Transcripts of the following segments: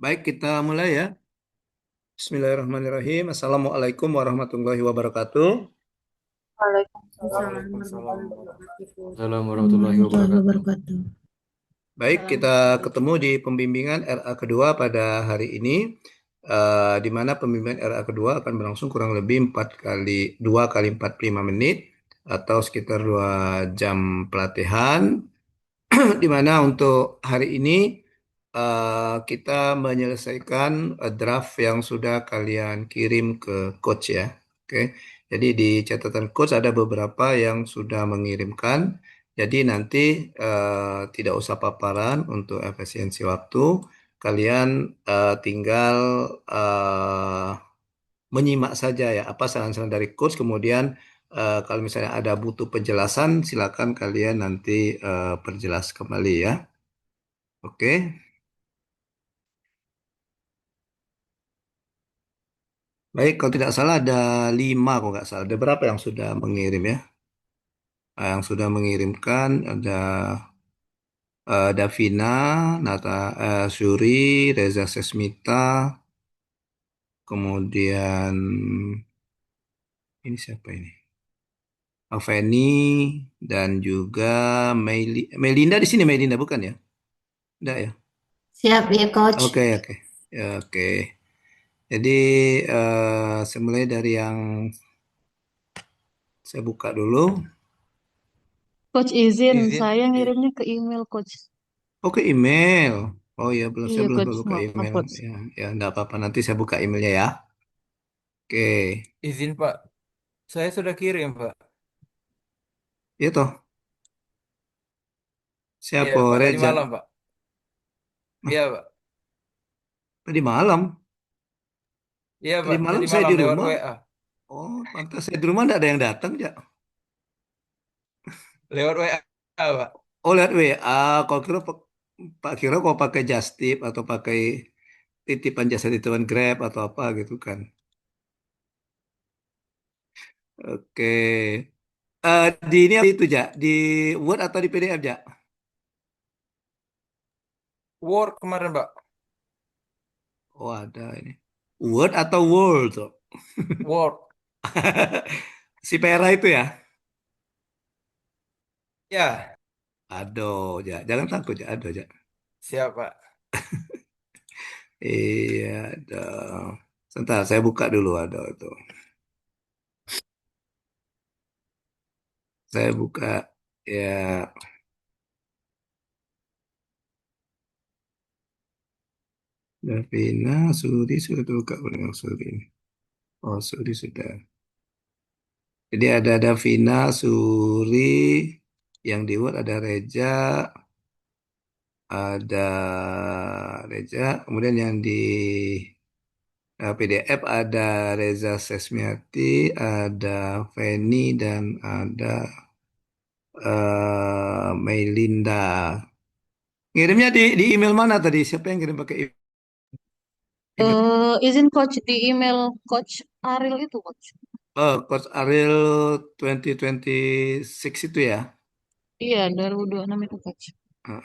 Baik, kita mulai ya. Bismillahirrahmanirrahim. Assalamualaikum warahmatullahi wabarakatuh. Waalaikumsalam Waalaikumsalam warahmatullahi warahmatullahi wabarakatuh. wabarakatuh. Baik, kita ketemu di pembimbingan RA kedua pada hari ini, di mana pembimbingan RA kedua akan berlangsung kurang lebih 2 kali 45 menit atau sekitar 2 jam pelatihan. Di mana untuk hari ini kita menyelesaikan draft yang sudah kalian kirim ke coach ya. Oke. Jadi di catatan coach ada beberapa yang sudah mengirimkan. Jadi nanti tidak usah paparan untuk efisiensi waktu. Kalian tinggal eh, menyimak saja ya apa saran-saran dari coach. Kemudian kalau misalnya ada butuh penjelasan, silakan kalian nanti perjelas kembali ya. Oke, baik. Kalau tidak salah ada 5, kalau nggak salah. Ada berapa yang sudah mengirim ya? Yang sudah mengirimkan ada Davina, Suri, Reza Sesmita, kemudian ini siapa ini? Aveni dan juga Melinda di sini, Melinda bukan ya? Enggak ya? Siap ya, Coach. Oke, oke. Ya, oke. Jadi saya mulai dari yang saya buka dulu. Coach izin, Izin. saya ngirimnya ke email Coach. Oke, email. Oh ya, belum saya Iya belum Coach, buka maaf email. Coach. Ya, ya enggak apa-apa. Nanti saya buka emailnya ya. Oke. Izin Pak, saya sudah kirim Pak. Itu toh. Iya Siapa Pak, tadi Reza? malam Pak. Nah, Iya Pak, tadi malam. iya Tadi Pak, malam tadi saya malam di lewat rumah. WA. Oh, pantas saya di rumah enggak ada yang datang ya. Lewat WA Pak. Oh, lihat WA. Kalau kira Pak kira kalau pakai Just Tip atau pakai titipan jasa titipan Grab atau apa gitu kan. Oke. Di ini itu ja, di Word atau di PDF ja? Word kemarin Pak. Oh, ada ini. Word atau Word tuh? Word. Si Pera itu ya? Ya, Aduh, ya, jangan takut ya, aduh ya. siap Pak. Iya, aduh. Sebentar, saya buka dulu, aduh itu. Saya buka, ya, Davina, Suri, sudah buka belum yang Suri ini? Oh, Suri sudah. Jadi ada Davina, Suri, yang di Word ada Reja, ada Reja, kemudian yang di PDF ada Reza Sesmiati, ada Feni, dan ada Mailinda. Ngirimnya di email mana tadi? Siapa yang kirim pakai email? Izin Coach di email Coach Ariel itu Coach. Oh, Coach Ariel 2026 itu ya? Iya, 2026 itu Coach. Ah,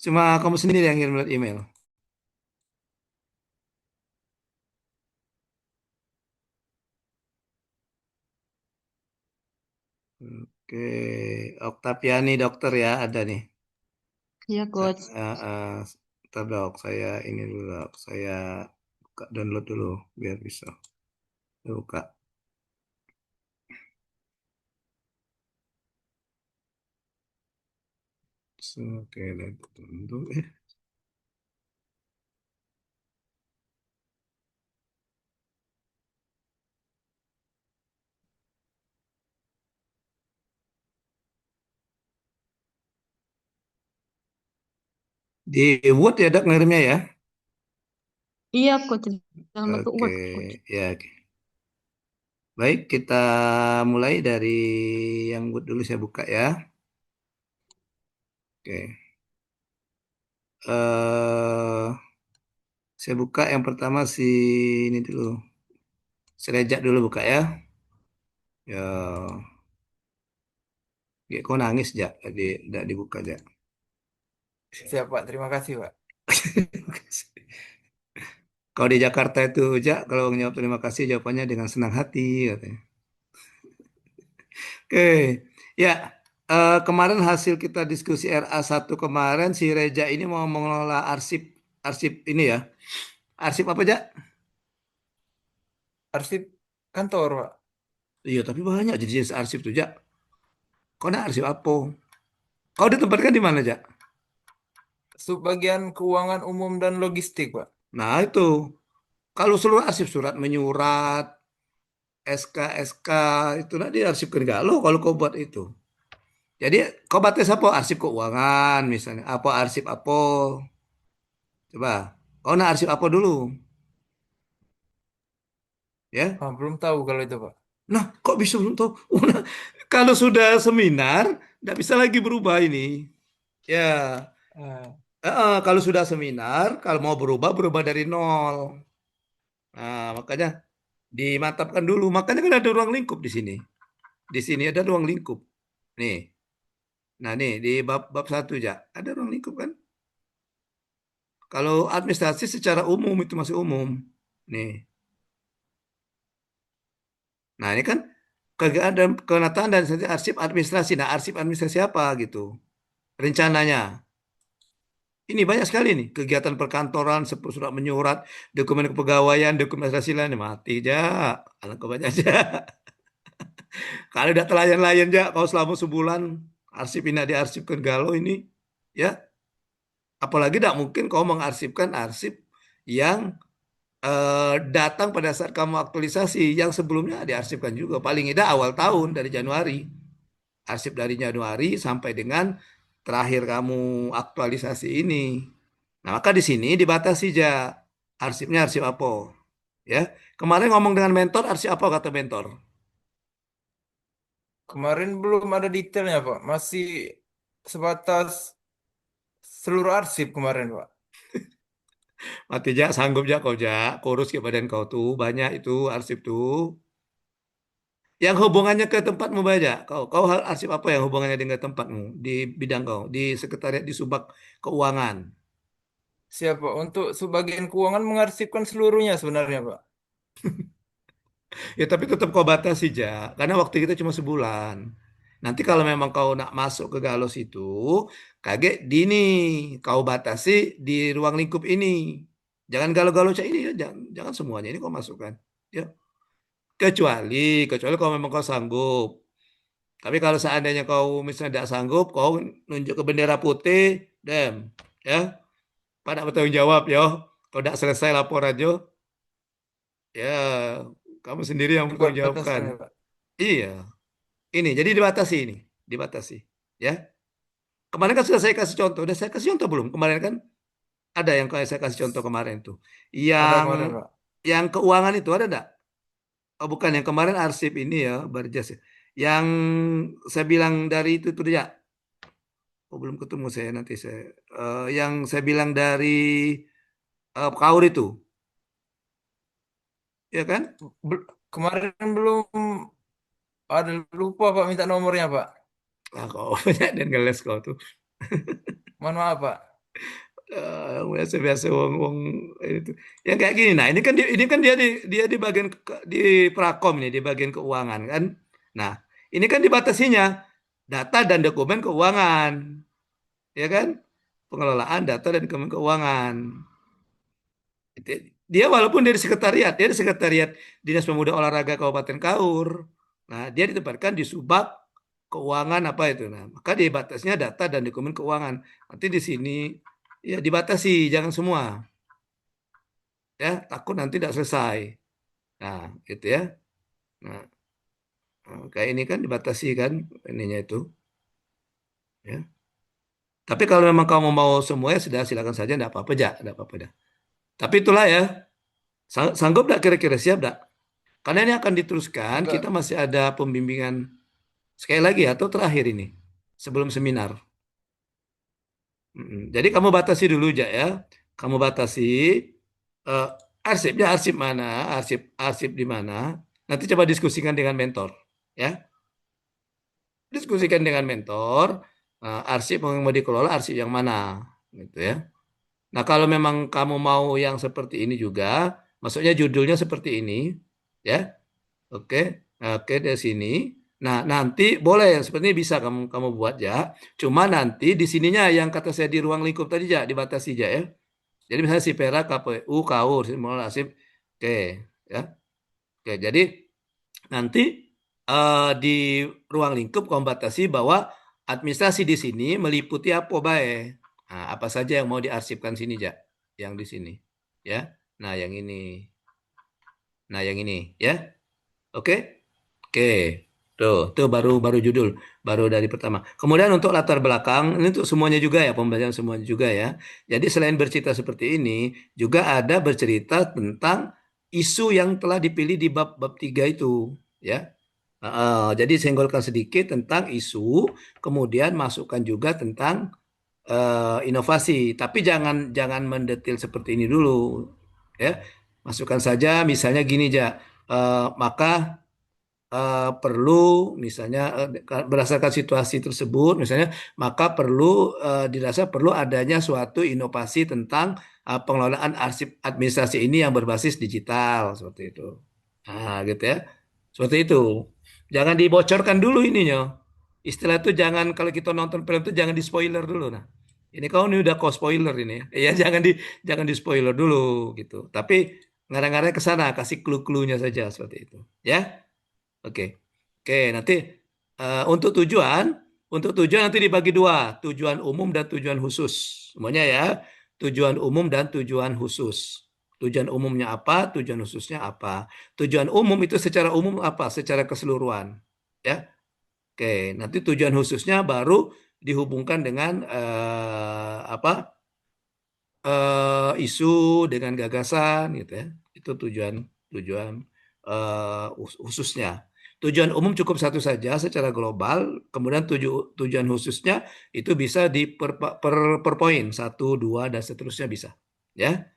Cuma kamu sendiri yang ngirim lewat email. Oke, Oktaviani dokter ya, ada nih. Iya Sa- Coach. eh, eh, Bentar, dok, saya ini dulu dok. Saya buka download dulu biar bisa. Saya buka. Oke, tunggu. Di Word ya dok ngirimnya ya? Iya Coach, download ke Oke, Word Coach. ya. Oke. Baik, kita mulai dari yang Word dulu saya buka ya. Oke. eh saya buka yang pertama si ini dulu. Serejak dulu buka ya. Ya, kok nangis ya? Tadi tidak dibuka ya. Siap, Pak. Terima kasih, Pak. Kalau di Jakarta itu, Jak, kalau jawab terima kasih jawabannya dengan senang hati katanya. Oke, ya, kemarin hasil kita diskusi RA1 kemarin, si Reja ini mau mengelola arsip, arsip ini ya. Arsip apa, Jak? Arsip kantor, Pak. Iya, tapi banyak jenis arsip tuh, Jak. Kau nak arsip apa? Kau ditempatkan di mana, Jak? Subbagian keuangan umum dan logistik, Pak. Nah, itu. Kalau seluruh arsip surat menyurat, SK itu nanti arsipkan galau kalau kau buat itu. Jadi kau batas apa? Arsip keuangan misalnya. Apa arsip apa? Coba. Kau nak arsip apa dulu? Ya. Ah, belum tahu kalau itu, Pak. Nah, kok bisa belum tahu? Nah, kalau sudah seminar, tidak bisa lagi berubah ini. Ya. Ah, Kalau sudah seminar, kalau mau berubah, berubah dari nol. Nah, makanya dimantapkan dulu. Makanya kan ada ruang lingkup di sini. Di sini ada ruang lingkup. Nih. Nah, nih di bab 1 ya. Ada ruang lingkup kan? Kalau administrasi secara umum itu masih umum. Nih. Nah, ini kan ada kenataan dan arsip administrasi. Nah, arsip administrasi apa gitu? Rencananya. Ini banyak sekali nih kegiatan perkantoran, surat menyurat, dokumen kepegawaian, dokumen administrasi lain mati aja. Alangkah banyak aja. Kalau udah telayan-layan aja, kalau selama sebulan arsip ini diarsipkan galau ini, ya. Apalagi tidak mungkin kau mengarsipkan arsip yang datang pada saat kamu aktualisasi, yang sebelumnya diarsipkan juga. Paling tidak awal tahun dari Januari. Arsip dari Januari sampai dengan terakhir kamu aktualisasi ini. Nah, maka di sini dibatasi aja arsipnya arsip apa. Ya, kemarin ngomong dengan mentor arsip apa kata mentor? kemarin belum ada detailnya, Pak. Masih sebatas seluruh arsip kemarin, Pak. Mati jak sanggup jak kau jak kurus ke badan kau tuh banyak itu arsip tuh. Yang hubungannya ke tempatmu baca. Kau hal arsip apa yang hubungannya dengan tempatmu di bidang kau di sekretariat di Subak Keuangan. Siapa? Untuk sebagian keuangan mengarsipkan seluruhnya sebenarnya, Pak. Ya tapi tetap kau batasi ja, karena waktu kita cuma sebulan. Nanti kalau memang kau nak masuk ke Galos itu, kaget dini kau batasi di ruang lingkup ini. Jangan galau-galau cak ini ya, jangan semuanya ini kau masukkan. Ya, kecuali kecuali kalau memang kau sanggup. Tapi kalau seandainya kau misalnya tidak sanggup, kau nunjuk ke bendera putih, dem, ya, pada bertanggung jawab yo. Kau tidak selesai laporan yo, ya kamu sendiri yang Dibuat bertanggung jawabkan. batasan ya, Pak. Iya, ini jadi dibatasi ini, dibatasi, ya. Kemarin kan sudah saya kasih contoh, udah saya kasih contoh belum? Kemarin kan ada yang kayak saya kasih contoh kemarin tuh, Ada yang kemarin, Pak. keuangan itu ada enggak? Oh bukan yang kemarin arsip ini ya, Barjas ya. Yang saya bilang dari itu dia. Oh, belum ketemu saya nanti saya. Yang saya bilang dari Kaur itu, ya kan? Kemarin belum ada, lupa, Pak, minta nomornya, Pak. Lah kau banyak dan ngeles kau tuh. Mohon maaf, Pak. Biasa-biasa wong-wong itu. Yang kayak gini. Nah, ini kan dia di bagian di Prakom ini di bagian keuangan kan. Nah, ini kan dibatasinya data dan dokumen keuangan, ya kan? Pengelolaan data dan dokumen keuangan. Dia walaupun dia di sekretariat Dinas Pemuda Olahraga Kabupaten Kaur. Nah, dia ditempatkan di Subak keuangan apa itu. Nah, maka di batasnya data dan dokumen keuangan. Nanti di sini ya dibatasi, jangan semua. Ya, takut nanti tidak selesai. Nah, gitu ya. Nah, kayak ini kan dibatasi kan ininya itu, ya. Tapi kalau memang kamu mau semuanya sudah silakan saja, enggak apa-apa, ja, enggak apa-apa dah. Tapi itulah ya. Sanggup enggak kira-kira siap enggak? Karena ini akan diteruskan, kita Enggak, masih ada pembimbingan sekali lagi atau terakhir ini sebelum seminar. Jadi kamu batasi dulu aja ya. Kamu batasi eh, arsipnya arsip mana, arsip arsip di mana. Nanti coba diskusikan dengan mentor, ya. Diskusikan dengan mentor, arsip yang mau dikelola arsip yang mana. gitu ya. Nah, kalau memang kamu mau yang seperti ini juga, maksudnya judulnya seperti ini, ya, oke, oke dari sini. Nah, nanti boleh yang seperti ini bisa kamu kamu buat ya. Cuma nanti di sininya yang kata saya di ruang lingkup tadi ya dibatasi ya. Jadi misalnya si Pera, KPU, KAU, Simul Nasib, oke, ya, oke. Jadi nanti di ruang lingkup kamu batasi bahwa administrasi di sini meliputi apa baik. Nah, apa saja yang mau diarsipkan sini ya, yang di sini, ya. Nah, yang ini, nah yang ini, ya, oke, oke. Tuh baru baru judul, baru dari pertama. Kemudian untuk latar belakang, ini untuk semuanya juga ya, pembelajaran semuanya juga ya. Jadi selain bercerita seperti ini, juga ada bercerita tentang isu yang telah dipilih di bab 3 itu, ya. Jadi senggolkan sedikit tentang isu, kemudian masukkan juga tentang inovasi, tapi jangan jangan mendetil seperti ini dulu, ya. Masukkan saja, misalnya gini ja, maka perlu misalnya berdasarkan situasi tersebut, misalnya maka perlu dirasa perlu adanya suatu inovasi tentang pengelolaan arsip administrasi ini yang berbasis digital seperti itu. Nah, gitu ya. Seperti itu. Jangan dibocorkan dulu ininya. Istilah itu jangan kalau kita nonton film itu jangan di spoiler dulu. Nah, ini kau ini udah kau spoiler ini ya. Ya jangan di spoiler dulu gitu. Tapi ngarang-ngarang ke sana kasih clue-cluenya saja seperti itu. Ya. Oke. Oke, nanti untuk tujuan nanti dibagi dua, tujuan umum dan tujuan khusus. Semuanya ya, tujuan umum dan tujuan khusus. Tujuan umumnya apa, tujuan khususnya apa. Tujuan umum itu secara umum apa? Secara keseluruhan. Ya. Oke, nanti tujuan khususnya baru dihubungkan dengan apa? Isu dengan gagasan gitu ya. Itu tujuan tujuan khususnya. Tujuan umum cukup satu saja secara global, kemudian tujuan khususnya itu bisa per poin, satu, dua, dan seterusnya bisa. Ya.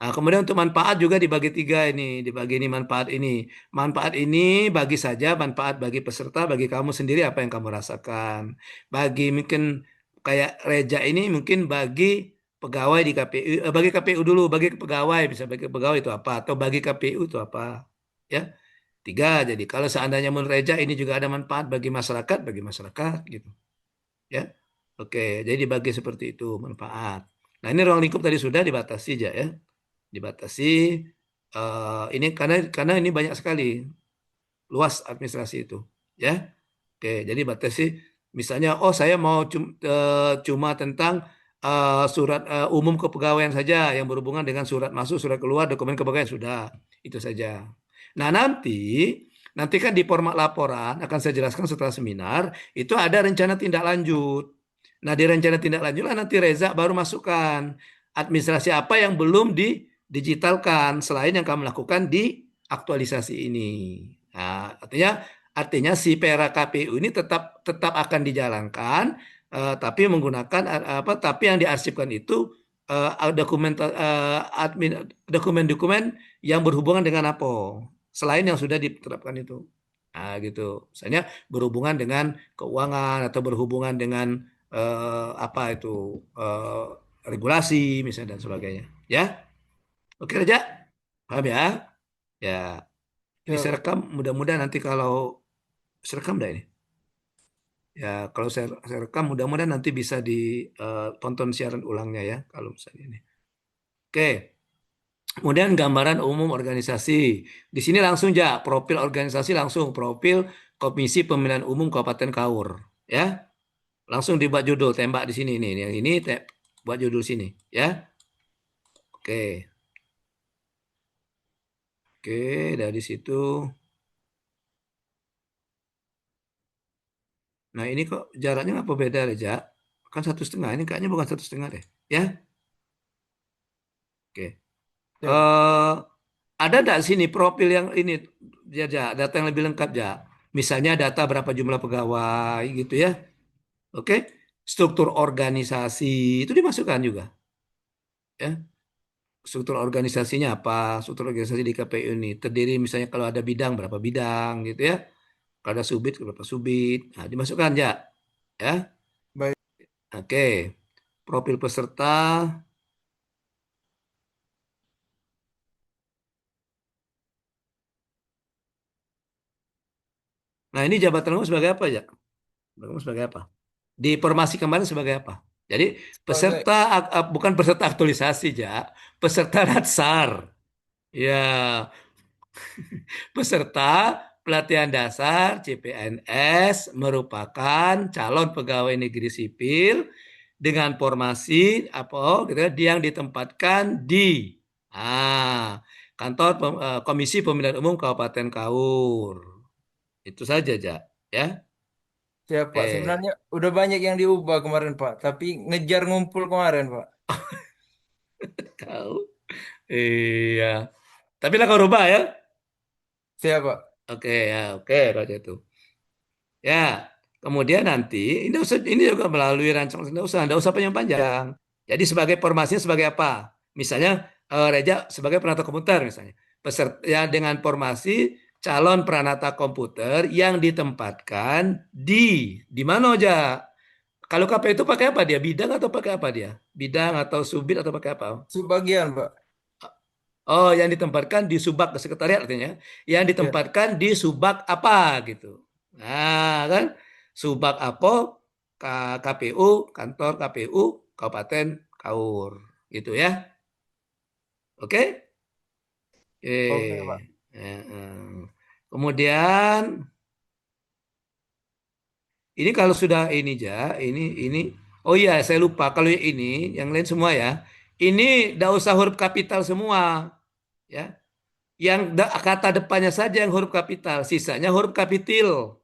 Nah, kemudian untuk manfaat juga dibagi tiga ini, dibagi ini manfaat ini. Manfaat ini bagi saja manfaat bagi peserta, bagi kamu sendiri apa yang kamu rasakan. Bagi mungkin kayak Reja ini mungkin bagi pegawai di KPU, bagi KPU dulu, bagi pegawai bisa bagi pegawai itu apa atau bagi KPU itu apa, ya. Tiga. Jadi kalau seandainya menurut Reja ini juga ada manfaat bagi masyarakat gitu, ya. Oke, jadi dibagi seperti itu manfaat. Nah, ini ruang lingkup tadi sudah dibatasi aja ya, dibatasi ini karena ini banyak sekali luas administrasi itu, ya. Oke, jadi batasi misalnya oh saya mau cuma tentang surat umum kepegawaian saja yang berhubungan dengan surat masuk, surat keluar, dokumen kepegawaian sudah itu saja. Nah, nanti kan di format laporan akan saya jelaskan setelah seminar itu ada rencana tindak lanjut. Nah, di rencana tindak lanjut lah nanti Reza baru masukkan administrasi apa yang belum didigitalkan selain yang kamu lakukan di aktualisasi ini. Nah, artinya si Pera KPU ini tetap tetap akan dijalankan, tapi menggunakan apa? Tapi yang diarsipkan itu dokumen-dokumen yang berhubungan dengan apa? Selain yang sudah diterapkan itu. Nah, gitu. Misalnya berhubungan dengan keuangan atau berhubungan dengan apa itu regulasi misalnya dan sebagainya. Ya, oke aja, paham ya? Ya, ini Ya, saya Pak. rekam. Mudah-mudahan nanti kalau saya rekam dah ini. Ya, kalau saya rekam, mudah-mudahan nanti bisa ditonton siaran ulangnya ya. Kalau misalnya ini. Oke. Kemudian gambaran umum organisasi. Di sini langsung ya, profil organisasi langsung profil Komisi Pemilihan Umum Kabupaten Kaur. Ya, langsung dibuat judul, tembak di sini nih. Yang ini buat judul sini. Ya, oke. Oke, dari situ. Nah, ini kok jaraknya apa beda aja? Kan 1,5. Ini kayaknya bukan 1,5 deh. Ya, oke. Ya, Pak. eh ada nggak sini profil yang ini ya, data yang lebih lengkap ya. Misalnya data berapa jumlah pegawai gitu ya. Oke. Struktur organisasi itu dimasukkan juga ya. Struktur organisasinya apa? Struktur organisasi di KPU ini terdiri misalnya kalau ada bidang berapa bidang gitu ya. Kalau ada subit berapa subit. Nah, dimasukkan ya. Ya. Baik. Oke. profil peserta. Nah, ini jabatan kamu sebagai apa ya? Kamu sebagai apa? Di formasi kemarin sebagai apa? Jadi Sebagai bukan peserta aktualisasi ya, peserta Natsar. Ya, peserta pelatihan dasar CPNS merupakan calon pegawai negeri sipil dengan formasi apa gitu ya, yang ditempatkan di kantor Komisi Pemilihan Umum Kabupaten Kaur. Itu saja, Ja. Ya. siap Pak. Eh, Sebenarnya udah banyak yang diubah kemarin Pak, tapi ngejar ngumpul kemarin Pak. tahu. Iya. Tapi lah kau rubah ya. Siap Pak. Oke ya, oke kalau itu. Ya, kemudian nanti ini juga melalui rancangan tidak usah panjang-panjang. Jadi sebagai formasinya sebagai apa? Misalnya Reja sebagai peranata komputer misalnya. Peserta ya, dengan formasi calon peranata komputer yang ditempatkan di mana aja. Kalau KP itu pakai apa dia? Bidang atau pakai apa dia? Bidang atau subit atau pakai apa? Sebagian Pak. Oh, yang ditempatkan di subak sekretariat artinya. Yang Ya. ditempatkan di subak apa gitu. Nah, kan subak apa KPU, kantor KPU Kabupaten Kaur. Gitu ya. Oke? Oke Pak. Kemudian ini kalau sudah ini. Oh iya, saya lupa kalau ini yang lain semua ya. Ini tidak usah huruf kapital semua, ya. Yang kata depannya saja yang huruf kapital, sisanya huruf kapitil,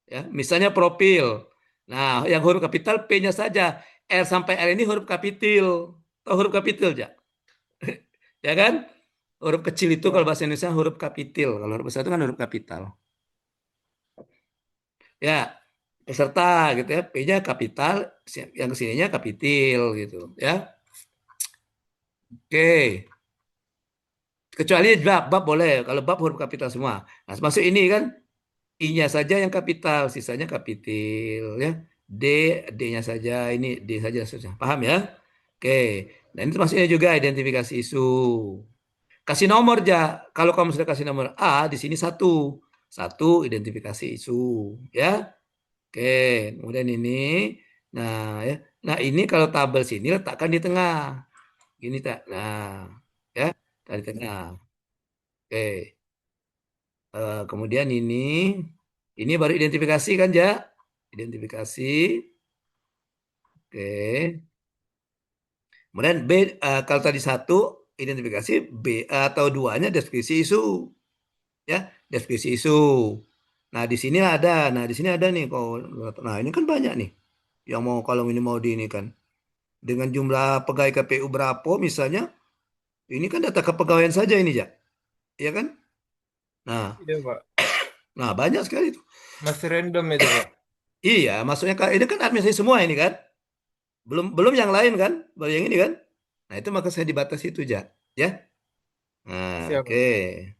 ya. Misalnya profil. Nah, yang huruf kapital P-nya saja. R sampai R ini huruf kapitil. Tahu huruf kapitil, ya? Ya kan? Huruf kecil itu kalau Ya. bahasa Indonesia huruf kapitil. Kalau huruf besar itu kan huruf kapital. Ya, peserta gitu ya. P-nya kapital, yang kesininya kapitil gitu, ya. Oke. Kecuali bab boleh. Kalau bab huruf kapital semua. Nah, masuk ini kan I-nya saja yang kapital, sisanya kapitil ya. D, D-nya saja, ini D saja saja. Paham ya? Oke. Nah, ini termasuknya juga identifikasi isu. Kasih nomor ja. Kalau kamu sudah kasih nomor A, di sini satu. Satu identifikasi isu. Ya. Oke. Kemudian ini. Nah, ya. Nah, ini kalau tabel sini letakkan di tengah. Gini tak. Nah, ya. Di tengah. Oke. Kemudian ini baru identifikasi kan ya, identifikasi. Oke. Kemudian B, kalau tadi satu identifikasi, B atau duanya deskripsi isu, ya, deskripsi isu. Nah di sini ada, di sini ada nih, nah ini kan banyak nih, yang mau kalau ini mau di ini kan, dengan jumlah pegawai KPU berapa misalnya, ini kan data kepegawaian saja ini ya, ya kan? Nah, Iya Pak. banyak sekali itu. Masih random itu Pak. Iya, maksudnya ini kan administrasi semua ini kan. Belum belum yang lain kan, baru yang ini kan. Nah, itu maka saya dibatasi itu, Ja. Ya. Nah, Siap oke. Pak.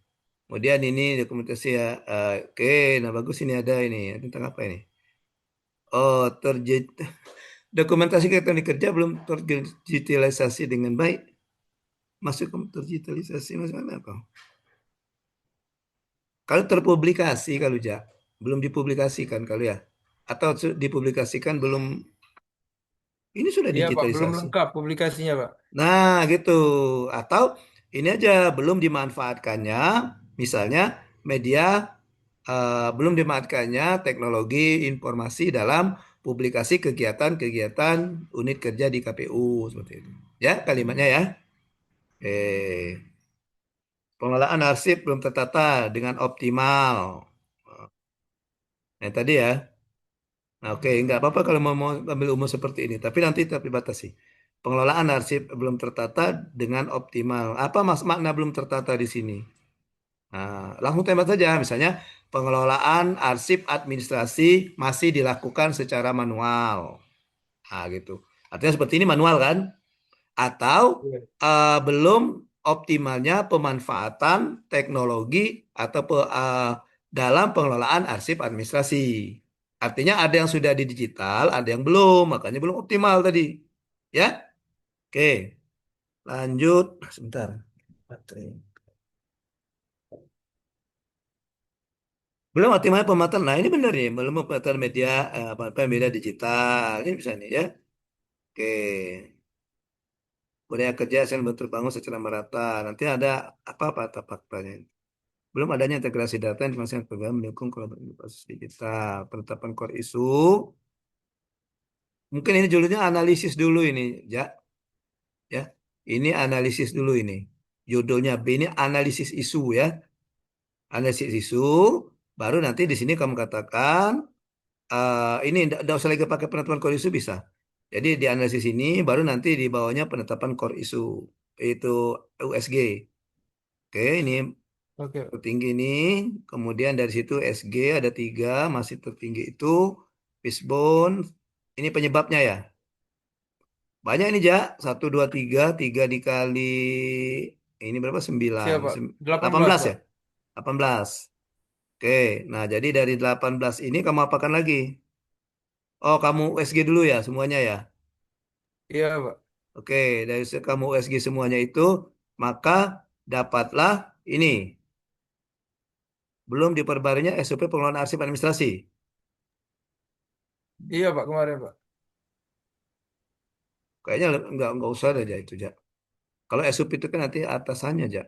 Kemudian ini dokumentasi ya. Oke, nah bagus ini ada ini. Tentang apa ini? Oh, dokumentasi kegiatan kerja belum terdigitalisasi dengan baik. Masuk ke terdigitalisasi maksudnya apa? Kalau terpublikasi kalau Ja, belum dipublikasikan kalau ya. Atau dipublikasikan belum, ini sudah Iya Pak. Belum digitalisasi. lengkap publikasinya Pak. Nah, gitu. Atau ini aja belum dimanfaatkannya, misalnya media belum dimanfaatkannya teknologi informasi dalam publikasi kegiatan-kegiatan unit kerja di KPU seperti itu. Ya, kalimatnya ya. Pengelolaan arsip belum tertata dengan optimal. Nah, tadi ya. Nah, oke, nggak apa-apa kalau mau ambil umum seperti ini, tapi nanti tapi batasi. Pengelolaan arsip belum tertata dengan optimal. Apa makna belum tertata di sini? Nah, langsung tembak saja, misalnya pengelolaan arsip administrasi masih dilakukan secara manual. Nah, gitu. Artinya seperti ini manual kan? Atau Iya. belum optimalnya pemanfaatan teknologi atau dalam pengelolaan arsip administrasi. Artinya ada yang sudah di digital, ada yang belum, makanya belum optimal tadi. Ya, oke. Lanjut. Sebentar. Baterai. Belum optimal pemanfaatan. Nah, ini benar nih. Belum pemanfaatan media, media digital. Ini bisa nih ya. Oke. Budaya kerja yang terbangun secara merata. Nanti ada apa fakta-faktanya. Belum adanya integrasi data informasi yang program mendukung kolaborasi digital. Penetapan core isu. Mungkin ini judulnya analisis dulu ini, ya. Ya. Ini analisis dulu ini. Judulnya B ini analisis isu ya. Analisis isu. Baru nanti di sini kamu katakan ini tidak usah lagi pakai penetapan core isu bisa. Jadi di analisis ini baru nanti di bawahnya penetapan core isu itu USG. Oke, ini Oke. tertinggi ini. Kemudian dari situ SG ada tiga, masih tertinggi itu fishbone. Ini penyebabnya ya. Banyak ini ja, satu dua tiga, tiga dikali ini berapa? Sembilan, Siapa? 18 18 ya, Pak. 18. Oke, nah jadi dari 18 ini kamu apakan lagi? Oh, kamu USG dulu ya semuanya ya. Iya Pak. Oke, dari kamu USG semuanya itu, maka dapatlah ini. Belum diperbarunya SOP pengelolaan arsip administrasi. Iya Pak kemarin Pak. Kayaknya nggak usah ada aja itu, ja. Kalau SOP itu kan nanti atasannya, ja.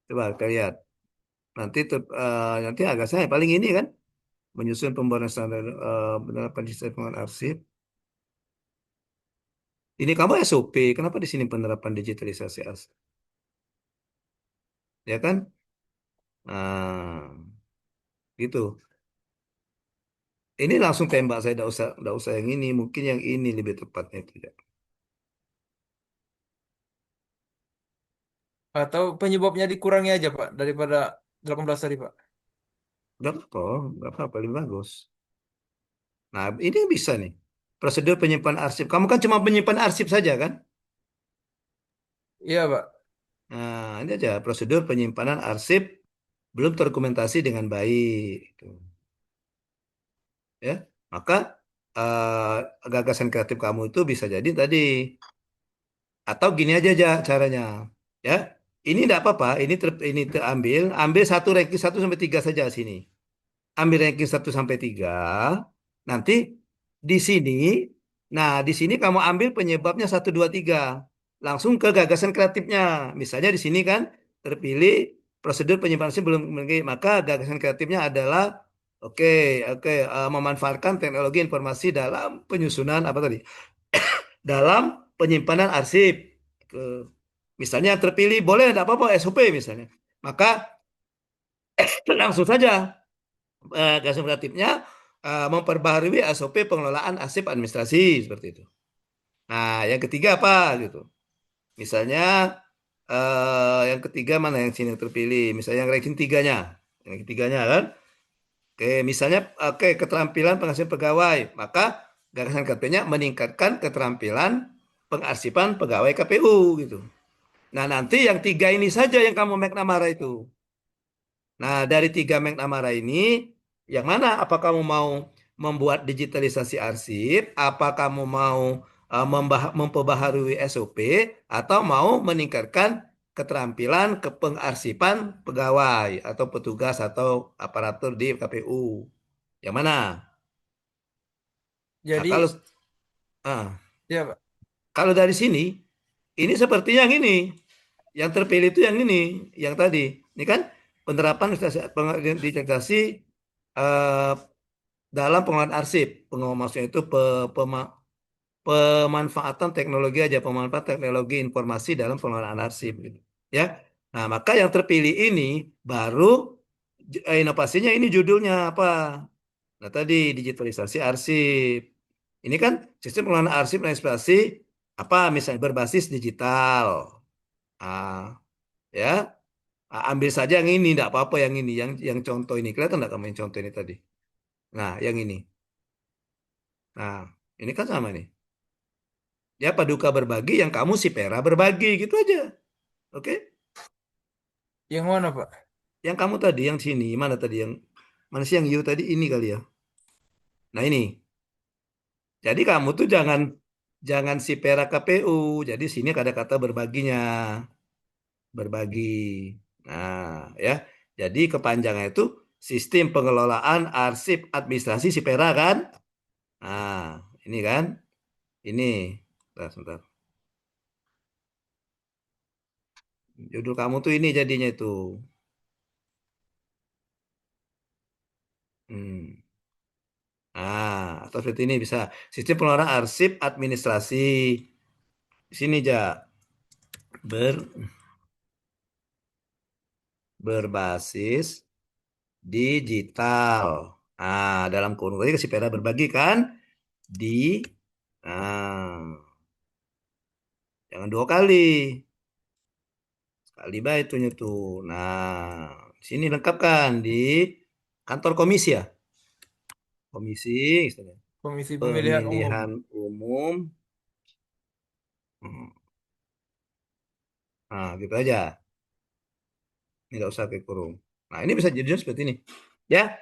Coba kita lihat. Nanti agak saya paling ini kan menyusun pembaruan standar penerapan sistem pengelolaan arsip. Ini kamu SOP, kenapa di sini penerapan digitalisasi arsip? Ya kan? Nah, gitu. Ini langsung tembak saya, nggak usah yang ini, mungkin yang ini lebih tepatnya itu, ja. Atau penyebabnya dikurangi aja Pak daripada 18 tadi Pak. Nggak apa-apa, lebih bagus. Nah, ini bisa nih. Prosedur penyimpanan arsip. Kamu kan cuma penyimpan arsip saja kan? Iya Pak. Nah, ini aja prosedur penyimpanan arsip belum terdokumentasi dengan baik. Gitu. Ya, maka gagasan kreatif kamu itu bisa jadi tadi. Atau gini aja caranya. Ya, ini tidak apa-apa. Ini terambil. Ambil satu ranking 1 sampai 3 saja sini. Ambil ranking 1 sampai 3. Nanti di sini, nah di sini kamu ambil penyebabnya 1, 2, 3. Langsung ke gagasan kreatifnya. Misalnya di sini kan terpilih prosedur penyimpanan SIM belum memiliki, maka gagasan kreatifnya adalah oke, oke, memanfaatkan teknologi informasi dalam penyusunan apa tadi? Dalam penyimpanan arsip. Misalnya terpilih boleh tidak apa-apa SOP misalnya. Maka langsung saja gagasan kreatifnya memperbaharui SOP pengelolaan arsip administrasi seperti itu. Nah, yang ketiga apa gitu? Misalnya yang ketiga mana yang sini yang terpilih? Misalnya yang ranking tiganya, yang ketiganya kan? Oke, misalnya oke keterampilan penghasilan pegawai, maka gagasan KP-nya meningkatkan keterampilan pengarsipan pegawai KPU gitu. Nah, nanti yang tiga ini saja yang kamu McNamara itu. Nah, dari tiga McNamara ini, yang mana? Apa kamu mau membuat digitalisasi arsip? Apa kamu mau memperbaharui SOP? Atau mau meningkatkan keterampilan kepengarsipan pegawai atau petugas atau aparatur di KPU? Yang mana? Nah, kalau Jadi ah, ya Pak. kalau dari sini, ini seperti yang ini. Yang terpilih itu yang ini, yang tadi. Ini kan penerapan digitalisasi eh, dalam pengelolaan arsip. Maksudnya itu pemanfaatan teknologi aja, pemanfaatan teknologi informasi dalam pengelolaan arsip. Gitu. Ya. Nah, maka yang terpilih ini baru inovasinya ini judulnya apa? Nah, tadi digitalisasi arsip. Ini kan sistem pengelolaan arsip dan eksplorasi apa misalnya berbasis digital. Ah, ya. Ambil saja yang ini, tidak apa-apa yang ini, yang contoh ini. Kelihatan tidak kamu yang contoh ini tadi? Nah, yang ini. Nah, ini kan sama nih. Ya, paduka berbagi, yang kamu si Pera berbagi, gitu aja. Oke? Yang mana Pak? Yang kamu tadi, yang sini, mana tadi yang mana sih yang you tadi ini kali ya? Nah, ini. Jadi kamu tuh jangan jangan si pera KPU. Jadi sini ada kata berbaginya, berbagi. Nah, ya. Jadi kepanjangan itu sistem pengelolaan arsip administrasi si pera kan? Nah, ini kan? Ini. Sebentar, sebentar. Judul kamu tuh ini jadinya itu. Hmm. Nah, atau seperti ini bisa. Sistem pengelolaan arsip administrasi. Di sini ja ber berbasis digital. Nah, dalam kurung tadi si pera berbagi kan di nah, jangan dua kali. Sekali baik itunya tuh. Nah, di sini lengkapkan di kantor komisi ya. Komisi istilahnya. Komisi Pemilihan Umum. Pemilihan umum. Hmm. Nah, gitu aja. Tidak usah ke kurung. Nah, ini bisa jadinya seperti ini. Ya,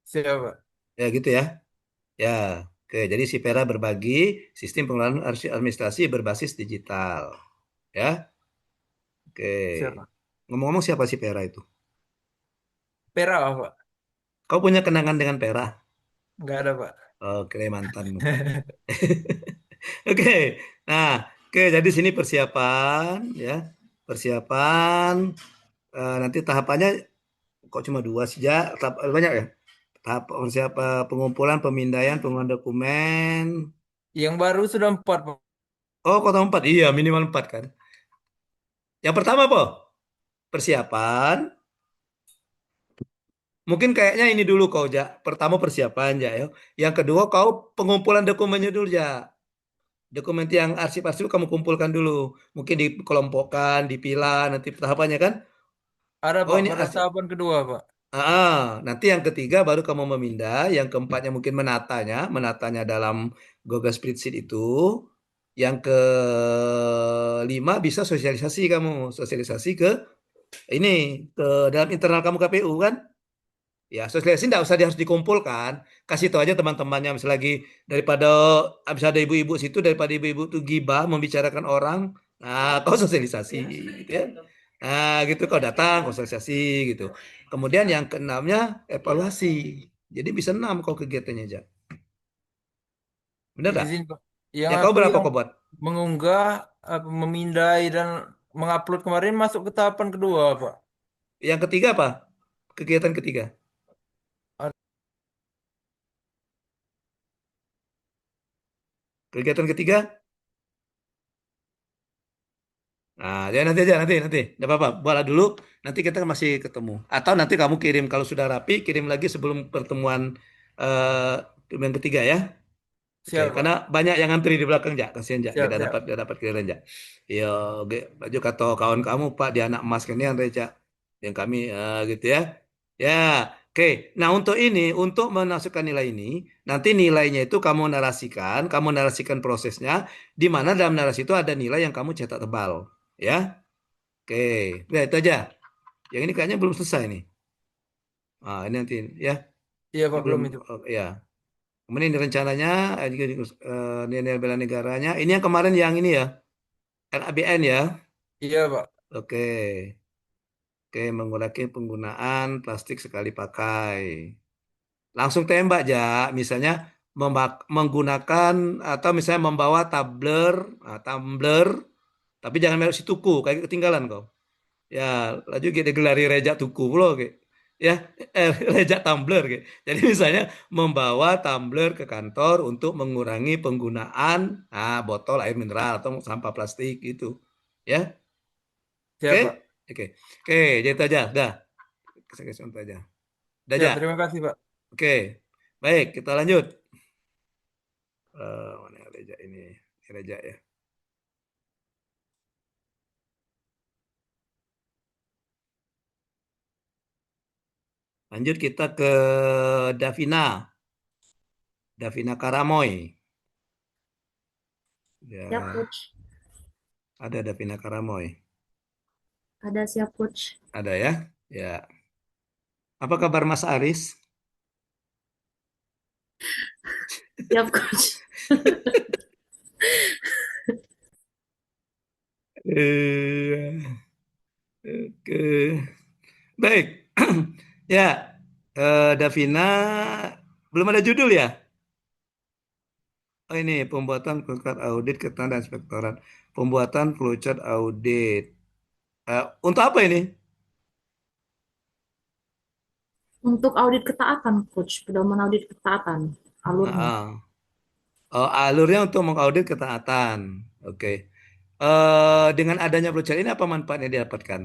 Siapa? ya gitu ya. Ya, oke. Jadi si Pera berbagi sistem pengelolaan administrasi berbasis digital. Ya, oke. Siapa? Ngomong-ngomong siapa si Pera itu? Pera, Pak. Kau punya kenangan dengan Pera? Nggak ada, Pak. Oke, mantanmu. Oke. Nah, oke. Jadi sini persiapan, ya. Persiapan. Nanti tahapannya kok cuma dua saja? Banyak ya? Tahap persiapan pengumpulan, pemindaian, pengunduhan dokumen. Yang baru sudah 4, Pak. Oh, kota empat. Iya, minimal empat kan. Yang pertama apa? Persiapan. Mungkin kayaknya ini dulu kau, Ja. Pertama persiapan, Ja. Ya. Yang kedua kau pengumpulan dokumennya dulu, Ja. Dokumen yang arsip-arsip kamu kumpulkan dulu. Mungkin dikelompokkan, dipilah, nanti tahapannya kan. Ada, Oh, Pak, ini pada arsip. tahapan kedua, Pak. Nanti yang ketiga baru kamu memindah, yang keempatnya mungkin menatanya dalam Google Spreadsheet itu. Yang kelima bisa sosialisasi kamu, sosialisasi ke ini ke dalam internal kamu KPU kan? Ya, sosialisasi tidak usah harus dikumpulkan. Kasih tahu aja teman-temannya misalnya lagi daripada habis ada ibu-ibu situ daripada ibu-ibu tuh gibah membicarakan orang. Nah, kau sosialisasi gitu ya. Nah, gitu kau datang kau sosialisasi gitu. Kemudian yang keenamnya evaluasi. Jadi bisa 6 kau kegiatannya aja. Benar Di tak? sini, Pak. Yang Ya kau aku berapa yang kau buat? mengunggah, memindai dan mengupload kemarin masuk ke tahapan kedua, Pak. Yang ketiga apa? Kegiatan ketiga. Kegiatan ketiga. Nah, ya nanti aja nanti. Enggak apa-apa. Buatlah dulu. Nanti kita masih ketemu. Atau nanti kamu kirim kalau sudah rapi, kirim lagi sebelum pertemuan eh yang ketiga ya. Oke, Siap, karena Pak. banyak yang ngantri di belakang Jak, kasihan Jak, Siap, siap. tidak dapat giliran Jak. Yo, baju kata kawan kamu Pak, dia anak emas kan yang Jak. Yang kami gitu ya. Ya, oke. Nah, untuk ini, untuk memasukkan nilai ini, nanti nilainya itu kamu narasikan prosesnya, di mana dalam narasi itu ada nilai yang kamu cetak tebal, ya. Oke, nah itu aja. Yang ini kayaknya belum selesai nih. Ini nanti ya. Iya, Ini Pak, belum, belum itu. ya. Kemudian ini rencananya juga nilai bela negaranya. Ini yang kemarin yang ini ya, RABN ya. Iya, Pak. Oke, oke mengurangi penggunaan plastik sekali pakai. Langsung tembak aja, misalnya menggunakan atau misalnya membawa tumbler, tapi jangan merek si tuku, kayak ketinggalan kau. Ya, laju kita gelari rejak tuku pula kayak. Ya, rejak tumbler kayak. Jadi misalnya membawa tumbler ke kantor untuk mengurangi penggunaan botol air mineral atau sampah plastik gitu. Ya, oke? Siap, Pak. Oke. Oke, jadi itu aja. Dah. Kasih contoh aja. Dah aja. Siap, terima kasih, Pak. Oke. Baik, kita lanjut. Mana yang rejak ini? Ini rejak ya. Lanjut kita ke Davina. Davina Karamoy. Siap, Ya, Coach. ada Davina Karamoy. Ada siap, Coach. Ada ya? Ya. Apa kabar Mas Aris? Siap, Coach. Oke. Baik. Ya, Davina, belum ada judul ya? Oh ini pembuatan flowchart audit ketan dan inspektorat. Pembuatan flowchart audit. Untuk apa ini? Untuk audit ketaatan, Coach. Pedoman audit ketaatan. Alurnya. Ah, oh, alurnya untuk mengaudit ketaatan. Oke. Dengan adanya flowchart ini apa manfaatnya didapatkan?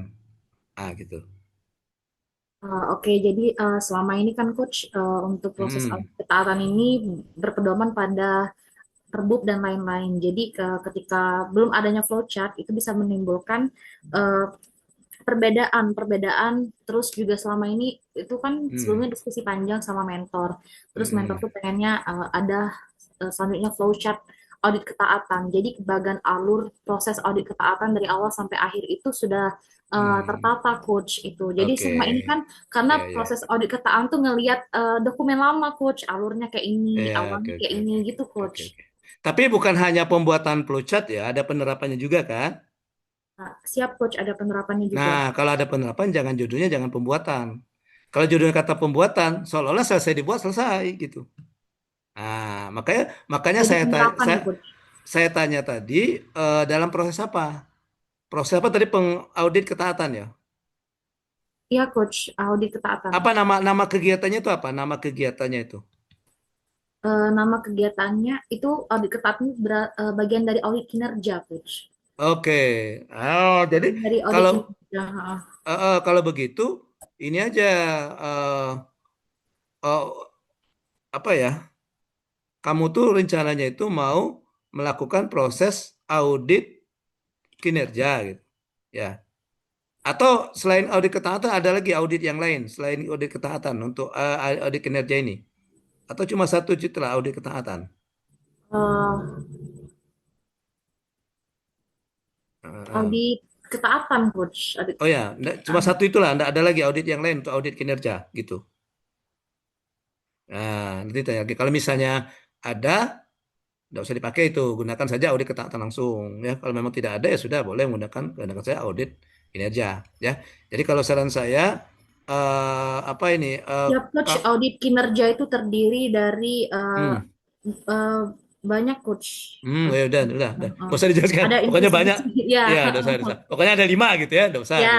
Gitu. Oke, jadi selama ini kan Coach untuk proses Hmm. audit ketaatan ini berpedoman pada perbub dan lain-lain. Jadi ketika belum adanya flowchart itu bisa menimbulkan eh, perbedaan terus juga selama ini itu kan Hmm. sebelumnya diskusi panjang sama mentor. Terus mentor Hmm. tuh pengennya ada selanjutnya flowchart audit ketaatan. Jadi bagian alur proses audit ketaatan dari awal sampai akhir itu sudah Hmm. tertata coach itu. Jadi Oke. selama ini kan karena Ya, ya. proses audit ketaatan tuh ngelihat dokumen lama coach, alurnya kayak ini, Ya, oke, awalnya kayak oke, ini oke. gitu coach. Oke, oke. Tapi bukan hanya pembuatan flowchart ya, ada penerapannya juga kan? Nah, siap coach, ada penerapannya juga. Nah, kalau ada penerapan jangan judulnya jangan pembuatan. Kalau judulnya kata pembuatan, seolah-olah selesai dibuat selesai gitu. Makanya makanya Jadi penerapan ya coach. saya tanya tadi dalam proses apa? Proses apa tadi pengaudit ketaatan ya? Iya coach, audit ketaatan. Apa nama nama kegiatannya itu apa? Nama kegiatannya itu? Nama kegiatannya itu audit ketaatan bagian dari audit kinerja coach. Oke. Oh, jadi Dari audit kalau kinerja. kalau begitu ini aja eh, oh, apa ya? Kamu tuh rencananya itu mau melakukan proses audit kinerja gitu. Ya. Atau selain audit ketaatan ada lagi audit yang lain selain audit ketaatan untuk audit kinerja ini? Atau cuma satu citra audit ketaatan? Eh, Eh, eh. Audit ketaatan coach, audit Oh ya, cuma ketaatan. satu itulah, enggak ada lagi audit yang lain untuk audit kinerja gitu. Nah, nanti tanya lagi. Kalau misalnya ada, enggak usah dipakai itu, gunakan saja audit ketaatan langsung ya. Kalau memang tidak ada ya sudah boleh gunakan saja audit kinerja ya. Jadi kalau saran saya apa ini Ya coach, audit kinerja itu terdiri dari hmm, eh, banyak coach. ya udah, Eh, nggak usah dijelaskan. ada Pokoknya banyak, investigasi ya. ya, nggak usah. Pokoknya ada 5 gitu ya, Ya, nggak usah ya.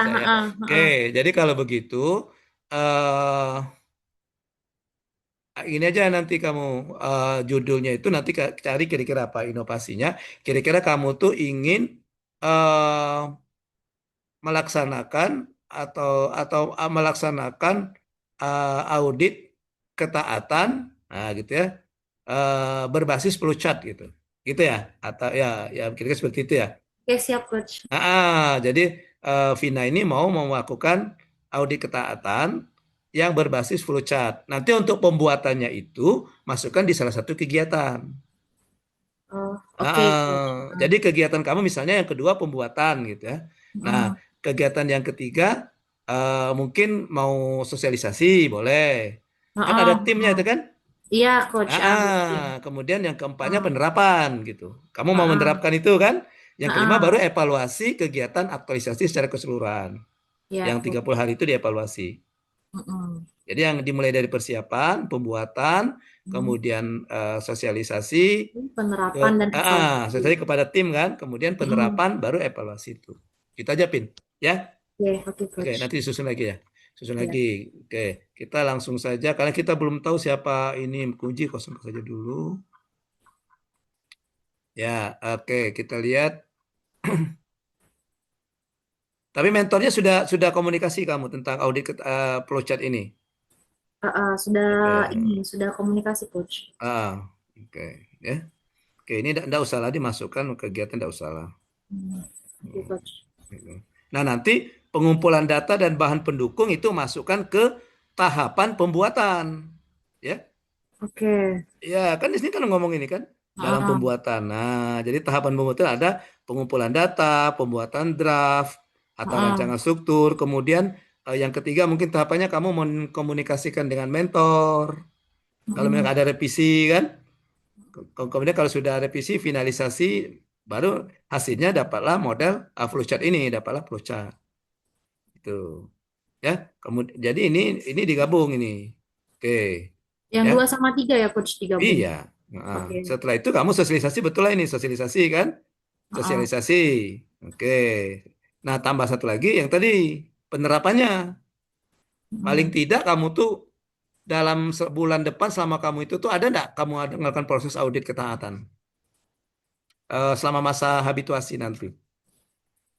Oke, jadi kalau begitu, eh ini aja nanti kamu judulnya itu nanti cari kira-kira apa inovasinya. Kira-kira kamu tuh ingin eh melaksanakan atau melaksanakan audit ketaatan, nah gitu ya, berbasis flowchart gitu, gitu ya, atau ya ya kira-kira seperti itu ya. oke siap coach. Jadi Vina ini mau melakukan audit ketaatan yang berbasis flowchart. Nanti untuk pembuatannya itu masukkan di salah satu kegiatan. Oke coach. Jadi kegiatan kamu misalnya yang kedua pembuatan gitu ya. Nah, kegiatan yang ketiga mungkin mau sosialisasi boleh. Kan ada timnya itu kan? Iya coach. Kemudian yang keempatnya Ah, penerapan gitu. Kamu mau ah, menerapkan itu kan? Yang kelima baru ah. evaluasi kegiatan aktualisasi secara keseluruhan. Ya Yang 30 coach. hari itu dievaluasi. Mm-mm. Jadi yang dimulai dari persiapan, pembuatan, Mm. kemudian sosialisasi, Penerapan dan evaluasi. sosialisasi kepada tim kan, kemudian Mm-mm. penerapan baru evaluasi itu. Kita aja Pin, ya. Oke Oke, coach. nanti susun lagi ya. Susun Ya. lagi. Oke, kita langsung saja karena kita belum tahu siapa ini kunci kosong saja dulu. Ya, oke, kita lihat. Tapi mentornya sudah komunikasi kamu tentang audit flowchart ini. Sudah ini Oke. sudah komunikasi coach. Ah, oke, ya. Oke, ini enggak usah lah dimasukkan kegiatan enggak usah lah. Oke coach. Gitu. Nah, nanti pengumpulan data dan bahan pendukung itu masukkan ke tahapan pembuatan. Ya, Oke. ya kan di sini kan ngomong ini kan dalam Ah, pembuatan. Nah, jadi tahapan pembuatan ada pengumpulan data, pembuatan draft atau ah, rancangan struktur. Kemudian yang ketiga mungkin tahapannya kamu mengkomunikasikan dengan mentor. Kalau memang mm, ada revisi kan. Kemudian kalau sudah revisi, finalisasi, Baru hasilnya dapatlah model flowchart ini, dapatlah flowchart. Itu. Ya, kemudian jadi ini digabung ini. Oke, Yang ya. 2 sama 3 ya coach digabung. Iya. Nah, Oke. setelah itu kamu sosialisasi betul lah ini sosialisasi kan? Heeh. Sosialisasi. Oke. Nah, tambah satu lagi yang tadi penerapannya. Paling Mm. tidak kamu tuh dalam sebulan depan selama kamu itu tuh ada nggak kamu ada melakukan proses audit ketaatan selama masa habituasi nanti?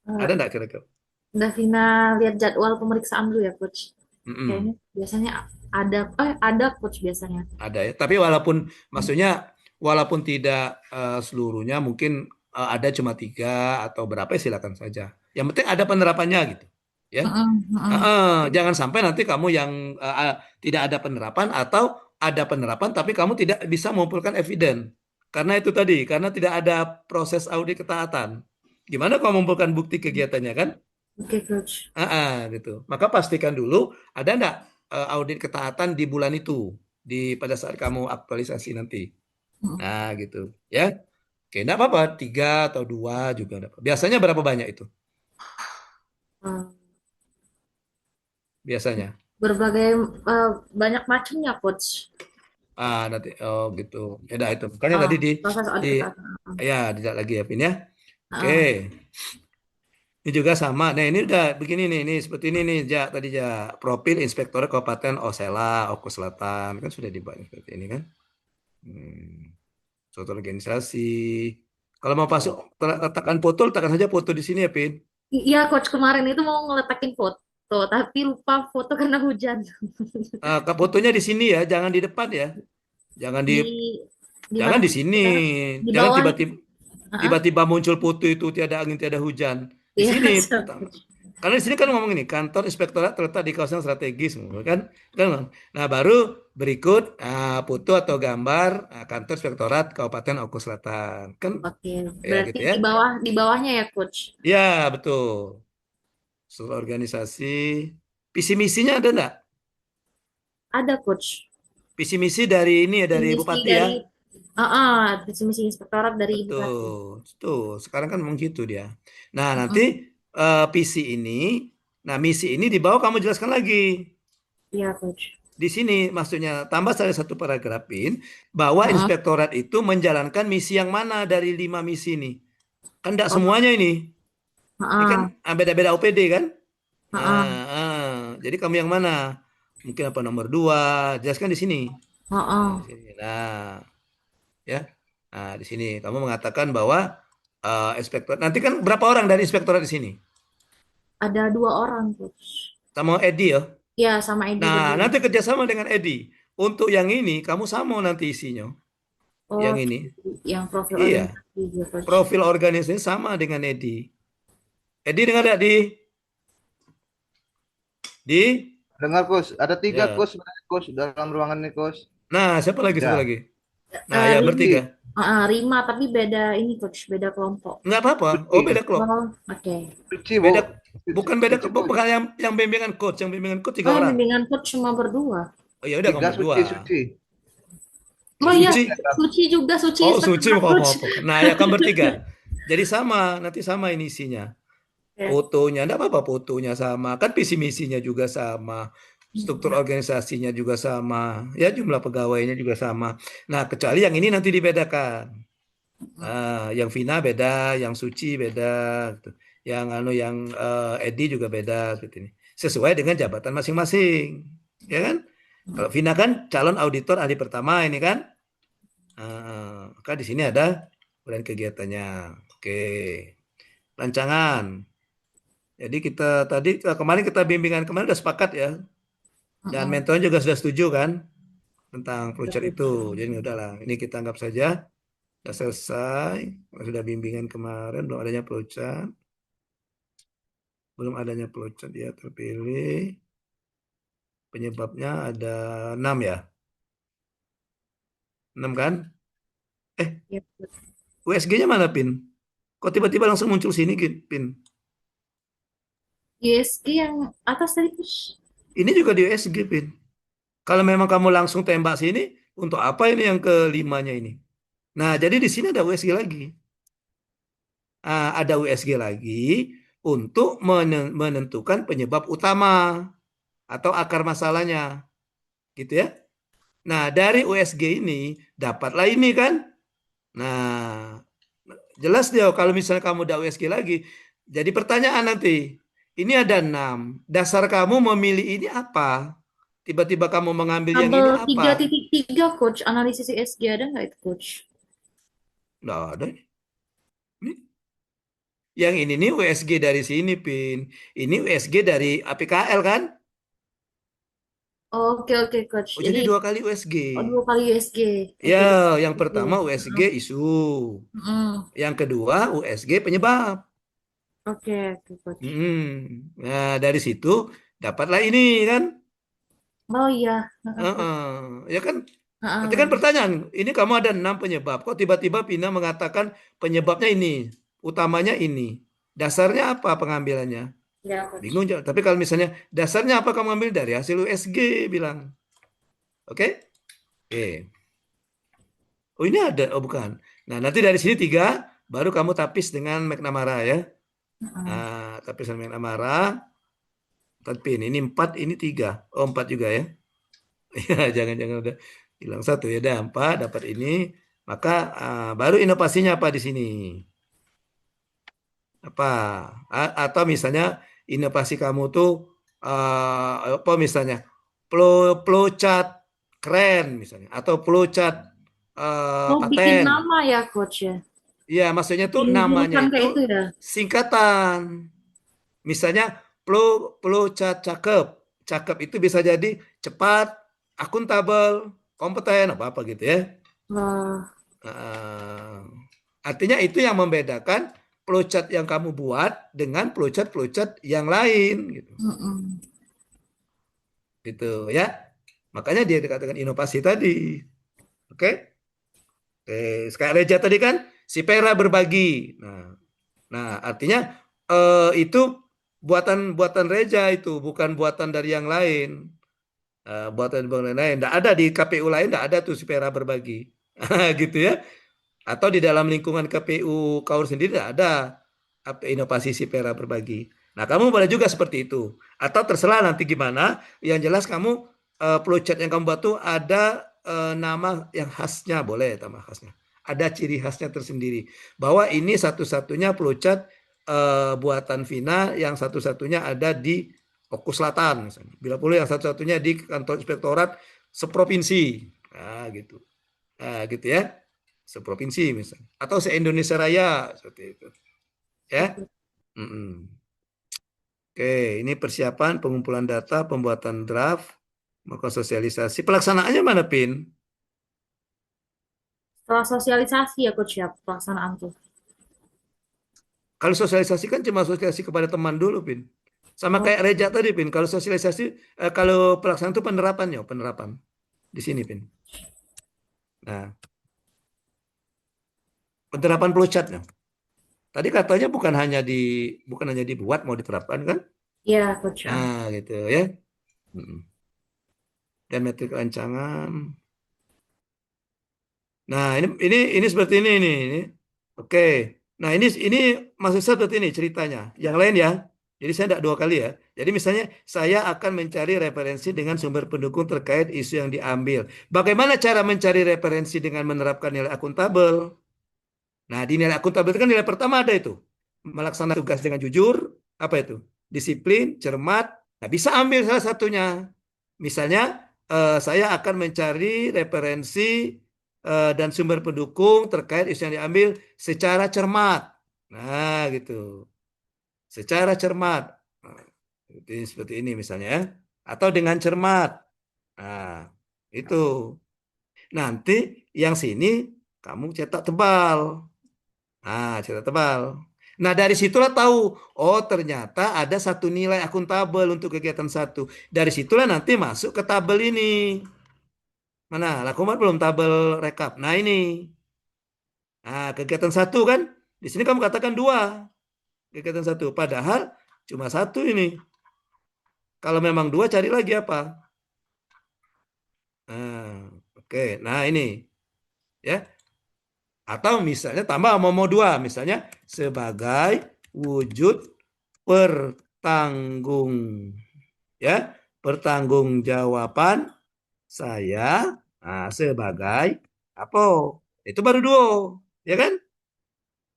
Ada Eh, nggak kira-kira? Davina lihat jadwal pemeriksaan dulu ya coach. Kayaknya Mm-mm. biasanya ada coach biasanya. Ada ya. Tapi walaupun maksudnya walaupun tidak seluruhnya mungkin ada cuma 3 atau berapa ya silakan saja. Yang penting ada penerapannya gitu. Ya. Heeh, heeh. Jangan sampai nanti kamu yang tidak ada penerapan atau ada penerapan tapi kamu tidak bisa mengumpulkan eviden. Karena itu tadi, karena tidak ada proses audit ketaatan. Gimana kamu mengumpulkan bukti kegiatannya kan? Oke coach. Gitu. Maka pastikan dulu ada enggak audit ketaatan di bulan itu di pada saat kamu aktualisasi nanti. Heeh. Nah, gitu. Ya. Oke, enggak apa-apa, 3 atau 2 juga enggak apa. Biasanya berapa banyak itu? Eh, Biasanya. Berbagai banyak macamnya coach. Nanti gitu. Ya udah itu. Makanya Oh, tadi proses di audit ketaatan. ya tidak lagi ya, Pin ya. Oke. Heeh. Ini juga sama. Nah, ini udah begini nih, ini seperti ini nih, Ja, tadi Ja, profil Inspektor Kabupaten Osela, Oku Selatan kan sudah dibahas seperti ini kan. Suatu organisasi. Kalau mau masuk, letakkan foto, letakkan saja foto di sini ya, Pin. Iya coach kemarin itu mau ngeletakin foto tapi lupa foto karena hujan. Fotonya di sini ya, jangan di depan ya. Jangan di Di di jangan mana di coach? sini. Di Jangan bawah. tiba-tiba Heeh. tiba-tiba muncul foto itu tiada angin, tiada hujan. Di Iya sini pertama. coach. Karena di sini kan ngomong ini, kantor inspektorat terletak di kawasan strategis, kan? Kan? Nah, baru berikut foto atau gambar kantor inspektorat Kabupaten Oku Selatan. Kan Oke, ya berarti gitu ya. di bawahnya ya coach. Ya, betul. Seluruh organisasi. Visi misinya ada enggak? Ada coach. Visi misi dari ini ya, dari Misi Bupati ya. dari misi inspektorat dari Ibu Tati. Betul. Tuh, sekarang kan memang gitu dia. Nah, nanti Heeh. visi ini, nah misi ini di bawah kamu jelaskan lagi. Iya coach. Di sini maksudnya tambah saya satu paragrafin bahwa Heeh. inspektorat itu menjalankan misi yang mana dari 5 misi ini. Kan tidak Oh, semuanya ini. Ini kan heeh. beda-beda OPD kan. Heeh. Jadi kamu yang mana? Mungkin apa nomor 2? Jelaskan di sini. Nah, Heeh. di sini. Ya. Nah, di sini kamu mengatakan bahwa inspektor. Nanti kan berapa orang dari inspektorat di sini? Ada 2 orang coach. Sama Edi ya. Ya sama Edi Nah, berdua. nanti kerjasama dengan Edi. Untuk yang ini kamu sama nanti isinya. Oh, Yang ini. yang profil Iya. orientasi ya coach. Profil organisasi sama dengan Edi. Edi dengar gak di? Di? Dengar, Kus. Ada 3, Ya. Kus, sebenarnya, Kus, dalam ruangan ini, Kus. Nah, siapa lagi? Siapa Ya. lagi? Nah, ya Rim, bertiga. Rima tapi beda ini coach, beda kelompok. Nggak apa-apa. Oh, Suci. beda klub. Oh, oke. Suci, Bu. Beda. Suci, Bukan beda Suci, klub. Kus. Bukan yang bimbingan coach. Yang bimbingan coach 3 Oh, yang orang. bimbingan coach cuma berdua. Oh, ya udah kamu 3, berdua. Suci, Suci. Oh iya, Suci. Suci juga, Suci Oh, Suci inspektorat mau coach. apa? Nah, ya kan bertiga. Jadi sama, nanti sama ini isinya. Ya. Fotonya, enggak apa-apa fotonya sama. Kan visi misinya juga sama. Struktur organisasinya juga sama. Ya, jumlah pegawainya juga sama. Nah, kecuali yang ini nanti dibedakan. Yang Vina beda, yang Suci beda, gitu. Yang Edi juga beda seperti ini. Sesuai dengan jabatan masing-masing. Ya kan? Kalau Vina kan calon auditor ahli pertama ini kan. Maka di sini ada uraian kegiatannya. Oke. Rancangan. Jadi kita tadi kemarin kita bimbingan kemarin udah sepakat ya. Dan mentornya juga sudah setuju kan tentang flowchart itu. Jadi udahlah, ini kita anggap saja sudah selesai. Sudah bimbingan kemarin belum adanya flowchart. Belum adanya flowchart dia terpilih. Penyebabnya ada 6 ya. 6 kan? Ya. USG-nya mana, Pin? Kok tiba-tiba langsung muncul sini, Pin? USG yang atas tadi coach. Ini juga di USG, Pin. Kalau memang kamu langsung tembak sini, untuk apa ini yang kelimanya ini? Nah, jadi di sini ada USG lagi. ada USG lagi untuk menentukan penyebab utama atau akar masalahnya, gitu ya. Nah, dari USG ini dapatlah ini kan. Nah, jelas dia kalau misalnya kamu udah USG lagi. Jadi pertanyaan nanti, ini ada 6. Dasar kamu memilih ini apa? Tiba-tiba kamu mengambil yang Tabel ini tiga apa? titik tiga coach, analisis ESG ada nggak itu coach? Nggak ada. Ini. Yang ini nih USG dari sini, Pin. Ini USG dari APKL kan? Oke oke coach. Oh, Jadi jadi 2 kali USG. 2 kali USG. Ya, Oke. yang Itu. pertama USG isu. Mm. Yang kedua USG penyebab. Oke oke coach. Nah, dari situ dapatlah ini kan. Oh iya. Heeh. Ya kan? Nanti kan Heeh. pertanyaan, ini kamu ada 6 penyebab. Kok tiba-tiba Pina mengatakan penyebabnya ini, utamanya ini. Dasarnya apa pengambilannya? Ya coach. Bingung. Tapi kalau misalnya dasarnya apa kamu ambil dari hasil USG bilang. Oke? Oke. Oh ini ada, oh bukan. Nah nanti dari sini 3, baru kamu tapis dengan McNamara ya. Heeh. Nah, tapis dengan McNamara. Tapi ini 4, ini 3. Oh 4 juga ya. Ya, jangan-jangan udah hilang 1 ya. Udah 4 dapat ini. Maka baru inovasinya apa di sini? Apa? Atau misalnya inovasi kamu tuh apa misalnya? Flowchart keren misalnya atau flowchart Oh bikin paten. nama ya coach ya. Ya, maksudnya tuh Bikin namanya jurusan itu kayak itu ya. singkatan. Misalnya flowchart cakep. Cakep itu bisa jadi cepat, akuntabel, kompeten apa-apa gitu ya. Wah. Eh, artinya itu yang membedakan flowchart yang kamu buat dengan flowchart-flowchart yang lain gitu. Mm-mm. Gitu ya. Makanya dia dikatakan inovasi tadi. Oke? Oke, sekarang Reja tadi kan si Pera berbagi. Nah, artinya itu buatan Reja itu, bukan buatan dari yang lain. Buatan yang lain. Tidak ada di KPU lain, tidak ada tuh si Pera berbagi. Gitu ya. Atau di dalam lingkungan KPU Kaur sendiri tidak ada inovasi si Pera berbagi. Nah, kamu boleh juga seperti itu. Atau terserah nanti gimana. Yang jelas kamu flowchart yang kamu buat tuh ada nama yang khasnya, boleh tambah khasnya. Ada ciri khasnya tersendiri. Bahwa ini satu-satunya flowchart buatan Vina yang satu-satunya ada di Oku Selatan misalnya. Bila perlu yang satu-satunya di kantor inspektorat seprovinsi. Nah, gitu. Nah, gitu ya. Seprovinsi misalnya. Atau se-Indonesia Raya seperti itu. Ya. Mm-mm. Oke, ini persiapan pengumpulan data, pembuatan draft, melakukan sosialisasi. Pelaksanaannya mana, Pin? Setelah sosialisasi ya coach ya pelaksanaan tuh. Kalau sosialisasi kan cuma sosialisasi kepada teman dulu, Pin. Sama Oh, kayak Reja tadi, Pin. Kalau sosialisasi, kalau pelaksanaan itu penerapannya, penerapan. Di sini, Pin. Nah, penerapan flowchartnya. Tadi katanya bukan hanya dibuat, mau diterapkan kan? iya coach. Nah, gitu ya. Mm-mm. Dan metrik rancangan. Nah, ini seperti ini nih. Oke. Nah, ini maksud saya seperti ini ceritanya. Yang lain ya. Jadi saya tidak 2 kali ya. Jadi misalnya saya akan mencari referensi dengan sumber pendukung terkait isu yang diambil. Bagaimana cara mencari referensi dengan menerapkan nilai akuntabel? Nah, di nilai akuntabel itu kan nilai pertama ada itu. Melaksanakan tugas dengan jujur, apa itu? Disiplin, cermat. Nah, bisa ambil salah satunya. Misalnya, saya akan mencari referensi dan sumber pendukung terkait isu yang diambil secara cermat. Nah, gitu. Secara cermat. Nah, seperti ini misalnya ya. Atau dengan cermat. Nah, itu. Nanti yang sini kamu cetak tebal. Nah, cetak tebal. Nah, dari situlah tahu, oh ternyata ada satu nilai akuntabel untuk kegiatan satu. Dari situlah nanti masuk ke tabel ini. Mana? Lakukan belum tabel rekap. Nah, ini. Nah, kegiatan satu kan? Di sini kamu katakan 2 kegiatan satu. Padahal cuma 1 ini. Kalau memang 2 cari lagi apa? Nah, oke. Nah, ini. Ya. Atau misalnya tambah mau dua, misalnya sebagai wujud pertanggung ya, pertanggungjawaban saya sebagai apa? Itu baru duo, ya kan?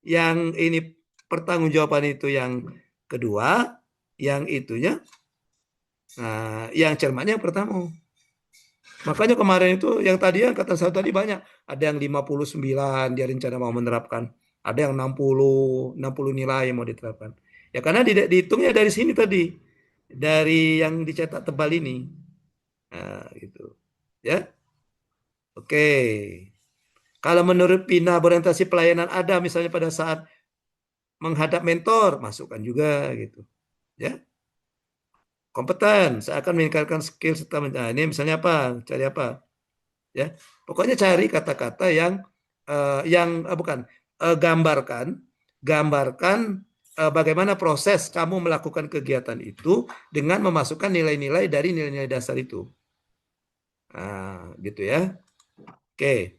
Yang ini pertanggungjawaban itu yang kedua, yang itunya, yang cermatnya yang pertama. Makanya kemarin itu yang tadi yang kata saya tadi banyak. Ada yang 59 dia rencana mau menerapkan. Ada yang 60 nilai yang mau diterapkan. Ya karena dihitungnya dari sini tadi. Dari yang dicetak tebal ini. Nah, gitu. Ya. Oke. Kalau menurut Pina berorientasi pelayanan ada misalnya pada saat menghadap mentor, masukkan juga gitu. Ya. Kompeten, saya akan meningkatkan skill serta ini misalnya apa? Cari apa? Ya, pokoknya cari kata-kata yang bukan gambarkan gambarkan bagaimana proses kamu melakukan kegiatan itu dengan memasukkan nilai-nilai dari nilai-nilai dasar itu. Gitu ya. Oke,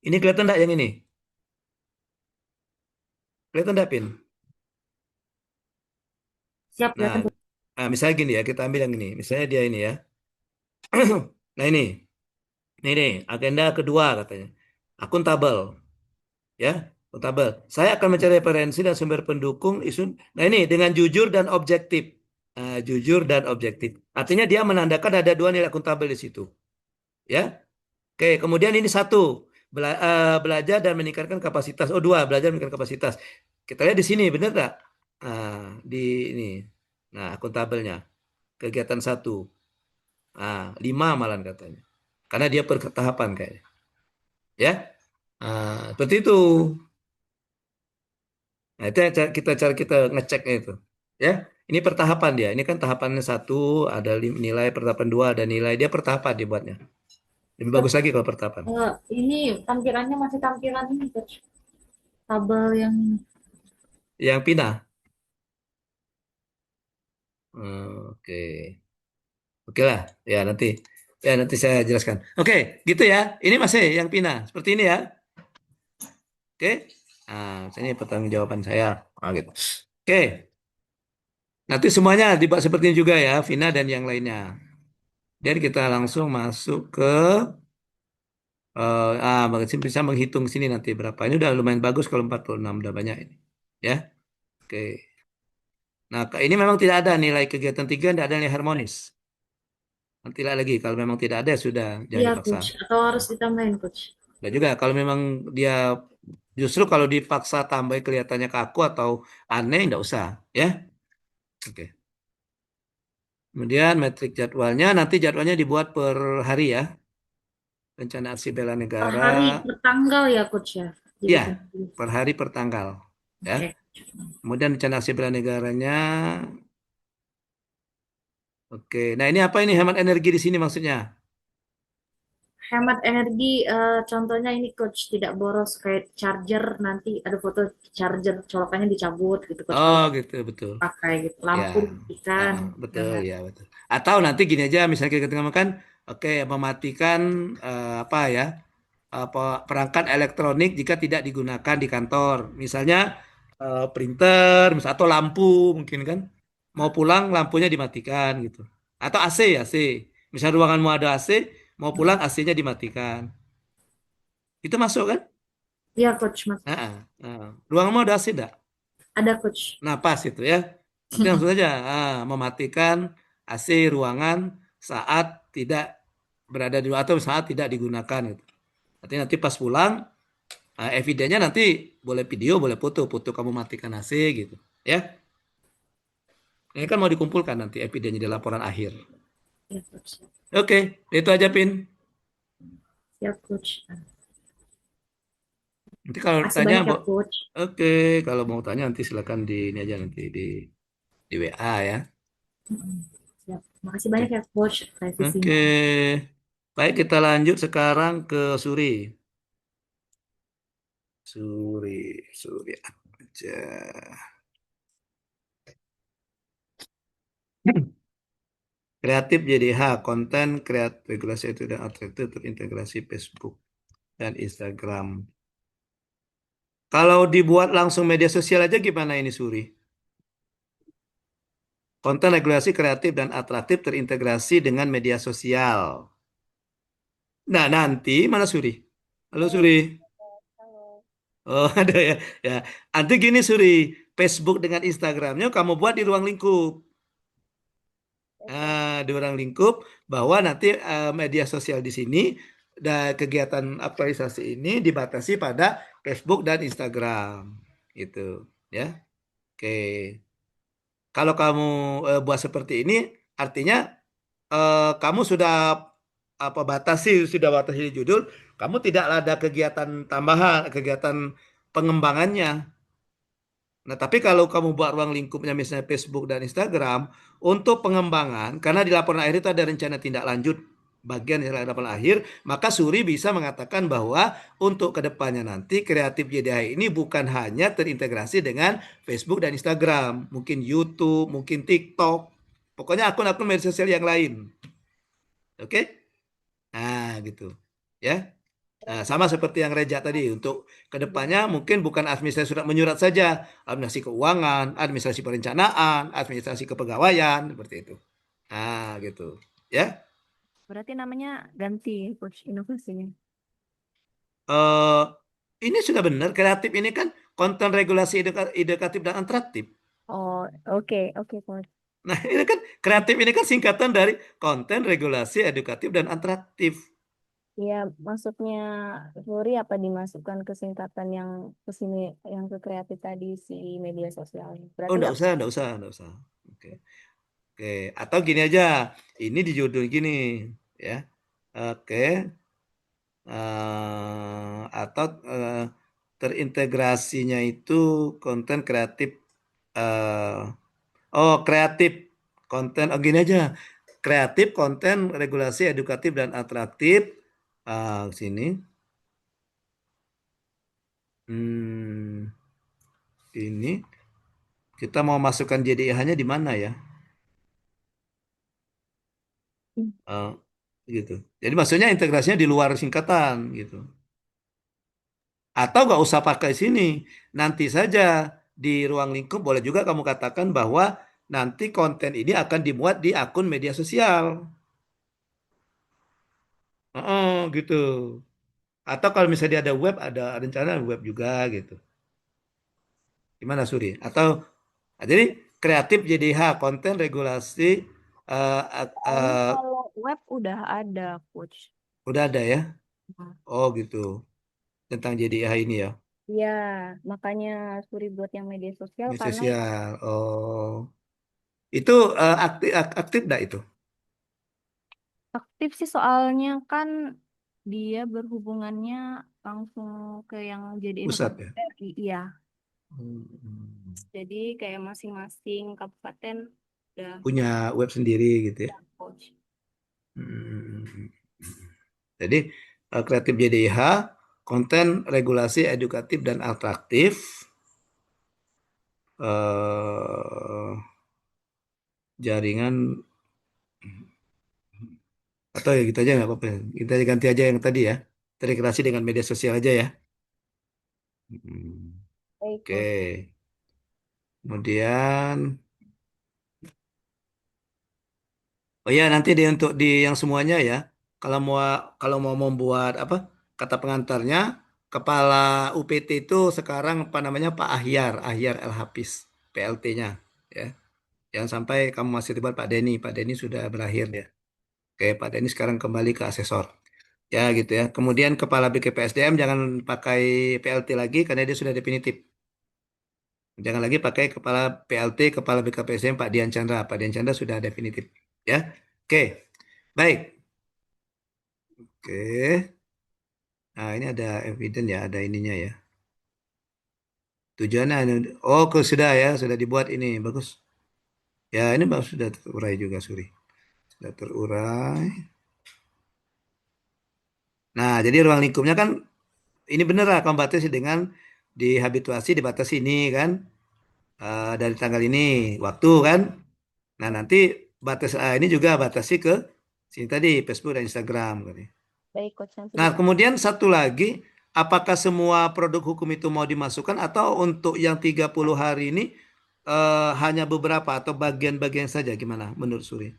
ini kelihatan enggak yang ini? Kelihatan enggak, Pin? Siap, Nah, kelihatan. misalnya gini ya, kita ambil yang ini. Misalnya dia ini ya. Nah, ini nih, agenda kedua katanya. Akuntabel. Ya, akuntabel. Saya akan mencari referensi dan sumber pendukung isu. Nah ini dengan jujur dan objektif. Jujur dan objektif. Artinya dia menandakan ada dua nilai akuntabel di situ. Ya, oke. Kemudian ini satu, belajar dan meningkatkan kapasitas. Oh dua, belajar dan meningkatkan kapasitas. Kita lihat di sini, benar nggak? Di ini. Nah, akuntabelnya kegiatan satu. 5 malah katanya. Karena dia per tahapan kayaknya. Ya, seperti itu. Nah, itu yang kita ngeceknya itu. Ya, ini pertahapan dia. Ini kan tahapannya satu, ada nilai pertahapan dua, ada nilai dia pertahapan dibuatnya. Lebih bagus lagi kalau pertahapan. Ini tampilannya masih tampilan ini, Coach. Tabel yang Yang pindah. Oke. Oke lah. Ya nanti saya jelaskan. Oke, gitu ya. Ini masih yang pindah. Seperti ini ya. Oke. Ini pertanggungjawaban saya. Gitu. Oke. Nanti semuanya dibuat seperti ini juga ya, Vina dan yang lainnya. Dan kita langsung masuk ke bisa menghitung sini nanti berapa. Ini udah lumayan bagus kalau 46 udah banyak ini. Ya. Oke. Nah, ini memang tidak ada nilai kegiatan tiga, tidak ada nilai harmonis. Nanti lagi kalau memang tidak ada sudah jangan iya, dipaksa. Coach. Atau harus ditambahin, Coach. Dan juga kalau memang dia justru kalau dipaksa tambah kelihatannya kaku atau aneh nggak usah, ya. Oke. Kemudian metrik jadwalnya nanti jadwalnya dibuat per hari ya. Rencana aksi bela Per negara. hari, per tanggal ya, Coach ya. Ya, Dibikin. per hari per tanggal. Ya. Oke. Kemudian rencana aksi bela negaranya. Oke. Nah, ini apa ini hemat energi di sini maksudnya? Hemat energi, contohnya ini Coach, tidak boros kayak charger, nanti ada foto charger colokannya dicabut gitu Coach, Oh, kalau gitu, betul. pakai gitu. Ya. Lampu dimatikan, Betul, jangan. ya, betul. Atau nanti gini aja misalnya kita ngomongkan oke, mematikan apa ya? Apa perangkat elektronik jika tidak digunakan di kantor. Misalnya printer, misal atau lampu mungkin kan. Mau pulang lampunya dimatikan gitu. Atau AC. Misal ruanganmu ada AC, mau pulang AC-nya dimatikan. Itu masuk kan? Iya Coach, Mas. Ruanganmu ada AC enggak? Ada Coach. Nah, pas itu ya. Nanti langsung saja mematikan AC ruangan saat tidak berada di atau saat tidak digunakan gitu. Nanti pas pulang evidennya nanti boleh video, boleh foto kamu matikan AC gitu, ya. Ini kan mau dikumpulkan nanti evidennya di laporan akhir. Iya Coach. Oke, itu aja Pin. Siap Coach. Nanti kalau Makasih tanya, banyak ya Coach. oke, kalau mau tanya nanti silakan di ini aja nanti di WA ya. Siap. Makasih Oke. banyak ya Coach Oke. revisinya. Baik, kita lanjut sekarang ke Suri. Suri aja. Kreatif jadi H, konten kreatif regulasi itu dan atraktif terintegrasi Facebook dan Instagram. Kalau dibuat langsung media sosial aja gimana ini Suri? Konten regulasi kreatif dan atraktif terintegrasi dengan media sosial. Nah, nanti mana Suri? Halo Suri. Oh, ada ya. Ya. Nanti gini Suri, Facebook dengan Instagramnya kamu buat di ruang lingkup. Di ruang lingkup bahwa nanti media sosial di sini dan kegiatan aktualisasi ini dibatasi pada Facebook dan Instagram. Gitu, ya. Oke. Kalau kamu buat seperti ini, artinya kamu sudah batasi di judul, kamu tidak ada kegiatan tambahan, kegiatan pengembangannya. Nah, tapi kalau kamu buat ruang lingkupnya misalnya Facebook dan Instagram untuk pengembangan, karena di laporan akhir itu ada rencana tindak lanjut bagian dari laporan akhir, maka Suri bisa mengatakan bahwa untuk kedepannya nanti kreatif JDI ini bukan hanya terintegrasi dengan Facebook dan Instagram, mungkin YouTube, mungkin TikTok, pokoknya akun-akun media sosial yang lain. Oke? Nah, gitu. Ya. Nah, sama seperti yang Reja tadi, untuk kedepannya mungkin bukan administrasi surat menyurat saja, administrasi keuangan, administrasi perencanaan, administrasi kepegawaian, seperti itu. Nah, gitu. Ya. Berarti namanya ganti coach inovasinya. eh ini sudah benar, kreatif ini kan konten regulasi edukatif dan interaktif. Oh, oke coach. Nah, ini kan kreatif ini kan singkatan dari konten regulasi edukatif dan interaktif. Iya, maksudnya Luri apa dimasukkan ke singkatan yang ke sini yang ke kreatif tadi si media sosial. Oh, Berarti enggak nggak. usah, enggak usah, enggak usah. Oke. Oke, atau gini aja. Ini di judul gini, ya. Oke. Atau terintegrasinya itu konten kreatif. eh, Kreatif konten. Oh, gini aja. Kreatif konten regulasi edukatif dan atraktif. Sini. Hmm, ini kita mau masukkan JDIH-nya di mana ya? Eh, Gitu. Jadi maksudnya integrasinya di luar singkatan gitu. Atau nggak usah pakai sini. Nanti saja di ruang lingkup boleh juga kamu katakan bahwa nanti konten ini akan dimuat di akun media sosial. Gitu. Atau kalau misalnya ada web, ada rencana web juga gitu. Gimana Suri? Atau jadi kreatif jadi konten regulasi Soalnya kalau web udah ada coach. udah ada ya? Nah, Oh gitu. Tentang JDH ini ya. iya, makanya Suri buat yang media sosial Media karena ya sosial. Oh. Itu aktif enggak itu? aktif sih soalnya kan dia berhubungannya langsung ke yang jadi Pusat inovasi ya? RI. Iya, Hmm. jadi kayak masing-masing kabupaten udah Punya web sendiri gitu ya. punya coach. Hmm. Jadi kreatif JDIH, konten regulasi edukatif dan atraktif, eh, jaringan atau ya gitu aja nggak apa-apa. Kita ganti aja yang tadi ya. Terintegrasi dengan media sosial aja ya. Hmm. Baik, Oke. coach. Kemudian, oh ya nanti untuk di yang semuanya ya. Kalau mau membuat apa kata pengantarnya, kepala UPT itu sekarang apa namanya Pak Ahyar El Hafiz, PLT-nya ya. Jangan sampai kamu masih tiba Pak Denny. Pak Denny sudah berakhir ya. Oke, Pak Denny sekarang kembali ke asesor. Ya gitu ya. Kemudian kepala BKPSDM jangan pakai PLT lagi karena dia sudah definitif. Jangan lagi pakai kepala PLT, kepala BKPSDM Pak Dian Chandra. Pak Dian Chandra sudah definitif. Ya. Oke. Baik. Oke. Nah, ini ada evidence ya, ada ininya ya. Tujuannya, oh, sudah ya, sudah dibuat ini. Bagus. Ya, ini bagus sudah terurai juga, Suri. Sudah terurai. Nah, jadi ruang lingkupnya kan ini benar lah kamu batasi dengan dihabituasi dibatasi ini kan. Dari tanggal ini waktu kan. Nah, nanti batas ini juga batasi ke sini tadi Facebook dan Instagram kan. Baik, coach nanti Nah, kemudian satu lagi apakah semua produk hukum itu mau dimasukkan atau untuk yang 30 hari ini hanya beberapa atau bagian-bagian saja gimana menurut Suri?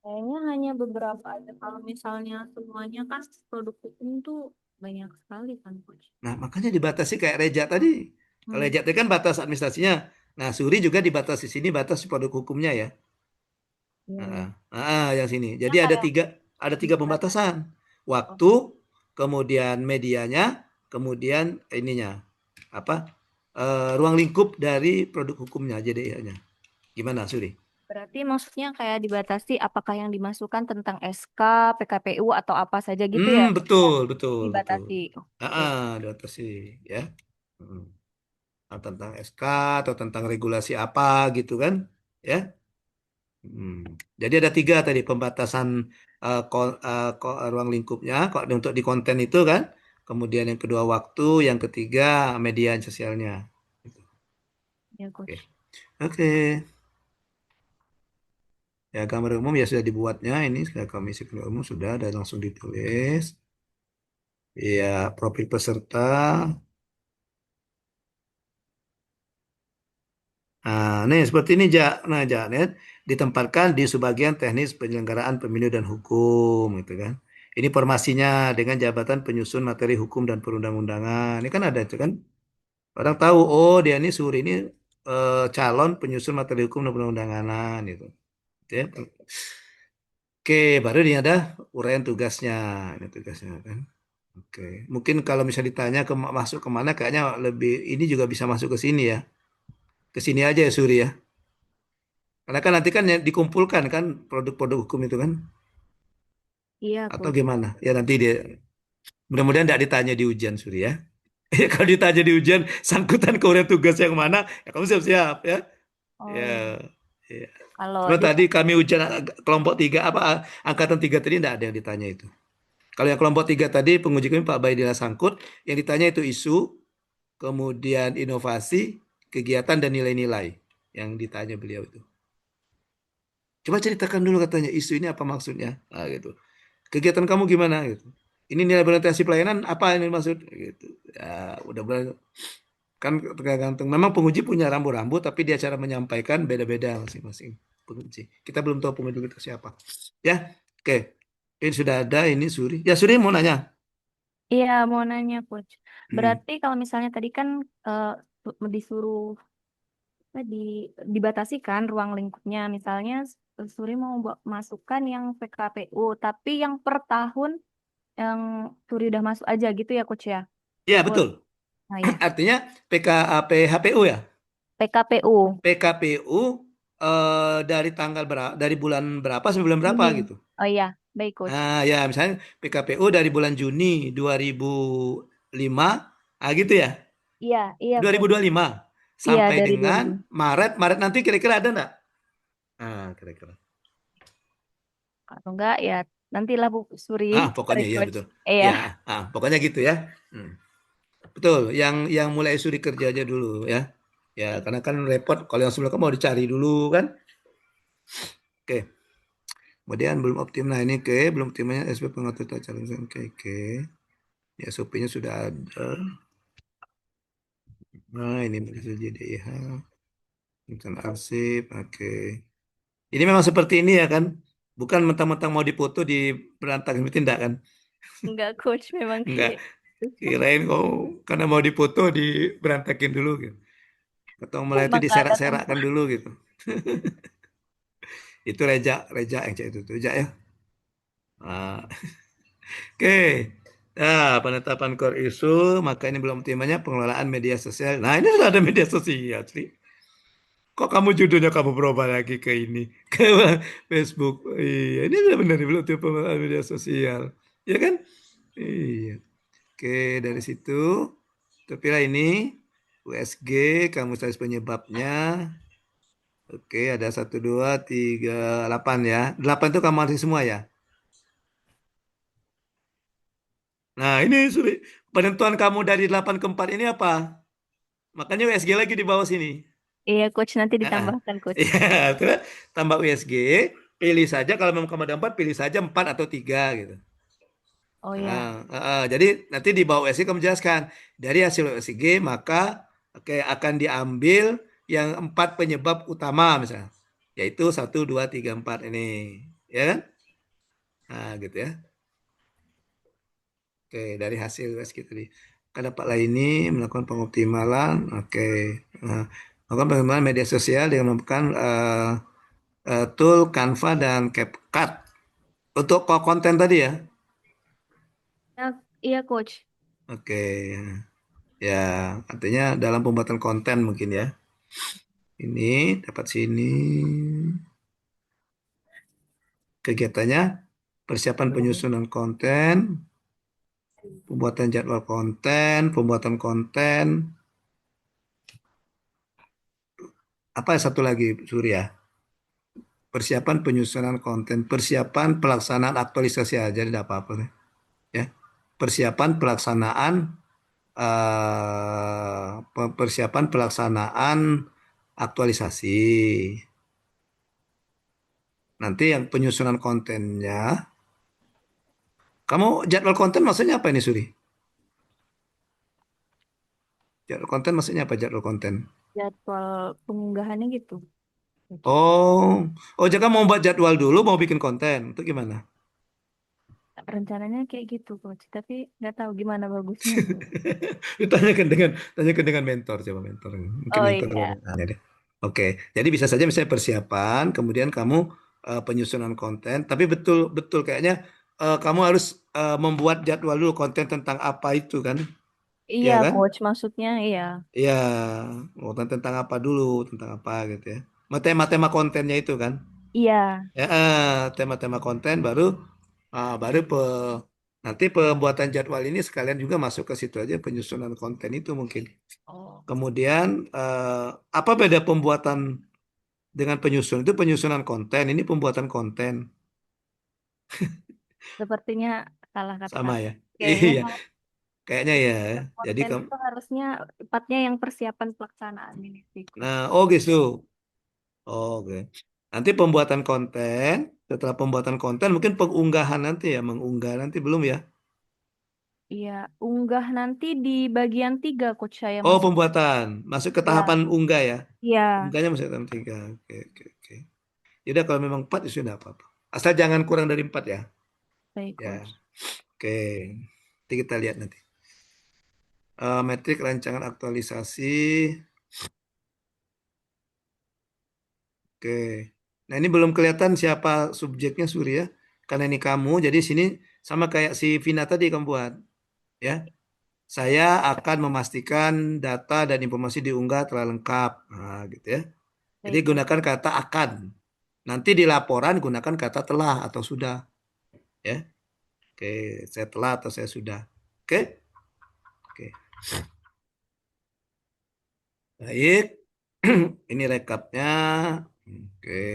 Kayaknya hanya beberapa aja. Kalau misalnya semuanya kan produk hukum tuh banyak sekali kan, Coach. Nah, makanya dibatasi kayak Reja tadi. Kalau Hmm, Reja tadi kan batas administrasinya. Nah, Suri juga dibatasi sini batas produk hukumnya ya. iya, iya. Yang sini. Ya Jadi kayak ada tiga pembatasan. oh, Waktu, kemudian medianya, kemudian ininya apa? Ruang lingkup dari produk hukumnya JDI-nya. Gimana, Suri? berarti maksudnya kayak dibatasi apakah yang dimasukkan tentang SK, PKPU atau apa saja gitu ya, Coach ya? Betul, betul, betul. Dibatasi. Oke. Dibatasi ya. Hmm. Nah, tentang SK atau tentang regulasi apa gitu kan? Ya. Hmm. Jadi ada tiga tadi pembatasan ruang lingkupnya untuk di konten itu kan. Kemudian yang kedua waktu, yang ketiga media sosialnya. Ya, Oke, Coach. oke. Ya gambar umum ya sudah dibuatnya ini sudah komisi pemilihan umum sudah dan langsung ditulis. Ya profil peserta. Nah, nih seperti ini Nah, Janet ditempatkan di sebagian teknis penyelenggaraan pemilu dan hukum, gitu kan. Ini formasinya dengan jabatan penyusun materi hukum dan perundang-undangan. Ini kan ada itu kan. Orang tahu, oh dia ini Suri ini calon penyusun materi hukum dan perundang-undangan, gitu. Gitu ya. Oke, baru ini ada uraian tugasnya, ini tugasnya kan. Oke, mungkin kalau misalnya ditanya masuk kemana, kayaknya lebih ini juga bisa masuk ke sini ya. Ke sini aja ya Suri ya. Karena kan nanti kan yang dikumpulkan kan produk-produk hukum itu kan, Iya, atau Coach. gimana? Ya nanti dia mudah-mudahan tidak ditanya di ujian Suri ya. Ya kalau ditanya di ujian sangkutan kemudian tugas yang mana, ya kamu siap-siap ya. Oh Ya, iya. ya. Kalau Cuma di tadi kami ujian kelompok tiga apa angkatan tiga tadi tidak ada yang ditanya itu. Kalau yang kelompok tiga tadi penguji kami Pak Baidila Sangkut, yang ditanya itu isu, kemudian inovasi, kegiatan dan nilai-nilai yang ditanya beliau itu. Coba ceritakan dulu katanya isu ini apa maksudnya, gitu. Kegiatan kamu gimana gitu. Ini nilai orientasi pelayanan apa ini maksud gitu. Ya, udah kan tergantung. Memang penguji punya rambu-rambu tapi dia cara menyampaikan beda-beda masing-masing penguji. Kita belum tahu penguji kita siapa. Ya, oke. Ini sudah ada ini Suri. Ya Suri mau nanya. Iya, mau nanya, Coach. Hmm. Berarti kalau misalnya tadi kan disuruh dibatasi kan ruang lingkupnya. Misalnya Suri mau masukkan yang PKPU, tapi yang per tahun yang Suri udah masuk aja gitu ya, Coach ya? Ya Boleh. betul. Nah, ya. Artinya PHPU ya. PKPU. PKPU dari tanggal berapa, dari bulan berapa sampai bulan berapa Juni. gitu. Oh iya, baik, Coach. Nah, ya misalnya PKPU dari bulan Juni 2005, gitu ya. Iya, iya, Coach. 2025 Iya, sampai dari dengan 2000. Maret nanti kira-kira ada enggak? Kira-kira. Kalau enggak, ya nantilah Bu Suri. Sorry, Pokoknya ya Coach. betul. Iya. Ya, pokoknya gitu ya. Hmm. Betul, yang mulai suri kerja aja dulu ya. Ya, karena kan repot kalau yang sebelum kamu mau dicari dulu kan. Oke. Kemudian belum optimal. Nah, ini belum optimalnya SP pengatur tata cara. Oke. Ya, SOP-nya sudah ada. Nah, ini bisa JDIH, rencana arsip. Oke. Ini memang seperti ini ya kan? Bukan mentang-mentang mau dipoto di berantakan tidak kan? Enggak, Coach. Memang Enggak. kayak Kirain kok karena mau dipoto di berantakin dulu gitu. Atau malah itu emang nggak ada diserak-serakkan tempat. dulu gitu. Itu Reja yang cek itu tuh, Reja ya. Ah, Oke. Nah, penetapan core issue, maka ini belum optimalnya pengelolaan media sosial. Nah, ini sudah ada media sosial, sih. Kok kamu judulnya kamu berubah lagi ke ini, ke Facebook? Iya, ini sudah benar belum tuh pengelolaan media sosial, ya kan? Iya. Oke, dari situ terpilih ini USG, kamu tulis penyebabnya. Oke, ada satu, dua, tiga, 8 ya. 8 itu kamu arti semua ya. Nah, ini penentuan kamu dari 8 ke 4 ini apa? Makanya USG lagi di bawah sini. Iya, Coach. Nanti Ah, ditambahkan, Coach. Ya, terus tambah USG, pilih saja kalau memang kamu ada 4, pilih saja 4 atau 3 gitu. Oh ya. Jadi nanti di bawah USG kamu jelaskan dari hasil USG maka akan diambil yang 4 penyebab utama misalnya, yaitu 1, 2, 3, 4 ini, ya kan? Nah, gitu ya. Oke, dari hasil USG tadi. Akan dapat ini melakukan pengoptimalan. Oke. Nah, melakukan pengoptimalan media sosial dengan menggunakan tool Canva dan CapCut. Untuk konten tadi ya. Ya, iya coach. Oke. Ya, artinya dalam pembuatan konten mungkin ya. Ini dapat sini kegiatannya persiapan penyusunan konten, pembuatan jadwal konten, pembuatan konten. Apa satu lagi Surya? Persiapan penyusunan konten, persiapan pelaksanaan aktualisasi aja tidak apa-apa deh, ya. Persiapan pelaksanaan persiapan pelaksanaan aktualisasi. Nanti yang penyusunan kontennya, kamu jadwal konten maksudnya apa ini Suri? Jadwal konten maksudnya apa jadwal konten? Jadwal pengunggahannya gitu. Coach. Oh, oh jangan mau buat jadwal dulu, mau bikin konten, itu gimana? Rencananya kayak gitu coach. Tapi nggak tahu gimana bagusnya. Tanyakan dengan mentor, coba mentor, mungkin Oh mentor iya. ada deh. Oke, jadi bisa saja misalnya persiapan, kemudian kamu penyusunan konten, tapi betul betul kayaknya kamu harus membuat jadwal dulu konten tentang apa itu kan, Iya ya kan? coach, maksudnya iya. Iya, konten tentang apa dulu, tentang apa gitu ya. Tema-tema kontennya itu kan. Iya. Ya, tema-tema konten baru baru nanti pembuatan jadwal ini sekalian juga masuk ke situ aja penyusunan konten itu mungkin. Oh. Kemudian apa beda pembuatan dengan penyusun itu penyusunan konten ini pembuatan konten Sepertinya salah kata. sama ya. Kayaknya Iya, kayaknya ya. Jadi konten itu harusnya tepatnya yang persiapan pelaksanaan ini sih nah coach. oh gitu. Oh, oke. Nanti pembuatan konten, setelah pembuatan konten mungkin pengunggahan nanti ya, mengunggah nanti belum ya. Iya, unggah nanti di bagian 3 coach saya Oh, masuk. pembuatan. Masuk ke Ya, tahapan unggah ya. iya, Unggahnya masuk ke tahap 3. Oke, oke, oke. Yaudah kalau memang 4 ya sudah apa-apa. Asal jangan kurang dari 4 ya. baik Ya, coach. oke. Nanti kita lihat nanti. Metrik rancangan aktualisasi. Oke. Nah, ini belum kelihatan siapa subjeknya Surya. Karena ini kamu, jadi sini sama kayak si Vina tadi kamu buat. Ya. Saya akan memastikan data dan informasi diunggah telah lengkap. Nah, gitu ya. Jadi Baik coach. gunakan kata akan. Nanti di laporan gunakan kata telah atau sudah. Ya. Oke, saya telah atau saya sudah. Oke. Oke. Baik. Ini rekapnya. Oke.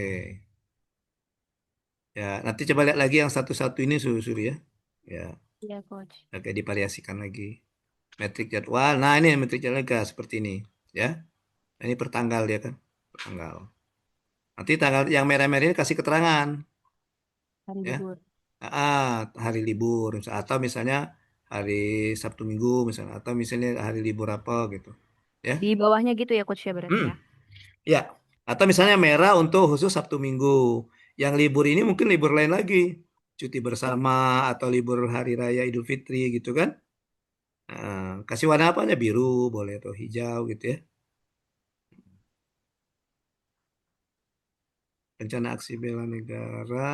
Ya, nanti coba lihat lagi yang satu-satu ini Suri ya. Ya, Iya coach. oke divariasikan lagi. Metrik jadwal. Nah, ini metrik jadwal seperti ini, ya. Ini per tanggal ya kan? Per tanggal. Nanti tanggal yang merah-merah ini kasih keterangan, Hari ya. libur. Hari libur atau misalnya hari Sabtu Minggu misalnya atau misalnya hari libur apa gitu, ya. Di bawahnya gitu ya coach ya berarti Hmm, ya. ya. Atau misalnya merah untuk khusus Sabtu Minggu. Yang libur ini mungkin libur lain lagi, cuti bersama atau libur hari raya Idul Fitri gitu kan. Kasih warna apa aja biru boleh atau hijau gitu ya. Rencana aksi bela negara.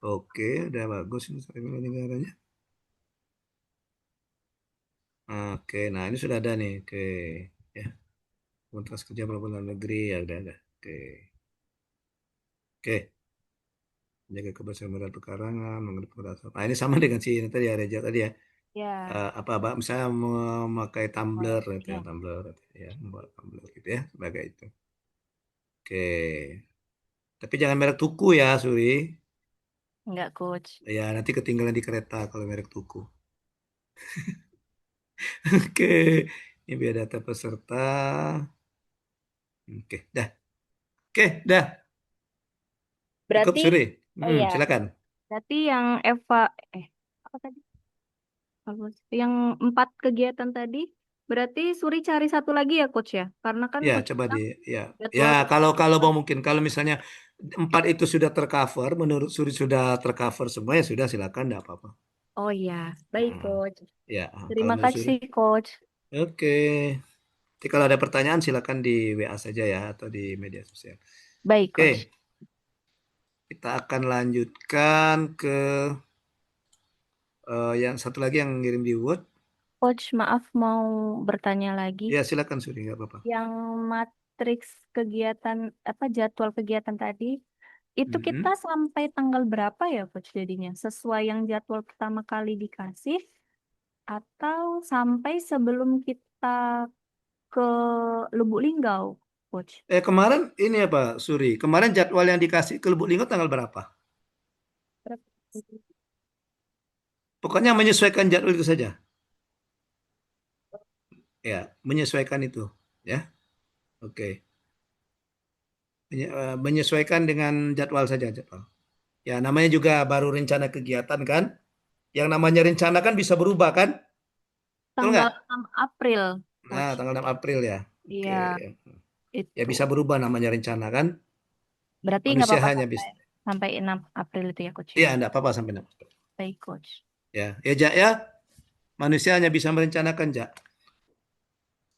Oke, udah bagus ini aksi bela negaranya. Oke, nah ini sudah ada nih. Oke, ya. Kontras kerja pelabuhan dalam negeri ya udah ada. Oke, oke. Menjaga kebersihan dan pekarangan, mengenai pemberantasan. Nah ini sama dengan si ini tadi ya Reja tadi ya. Ya. Apa misalnya memakai tumbler Oh, gitu ya, ya. tumbler ya, membawa tumbler gitu ya sebagai itu. Oke. Tapi jangan merek tuku ya, Suri. Enggak coach. Ya, nanti ketinggalan di kereta kalau merek tuku. Oke. Ini biar data peserta. Oke, dah. Oke, dah. Cukup, Berarti Suri. oh ya, Silakan. berarti yang Eva eh berapa tadi? Bagus. Yang 4 kegiatan tadi, berarti Suri cari satu lagi ya, Coach ya? Karena kan Ya, Coach coba bilang ya. Ya, jadwal kalau kita. kalau mau mungkin kalau misalnya 4 itu sudah tercover, menurut Suri sudah tercover semua ya sudah silakan, enggak apa-apa. Oh iya, baik Hmm. Coach. Ya, kalau Terima menurut Suri. kasih Coach. Oke. Jadi kalau ada pertanyaan silakan di WA saja ya atau di media sosial. Baik Oke, Coach. kita akan lanjutkan ke yang satu lagi yang ngirim di Word. Coach, maaf mau bertanya lagi. Ya, silakan Suri, nggak apa-apa. Yang matriks kegiatan apa jadwal kegiatan tadi itu kita Mm-mm. sampai tanggal berapa ya Coach jadinya? Sesuai yang jadwal pertama kali dikasih atau sampai sebelum kita ke Lubuk Linggau, Coach? Kemarin ini apa, Suri? Kemarin jadwal yang dikasih ke Lubuk Linggau tanggal berapa? Pokoknya menyesuaikan jadwal itu saja. Ya, menyesuaikan itu. Ya, oke. Menyesuaikan dengan jadwal saja, jadwal. Ya, namanya juga baru rencana kegiatan kan? Yang namanya rencana kan bisa berubah kan? Betul Tanggal nggak? 6 April, Nah, Coach. tanggal 6 April ya. Oke, Iya, ya. Ya itu. bisa berubah namanya rencana kan? Berarti nggak Manusia apa-apa hanya sampai bisa. sampai 6 April itu ya, Coach Iya, ya. enggak apa-apa sampai 6 April. Baik, Coach. Ya, ya, Jak ya. Manusia hanya bisa merencanakan, Jak.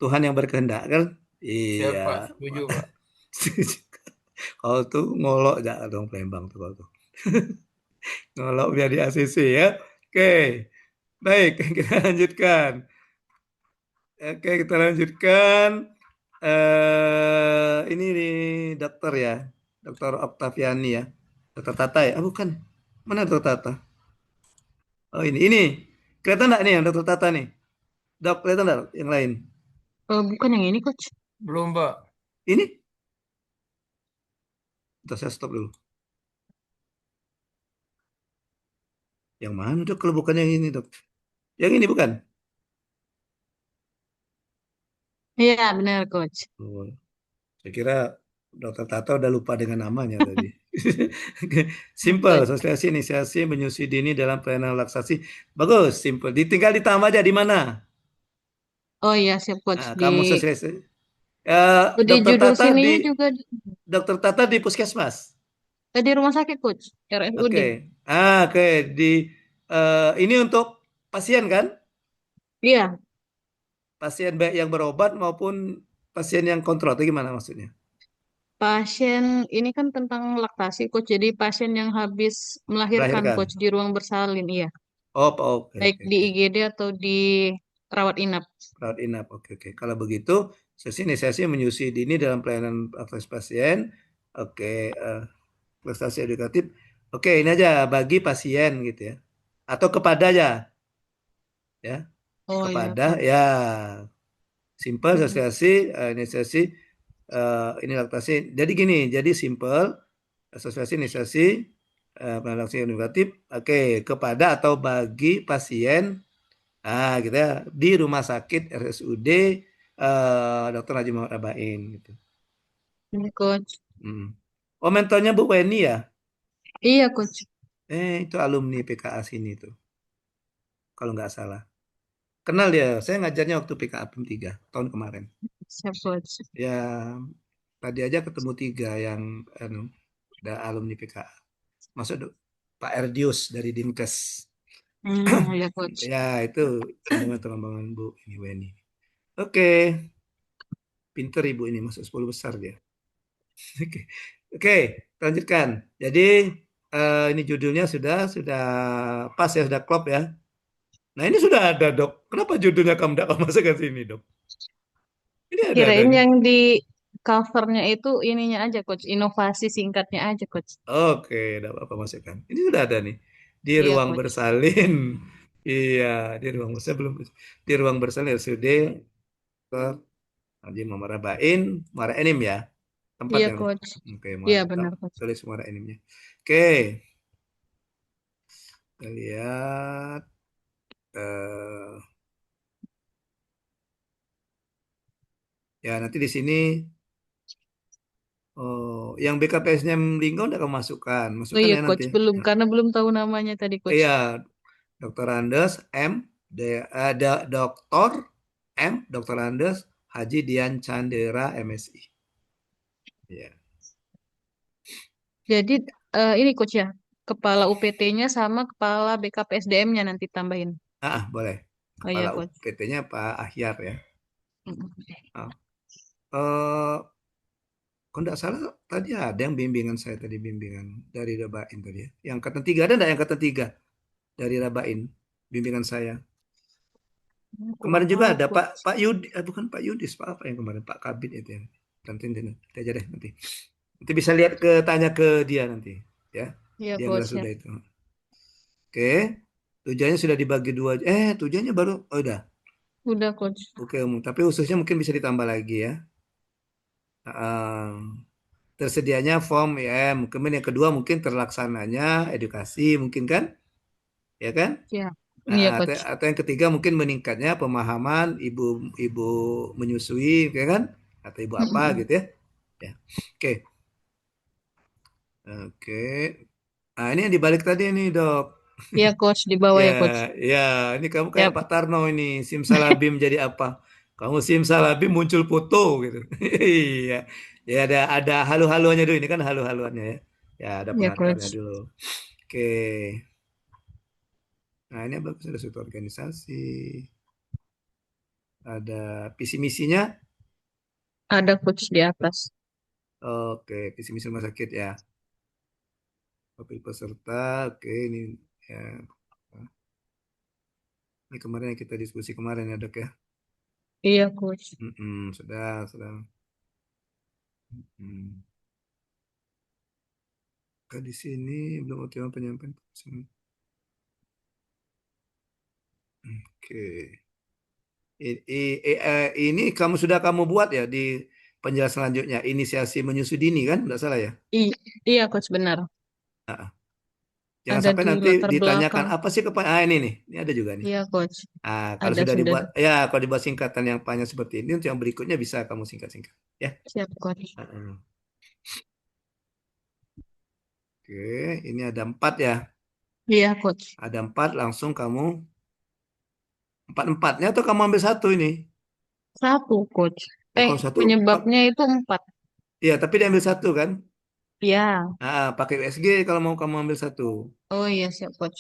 Tuhan yang berkehendak kan? Siap Iya. Pak, setuju Pak. Kau tuh ngolok Jak dong Palembang tuh kau tuh. Ngolok biar di ACC ya. Oke. Baik, kita lanjutkan. Oke, kita lanjutkan. Ini nih dokter ya. Dokter Oktaviani ya. Dokter Tata ya? Ah, bukan. Mana dokter Tata? Oh, ini. Kelihatan enggak nih yang dokter Tata nih? Dok, kelihatan enggak yang lain? Bukan yang ini, Coach. Belum Pak. Ini? Bentar, saya stop dulu. Yang mana dok? Kalau bukan yang ini dok. Yang ini bukan? Iya, benar, Coach. Oh, saya kira dokter Tata udah lupa dengan namanya tadi. Simple, Coach. asosiasi inisiasi menyusui dini dalam pelayanan relaksasi. Bagus, simple. Ditinggal ditambah aja di mana? Oh iya, siap, Coach. Nah, kamu sosialisasi. Di Dokter judul Tata di sininya juga dokter Tata di puskesmas. di rumah sakit, Coach. RSUD. Oke. Oke. Ini untuk pasien kan? Iya, Pasien baik yang berobat maupun pasien yang kontrol. Itu gimana maksudnya? pasien ini kan tentang laktasi, Coach. Jadi pasien yang habis melahirkan, Melahirkan. Coach, di ruang bersalin, iya. Oh, oke, Baik oke, di oke. IGD atau di rawat inap. Rawat inap. Oke, oke. Kalau begitu, sesi inisiasi menyusui dini dalam pelayanan akses pasien. Oke, prestasi edukatif. Oke, ini aja bagi pasien gitu ya. Atau kepada aja, ya. Oh iya, Kepada Coach. ya. Simple Mm-mm. asosiasi inisiasi ini laktasi. Jadi gini, jadi simple asosiasi inisiasi pelayanan edukatif. Oke, kepada atau bagi pasien gitu ya di rumah sakit RSUD Dr. Haji Muhammad Abain gitu. Ini, Coach. Hmm. Oh, mentornya Bu Weni ya? Iya, Coach. Itu alumni PKA sini tuh, kalau nggak salah. Kenal dia, saya ngajarnya waktu PKA PIM 3 tahun kemarin. Siap, Coach. Ya, tadi aja ketemu 3 yang udah alumni PKA. Masuk Pak Erdius dari Dinkes. Iya, Coach. Ya, itu sambungan pengembangan Bu ini Weni. Oke, pinter Ibu ini masuk 10 besar dia. Oke, oke, lanjutkan. Jadi ini judulnya sudah pas ya, sudah klop ya. Nah ini sudah ada dok. Kenapa judulnya kamu tidak kamu masukkan sini dok? Ini ada Kirain nih. yang di covernya itu ininya aja, Coach. Inovasi singkatnya aja, Coach. Oke, tidak apa-apa masukkan. Ini sudah ada nih di Iya, ruang Coach. bersalin. Iya, di ruang bersalin belum. Di ruang bersalin RSUD ke Haji Muhammad Rabain, Muara Enim ya tempat Iya, yang. Coach. Oke, Iya, Muara, benar, Coach. tulis Muara Enimnya. Oke, kita lihat. eh Ya, nanti di sini yang BKPS-nya Linggo udah kamu masukkan. Oh Masukkan iya, ya nanti. Coach. Belum, Ya. karena belum tahu namanya tadi, Coach. Iya, Dr. Andes M. Dr. M. Dr. Andes Haji Dian Chandra MSI. Ya. Jadi ini coach ya, kepala UPT-nya sama kepala BKP SDM-nya nanti tambahin. Boleh. Oh iya Kepala coach. UPT-nya Pak Ahyar ya. Mm-mm. Ah. Eh, Kalau tidak salah tadi ada yang bimbingan saya tadi bimbingan dari Rabain tadi ya. Yang angkatan 3 ada enggak yang angkatan 3 dari Rabain bimbingan saya. Kurang Kemarin juga tahu ada Pak coach. Pak Yudi, bukan Pak Yudis, Pak apa yang kemarin Pak Kabit itu yang nanti aja deh nanti. Nanti bisa lihat tanya ke dia nanti ya. Iya Dia coach ngelas ya. sudah itu. Oke. Tujuannya sudah dibagi dua. Tujuannya baru udah. Udah coach. Oke, tapi khususnya mungkin bisa ditambah lagi ya. Ah, Tersedianya form ya, kemudian yang kedua mungkin terlaksananya edukasi mungkin kan, ya kan? Iya. Iya coach. Atau yang ketiga mungkin meningkatnya pemahaman ibu menyusui, ya kan? Atau ibu apa Mm-mm. gitu ya? Ya, oke, oke. Nah ini yang dibalik tadi nih dok. Iya coach, di bawah Ya, ya coach. ya, ini kamu kayak Siap. Pak Tarno ini, simsalabim jadi apa? Kamu simsalabim muncul foto gitu. Iya, ya ada halu-haluannya dulu. Ini kan halu-haluannya ya. Ya ada Iya pengantarnya coach. dulu. Oke, nah ini bagus ada suatu organisasi, ada visi misinya. Ada coach di atas. Oke, visi misi rumah sakit ya. Profil peserta, oke ini ya. Ini kemarin yang kita diskusi kemarin ya dok ya. Iya coach. Sudah. Hmm. Di sini belum optimal penyampaian. Oke. Ini kamu buat ya di penjelasan selanjutnya. Inisiasi menyusui dini kan? Tidak salah ya? I- iya coach benar. Nah, jangan Ada sampai di nanti latar ditanyakan belakang. apa sih ini nih. Ini ada juga nih. Iya coach. Kalau Ada sudah sudah. dibuat, ya kalau dibuat singkatan yang panjang seperti ini, untuk yang berikutnya bisa kamu singkat-singkat. Ya. Siap coach. Heeh. Oke, ini ada 4 ya. Iya coach. Ada 4, langsung kamu empat-empatnya atau kamu ambil satu ini? Satu coach. Kalau satu, Penyebabnya itu 4. ya tapi diambil satu kan? Iya. Pakai USG kalau mau kamu ambil satu Oh iya siap coach.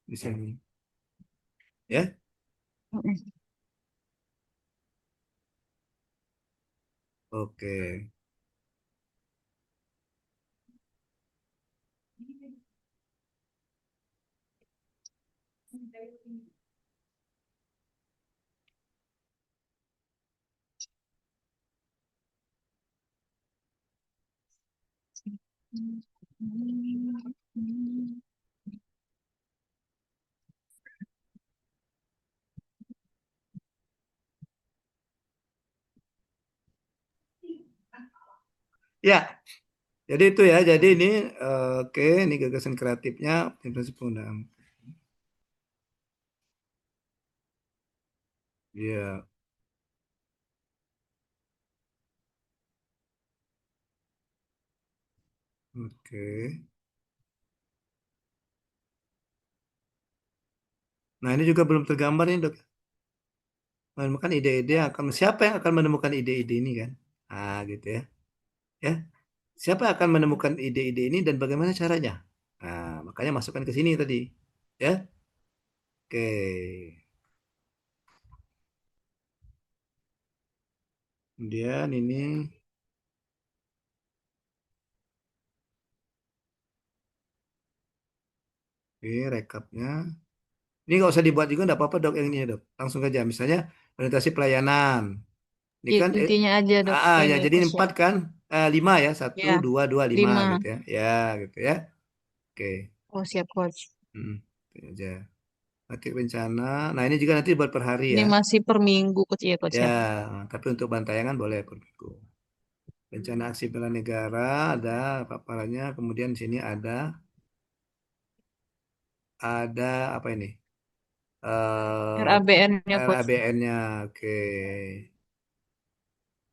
di sini. Ya, Mm-mm. oke. Ya, jadi itu ya. Jadi ini oke, ini gagasan kreatifnya, prinsip penggunaan. Ya, oke. Nah, ini juga belum tergambar nih, Dok. Menemukan ide-ide siapa yang akan menemukan ide-ide ini kan? Gitu ya. Ya, siapa yang akan menemukan ide-ide ini dan bagaimana caranya? Makanya masukkan ke sini tadi. Ya, oke. Kemudian oke, rekapnya. Ini nggak usah dibuat juga, nggak apa-apa dok yang ini ya, dok. Langsung aja, misalnya orientasi pelayanan. Ini kan, Intinya aja dok. ya Ya jadi ini coach ya. 4 kan, 5 ya, satu, Ya. 2, 2, 5 5. gitu ya. Ya, gitu ya. Oke, Oh siap coach. Itu aja. Oke, bencana. Nah, ini juga nanti buat per hari Ini ya. masih per minggu coach ya coach Ya, ya. tapi untuk bantayangan boleh per minggu. Bencana aksi bela negara ada paparannya. Kemudian di sini ada apa ini? RABN-nya coach. RABN-nya. Oke.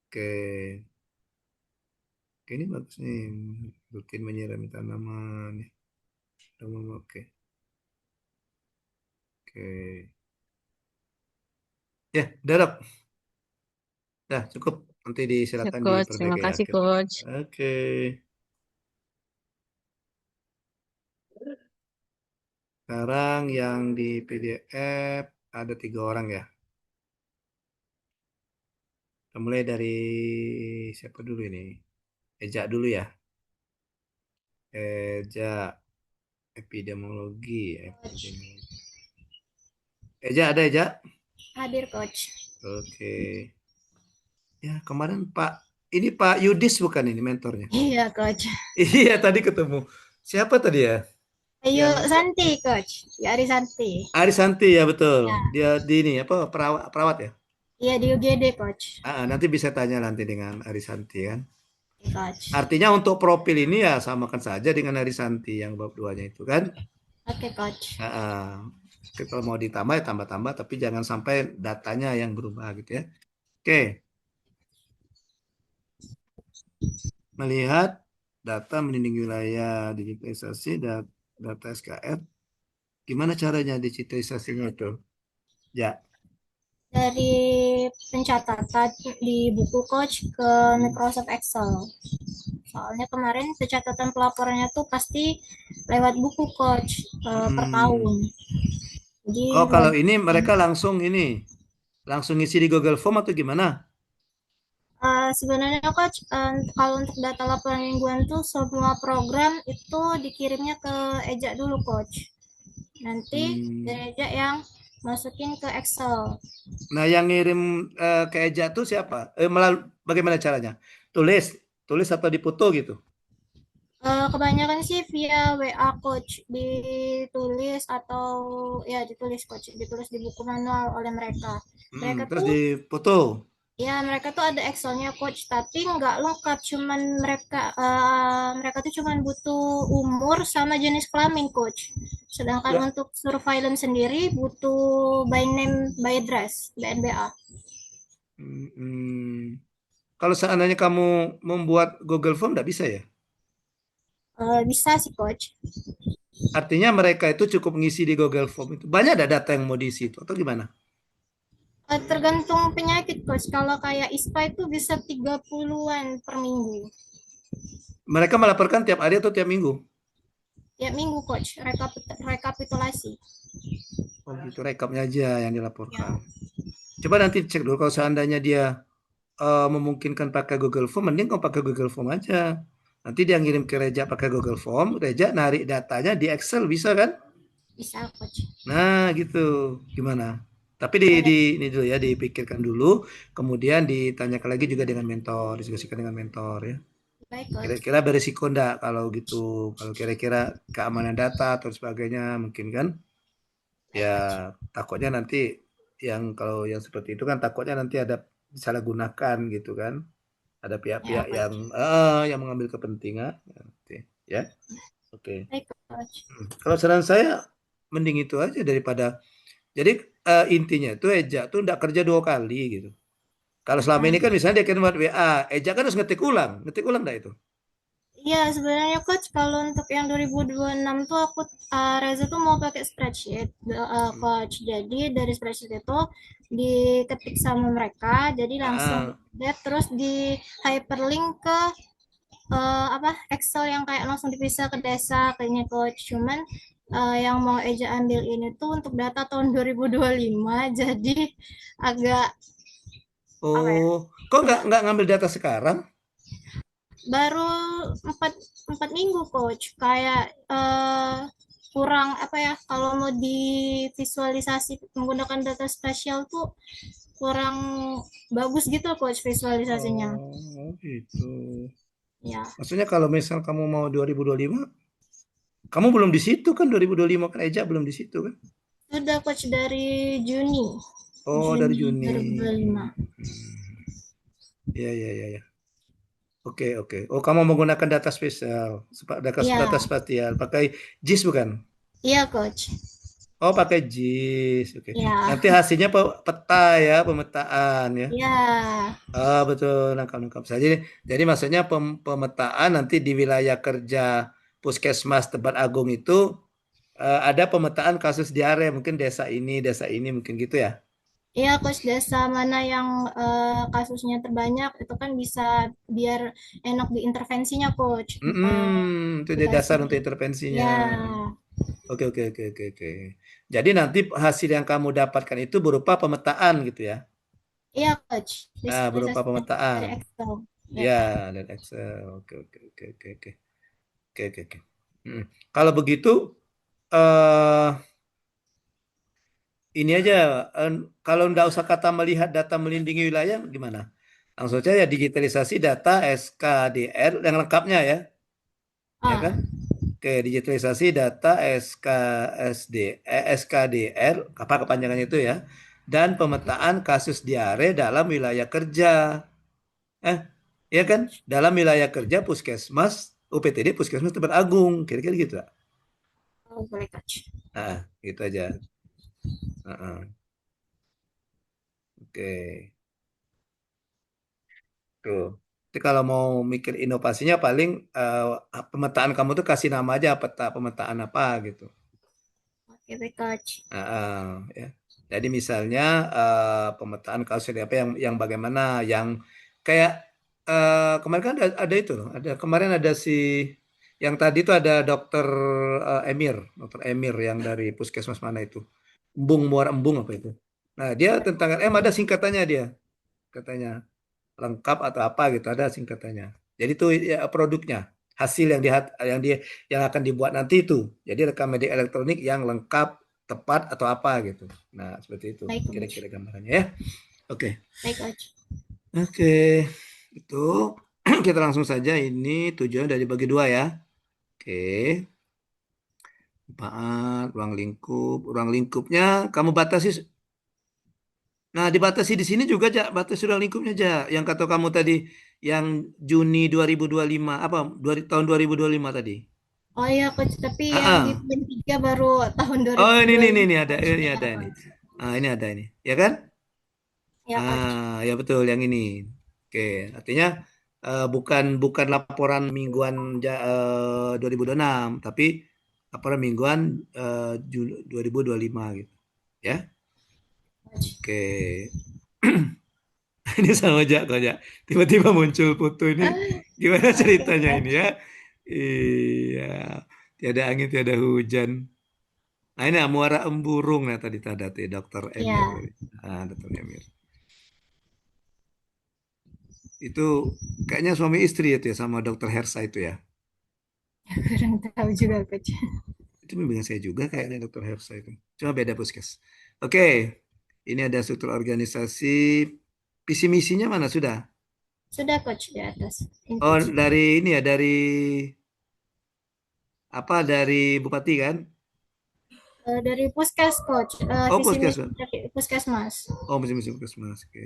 Oke. Oke, ini bagus nih. Rutin menyirami tanaman. Oke. Oke. Ya, Derek. Dah, cukup. Nanti Ya, disilakan Coach. Terima diperbaiki ya. kasih, Coach. Oke. Sekarang yang di PDF ada 3 orang ya. Kita mulai dari siapa dulu ini? Eja dulu ya. Eja epidemiologi. Eja ada Eja? Hadir, Coach. Oke. Ya, kemarin ini Pak Yudis bukan ini mentornya? Iya, Coach. Iya, tadi ketemu. Siapa tadi ya? Ayo, Yang Santi, Coach. Ya, Ari Santi. Arisanti ya betul. Ya, Dia di ini apa perawat ya? iya di UGD, Coach. Nanti bisa tanya nanti dengan Arisanti kan. Oke, Coach. Artinya untuk profil ini ya samakan saja dengan Arisanti yang bab 2-nya itu kan. Oke, Coach. Kalau mau ditambah ya tambah-tambah tapi jangan sampai datanya yang berubah gitu ya. Oke, melihat data melindungi wilayah digitalisasi data SKR. Gimana caranya digitalisasinya itu? Ya. Dari pencatatan di buku, Coach, ke Microsoft Excel. Soalnya kemarin pencatatan pelaporannya tuh pasti lewat buku, Coach, per tahun. Jadi Oh, kalau ini mereka langsung ngisi di Google Form atau gimana? sebenarnya, Coach, kalau untuk data laporan mingguan tuh semua program itu dikirimnya ke Eja dulu, Coach. Nanti dari Eja yang masukin ke Excel. Nah, yang ngirim ke Eja tuh siapa? Bagaimana caranya? Tulis atau dipoto gitu? Kebanyakan sih via WA, Coach, ditulis atau ya ditulis, Coach, ditulis di buku manual oleh mereka. Mereka Terus tuh dipoto. ya mereka tuh ada Excelnya, Coach, tapi nggak lengkap. Cuman mereka tuh cuman butuh umur sama jenis kelamin, Coach. Sedangkan Ya. untuk surveillance sendiri butuh by name by address, BNBA. Kalau seandainya kamu membuat Google Form nggak bisa ya? Bisa sih, Coach. Artinya mereka itu cukup mengisi di Google Form itu. Banyak ada data yang mau diisi itu atau gimana? Tergantung penyakit, Coach. Kalau kayak ISPA itu bisa 30-an per minggu. Mereka melaporkan tiap hari atau tiap minggu? Tiap minggu, Coach. Rekapitulasi. Oh gitu, rekapnya aja yang dilaporkan. Coba nanti cek dulu kalau seandainya dia memungkinkan pakai Google Form, mending kau pakai Google Form aja. Nanti dia ngirim ke Reja pakai Google Form, Reja narik datanya di Excel bisa kan? Bisa, Coach. Nah, gitu. Gimana? Tapi ini dulu ya, dipikirkan dulu, kemudian ditanyakan lagi juga dengan mentor, diskusikan dengan mentor ya. Baik, Coach. Kira-kira beresiko enggak kalau gitu? Kalau kira-kira keamanan data atau sebagainya mungkin kan? Ya, takutnya nanti kalau yang seperti itu kan takutnya nanti ada disalahgunakan gitu kan? Ada pihak-pihak Ya, yang mengambil kepentingan. Ya, oke. baik, Coach. Kalau saran saya mending itu aja daripada. Jadi intinya itu Eja tuh enggak kerja 2 kali gitu. Kalau selama ini kan misalnya dia kirim WA, Eja kan harus ngetik ulang enggak itu? Iya, sebenarnya, Coach, kalau untuk yang 2026 tuh aku Reza tuh mau pakai spreadsheet, Coach. Jadi dari spreadsheet itu diketik sama mereka, jadi langsung terus di hyperlink ke Excel yang kayak langsung dipisah ke desa kayaknya, Coach. Cuman yang mau Eja ambil ini tuh untuk data tahun 2025, jadi agak kok nggak ngambil data sekarang? baru 4 minggu, Coach. Kayak kurang kalau mau divisualisasi menggunakan data spesial tuh kurang bagus gitu, Coach, visualisasinya. Oh, gitu. Ya. Maksudnya kalau misal kamu mau 2025, kamu belum di situ kan 2025 kan Eja belum di situ kan? Sudah, Coach, dari Juni. Oh, dari Juni. 2025. Ya. Oke. Oh, kamu menggunakan data spesial, data spasial, pakai JIS bukan? Iya, Coach. Oh, pakai JIS. Oke. Ya. Nanti hasilnya peta ya, pemetaan ya. Iya. Betul, nangkap saja. Jadi maksudnya pemetaan nanti di wilayah kerja Puskesmas Tebet Agung itu ada pemetaan kasus diare, mungkin desa ini mungkin gitu ya. Iya, coach, desa mana yang kasusnya terbanyak itu kan bisa biar enak diintervensinya, coach. Itu dia dasar untuk Dikasih. intervensinya. Ya, Oke, oke, oke, oke, oke. Jadi nanti hasil yang kamu dapatkan itu berupa pemetaan gitu ya. iya, coach. Berupa Visualisasi dari pemetaan. Excel. Ya. Ya, dan Excel. Oke, oke, oke, oke, oke. Oke, oke, oke. Kalau begitu, eh ini aja, kalau nggak usah kata melihat data melindungi wilayah, gimana? Langsung saja digitalisasi data SKDR yang lengkapnya ya, ya Ah, kan? Oke, digitalisasi data SKDR, apa kepanjangannya itu ya, dan pemetaan kasus diare dalam wilayah kerja. Ya kan? Dalam wilayah kerja puskesmas, UPTD puskesmas Tempat Agung, kira-kira gitu lah. oh, boleh, coach. Gitu aja. Heeh. Oke, tuh. Jadi kalau mau mikir inovasinya paling pemetaan kamu tuh kasih nama aja peta pemetaan apa gitu. Oke, baik, coach. Ya. Jadi misalnya pemetaan kasus apa yang bagaimana yang kayak kemarin kan ada itu loh, kemarin ada si yang tadi itu ada dokter Emir yang dari puskesmas mana itu, Muara Embung apa itu. Nah dia tentang ada singkatannya dia katanya lengkap atau apa gitu ada singkatannya. Jadi itu ya, produknya hasil yang akan dibuat nanti itu. Jadi rekam medik elektronik yang lengkap, tepat atau apa gitu. Nah, seperti itu Baik, coach. kira-kira gambarannya ya. Oke. Baik, coach. Oke. Itu kita langsung saja ini tujuan dari bagi dua ya. Oke. Manfaat, ruang lingkupnya kamu batasi. Nah, dibatasi di sini juga, Jak. Batas ruang lingkupnya, Jak. Yang kata kamu tadi, yang Juni 2025, tahun 2025 tadi. Oh iya, coach. Tapi Ah, yang di ah. poin 3 baru tahun Oh, ini 2025, ada, coach. ini Ya, ada ini. coach. Ini ada ini, ya kan? Ya, coach. Ya betul, yang ini. Oke, artinya bukan bukan laporan mingguan 2026, tapi laporan mingguan 2025 gitu, ya. Coach. Oke. Ini sama aja kok ya. Tiba-tiba muncul foto ini. Gimana Oke, ceritanya ini coach. ya? Iya. Tiada angin, tiada hujan. Nah ini Muara Emburung nah tadi tadi tuh Dokter Emir. Ya, Dokter Emir. Itu kayaknya suami istri itu ya sama Dokter Hersa itu ya. kurang tahu juga, coach. Itu memang saya juga kayaknya Dokter Hersa itu. Cuma beda puskes. Oke. Ini ada struktur organisasi. Visi misinya mana sudah? Sudah, coach, di atas. Oh, Input. dari ini ya, dari Bupati kan? Dari puskes, coach. Oh, Visi misi puskesmas. dari puskesmas. Oh, misi puskesmas. Oke.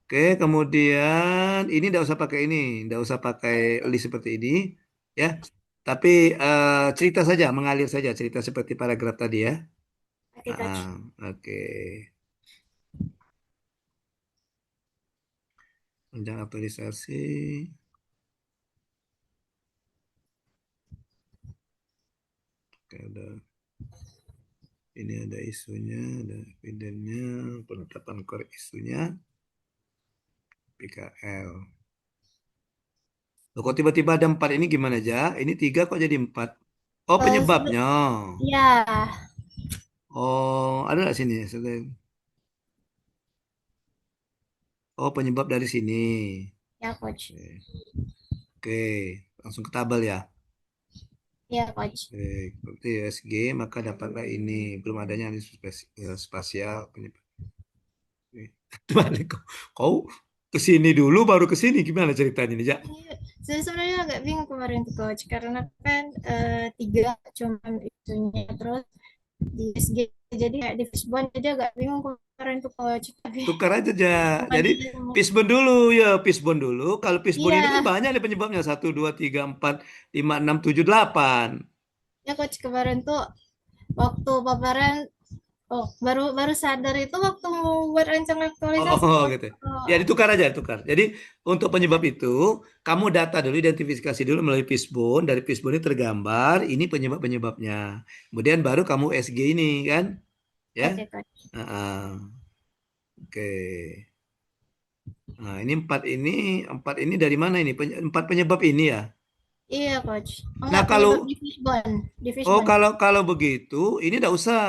Oke, kemudian ini tidak usah pakai ini, tidak usah pakai list seperti ini, ya. Tapi cerita saja, mengalir saja cerita seperti paragraf tadi ya. Oke, coach. Oke. Panjang aktualisasi. Oke, ini ada isunya, ada evidennya, penetapan core isunya, PKL. Loh, kok tiba-tiba ada 4 ini gimana aja? Ini 3 kok jadi 4? Oh, penyebabnya. Ya, Oh, ada nggak sini? Oh, penyebab dari sini. ya, coach. Oke, langsung ke tabel ya. Ya, coach. Oke, berarti USG maka dapatlah ini. Belum adanya analisis spasial penyebab. Balik kau ke sini dulu baru ke sini gimana ceritanya nih, Jak? Iya, saya sebenarnya agak bingung kemarin tuh, coach, karena kan 3 cuman itunya terus di SG jadi kayak di Fishbone jadi agak bingung kemarin tuh, coach. Tapi Tukar aja, Jak. bukan Jadi dia mau. fishbone dulu ya, fishbone dulu. Kalau fishbone ini kan Iya, banyak nih penyebabnya. 1, 2, 3, 4, 5, 6, 7, 8. ya, coach, kemarin tuh waktu paparan Oh, baru baru sadar itu waktu mau buat rencana aktualisasi, Oh, Coach. gitu. Ya, Oh, ditukar aja, tukar. Jadi, untuk penyebab itu, kamu data dulu, identifikasi dulu melalui Fishbone. Dari Fishbone ini tergambar, ini penyebab-penyebabnya. Kemudian baru kamu USG ini, kan? Ya. oke, Coach. Oke. Nah, ini empat ini dari mana ini? Empat penyebab ini ya. Iya, Coach. Oh, Nah, enggak, kalau penyebab di fishbone. Di oh fishbone. kalau begitu, ini tidak usah.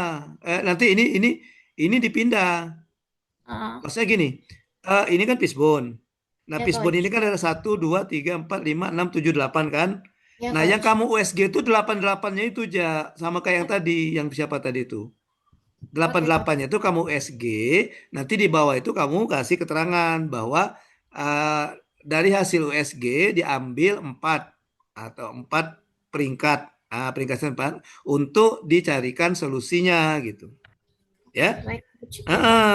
Nanti ini dipindah. Ah, Maksudnya gini, ini kan fishbone. Nah, ya, fishbone ini Coach. kan ada 1, 2, 3, 4, 5, 6, 7, 8 kan. Ya, Nah, yang Coach. kamu USG itu 8-8-nya itu ja, sama kayak yang tadi, yang siapa tadi itu. Delapan Oke, Coach. delapannya itu kamu USG, nanti di bawah itu kamu kasih keterangan bahwa eh, dari hasil USG diambil 4 atau 4 peringkat, peringkat 4 untuk dicarikan solusinya gitu. Oke, Ya. baik, Coach. Ya, Coach.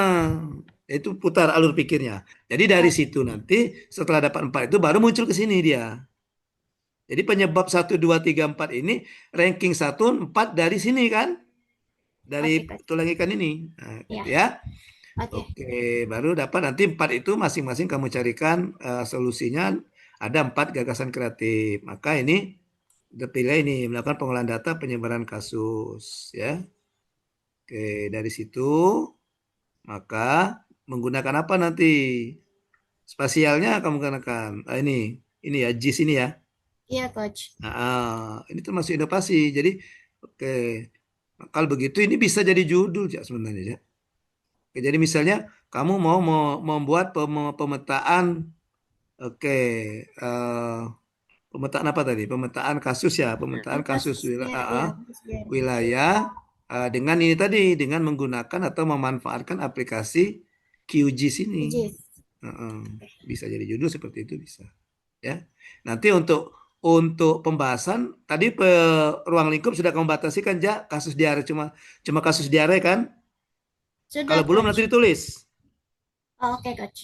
Itu putar alur pikirnya. Jadi dari Oke, situ nanti setelah dapat 4 itu baru muncul ke sini dia. Jadi penyebab 1, 2, 3, 4 ini ranking 1, 4 dari sini kan? Dari oke, Coach. tulang ikan ini. Nah, Ya, gitu ya. oke. Oke, baru dapat nanti 4 itu masing-masing kamu carikan solusinya ada 4 gagasan kreatif. Maka ini dipilih ini melakukan pengolahan data penyebaran kasus ya. Oke, dari situ maka menggunakan apa nanti? Spasialnya kamu gunakan ini ya JIS ini ya. Iya, Coach. Ini termasuk inovasi. Jadi oke, kalau begitu ini bisa jadi judul ya sebenarnya ya. Oke, jadi misalnya kamu mau membuat pemetaan, oke, eh, pemetaan apa tadi? Pemetaan kasus ya, pemetaan kasus Kasusnya, iya, kasus biar. wilayah dengan ini tadi, dengan menggunakan atau memanfaatkan aplikasi QGIS ini. Jis. Heeh. Bisa jadi judul seperti itu bisa. Ya. Nanti untuk pembahasan tadi ruang lingkup sudah kamu batasi kan ja kasus diare cuma cuma kasus diare kan? Sudah, Kalau belum nanti Coach. ditulis. Oh, oke, Coach.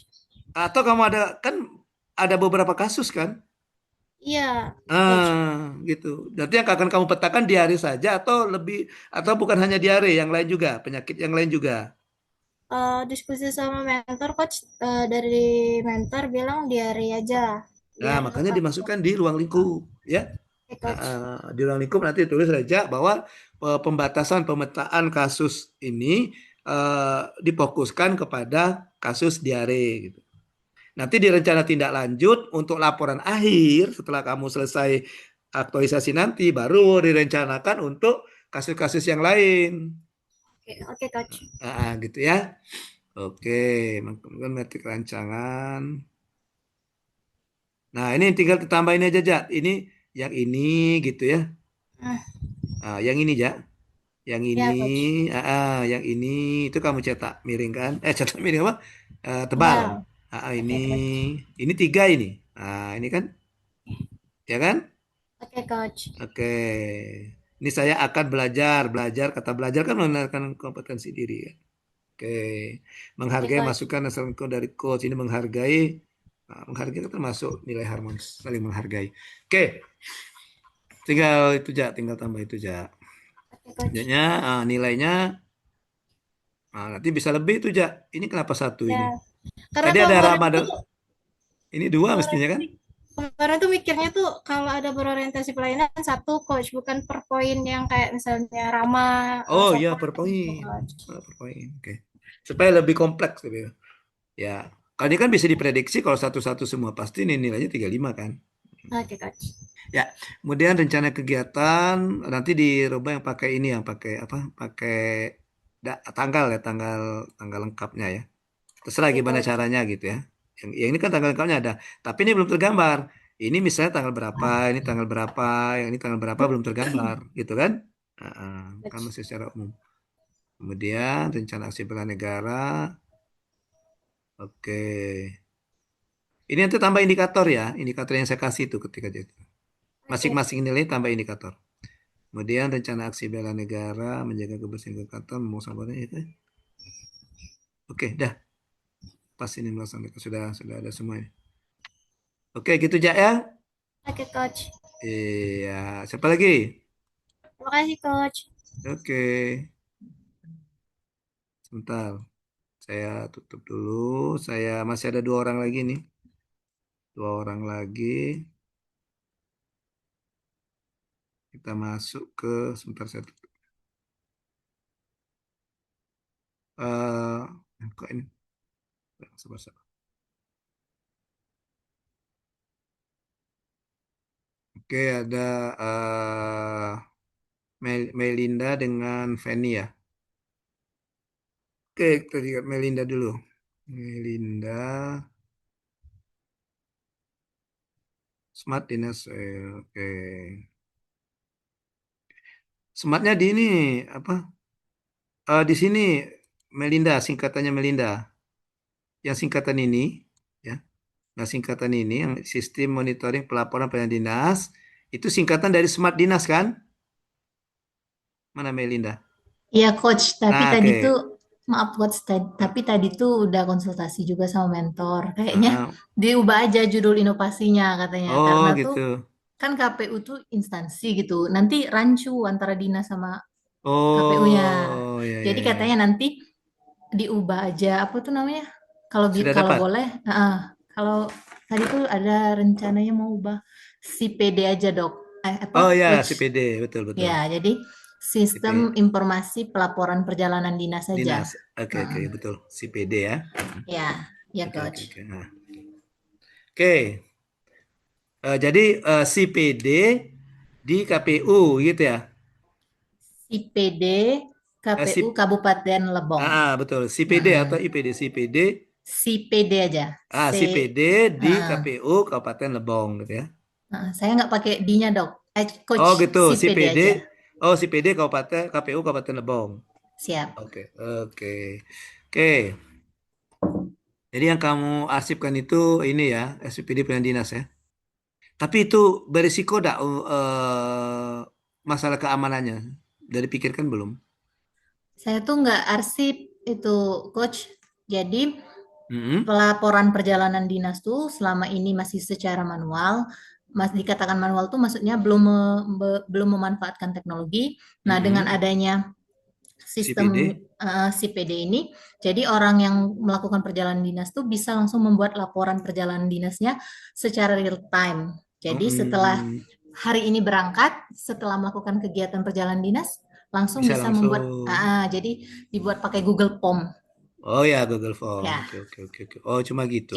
Atau kamu ada beberapa kasus kan? Iya, Coach. Gitu. Nanti yang akan kamu petakan diare saja atau bukan hanya diare, yang lain juga, penyakit yang lain juga. Diskusi sama mentor, Coach. Dari mentor bilang diare aja. Nah, Biar makanya kasusnya. dimasukkan di ruang lingkup, ya. Oke, Coach. Di ruang lingkup nanti tulis saja bahwa pembatasan pemetaan kasus ini difokuskan kepada kasus diare gitu. Nanti di rencana tindak lanjut untuk laporan akhir setelah kamu selesai aktualisasi nanti baru direncanakan untuk kasus-kasus yang lain. Oke, oke, Coach. Gitu ya. Oke, mungkin metrik rancangan. Nah, ini tinggal ditambahin aja, Ja. Ini yang ini gitu ya. Hmm, Yang ini, Ja. Yang ini, ya, Coach. yang ini itu kamu cetak miring kan? Cetak miring apa? Tebal. Tebal. Ini, Oke, Coach. ini 3 ini. Ini kan, ya kan? Oke, Coach. Oke. Ini saya akan belajar kata belajar kan mengenalkan kompetensi diri ya. Oke. Oke, Menghargai Coach. masukan asal dari coach ini menghargai itu termasuk nilai harmonis, saling menghargai. Oke. Tinggal itu ja, tinggal tambah itu ja. Oke, Coach. Jadinya nilainya nanti bisa lebih tuh ja. Ini kenapa satu ini? Ya, karena Tadi ada kemarin Ramadan. tuh Ini 2 kemarin mestinya tuh kan? kemarin tuh mikirnya tuh kalau ada berorientasi pelayanan satu coach, bukan per poin yang kayak misalnya Rama Oh ya support per gitu, poin. coach. Per poin. Oke. Supaya lebih kompleks gitu ya. Ya. Kalau ini kan bisa diprediksi kalau satu-satu semua pasti ini nilainya 35 kan. Oke, coach. Ya. Kemudian rencana kegiatan nanti dirubah yang pakai ini yang pakai apa? Pakai tanggal ya, tanggal lengkapnya ya. Terserah Oke, gimana coach. caranya gitu ya. Yang ini kan tanggal lengkapnya ada, tapi ini belum tergambar. Ini misalnya tanggal berapa, ini tanggal berapa, yang ini tanggal berapa belum tergambar, gitu kan? Kan Coach. masih secara umum. Kemudian rencana aksi bela negara. Oke. Ini nanti tambah indikator ya, indikator yang saya kasih itu ketika jadi. Oke. Masing-masing nilai tambah indikator. Kemudian rencana aksi bela negara, menjaga kebersihan kantor, mau sabarnya itu. Oke, dah. Pas ini melaksanakan sudah ada semua ini. Oke, gitu aja ya. Oke, coach. Iya, siapa lagi? Terima kasih, coach. Oke. Sebentar, saya tutup dulu. Saya masih ada 2 orang lagi nih. 2 orang lagi. Kita masuk ke sebentar saya tutup. Kok ini? Sabar, sabar. Oke, ada Melinda dengan Fanny ya. Oke, kita lihat Melinda dulu. Melinda, Smart Dinas. Oke. Smartnya di ini apa? Di sini Melinda, singkatannya Melinda. Yang singkatan ini, ya. Nah, singkatan ini yang sistem monitoring pelaporan pelayanan dinas itu singkatan dari Smart Dinas kan? Mana Melinda? Iya coach, tapi Nah, tadi oke. tuh maaf coach, tapi tadi tuh udah konsultasi juga sama mentor. Kayaknya Ah, ah. diubah aja judul inovasinya katanya, Oh, karena tuh gitu. kan KPU tuh instansi gitu. Nanti rancu antara dinas sama KPU-nya. Oh, ya, ya, Jadi ya. katanya nanti diubah aja apa tuh namanya? Kalau Sudah kalau dapat? boleh, kalau tadi tuh ada rencananya mau ubah si PD aja dok. Apa Oh ya, coach? CPD, betul, betul. Ya, jadi sistem CPD. informasi pelaporan perjalanan dinas saja. Dinas. Oke, oke, Heeh. betul. CPD ya. Ya, ya Oke, oke, coach. oke. Nah. Oke, jadi CPD di KPU gitu ya. Si PD Eh, KPU si, Kabupaten Lebong. betul. CPD Heeh. atau IPD? CPD. Si PD aja. CPD di Heeh. KPU Kabupaten Lebong gitu ya. Saya nggak pakai D-nya dok. Coach, Oh gitu, si PD CPD. aja. Oh, CPD Kabupaten KPU Kabupaten Lebong. Siap. Oke, oke. Oke. Jadi yang kamu arsipkan itu ini ya, SPPD pelayanan dinas ya. Tapi itu berisiko enggak masalah keamanannya? Dari pikirkan belum? Saya tuh nggak arsip itu coach. Jadi Mm-mm. pelaporan perjalanan dinas tuh selama ini masih secara manual. Mas dikatakan manual tuh maksudnya belum memanfaatkan teknologi. Nah, dengan Mm-mm. adanya sistem CPD. CPD ini, jadi orang yang melakukan perjalanan dinas tuh bisa langsung membuat laporan perjalanan dinasnya secara real time. Jadi setelah Mm-mm. hari ini berangkat, setelah melakukan kegiatan perjalanan dinas, langsung Bisa bisa membuat, langsung. jadi dibuat pakai Google Form. Oh ya, Google Form. Ya, Oke, oke, oke, oke. Oh, cuma gitu.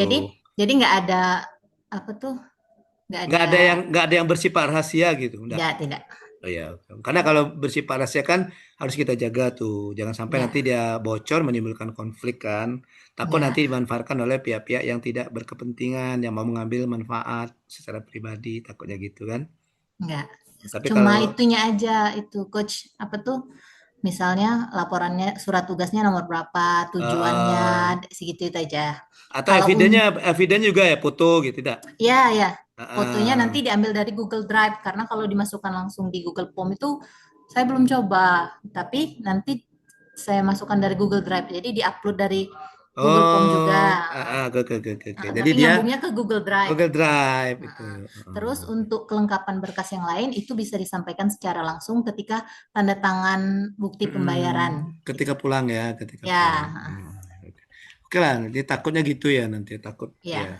jadi nggak ada apa tuh, nggak ada, Nggak ada yang bersifat rahasia gitu. Enggak. nggak tidak, Oh ya, karena kalau bersifat rahasia kan harus kita jaga tuh, jangan sampai nanti ya, dia bocor menimbulkan konflik kan. Takut nanti ya, dimanfaatkan oleh pihak-pihak yang tidak berkepentingan, yang mau mengambil manfaat secara pribadi, takutnya gitu kan. nggak. Tapi Cuma kalau itunya aja itu coach apa tuh? Misalnya laporannya surat tugasnya nomor berapa, tujuannya eh, segitu itu aja. atau Kalau eviden juga ya foto gitu, tidak? ya ya fotonya nanti Eh, diambil dari Google Drive karena kalau dimasukkan langsung di Google Form itu saya belum coba, tapi nanti saya masukkan dari Google Drive. Jadi diupload dari Google Form oh, juga. oke, oke, oke, oke, oke. Jadi Tapi dia nyambungnya ke Google Drive. Google Drive itu. Nah, terus Oh. untuk kelengkapan berkas yang lain itu bisa disampaikan secara langsung ketika tanda tangan bukti pembayaran Ketika gitu. pulang ya, ketika pulang. Ya, Oke lah, jadi takutnya gitu ya nanti takut ya. ya,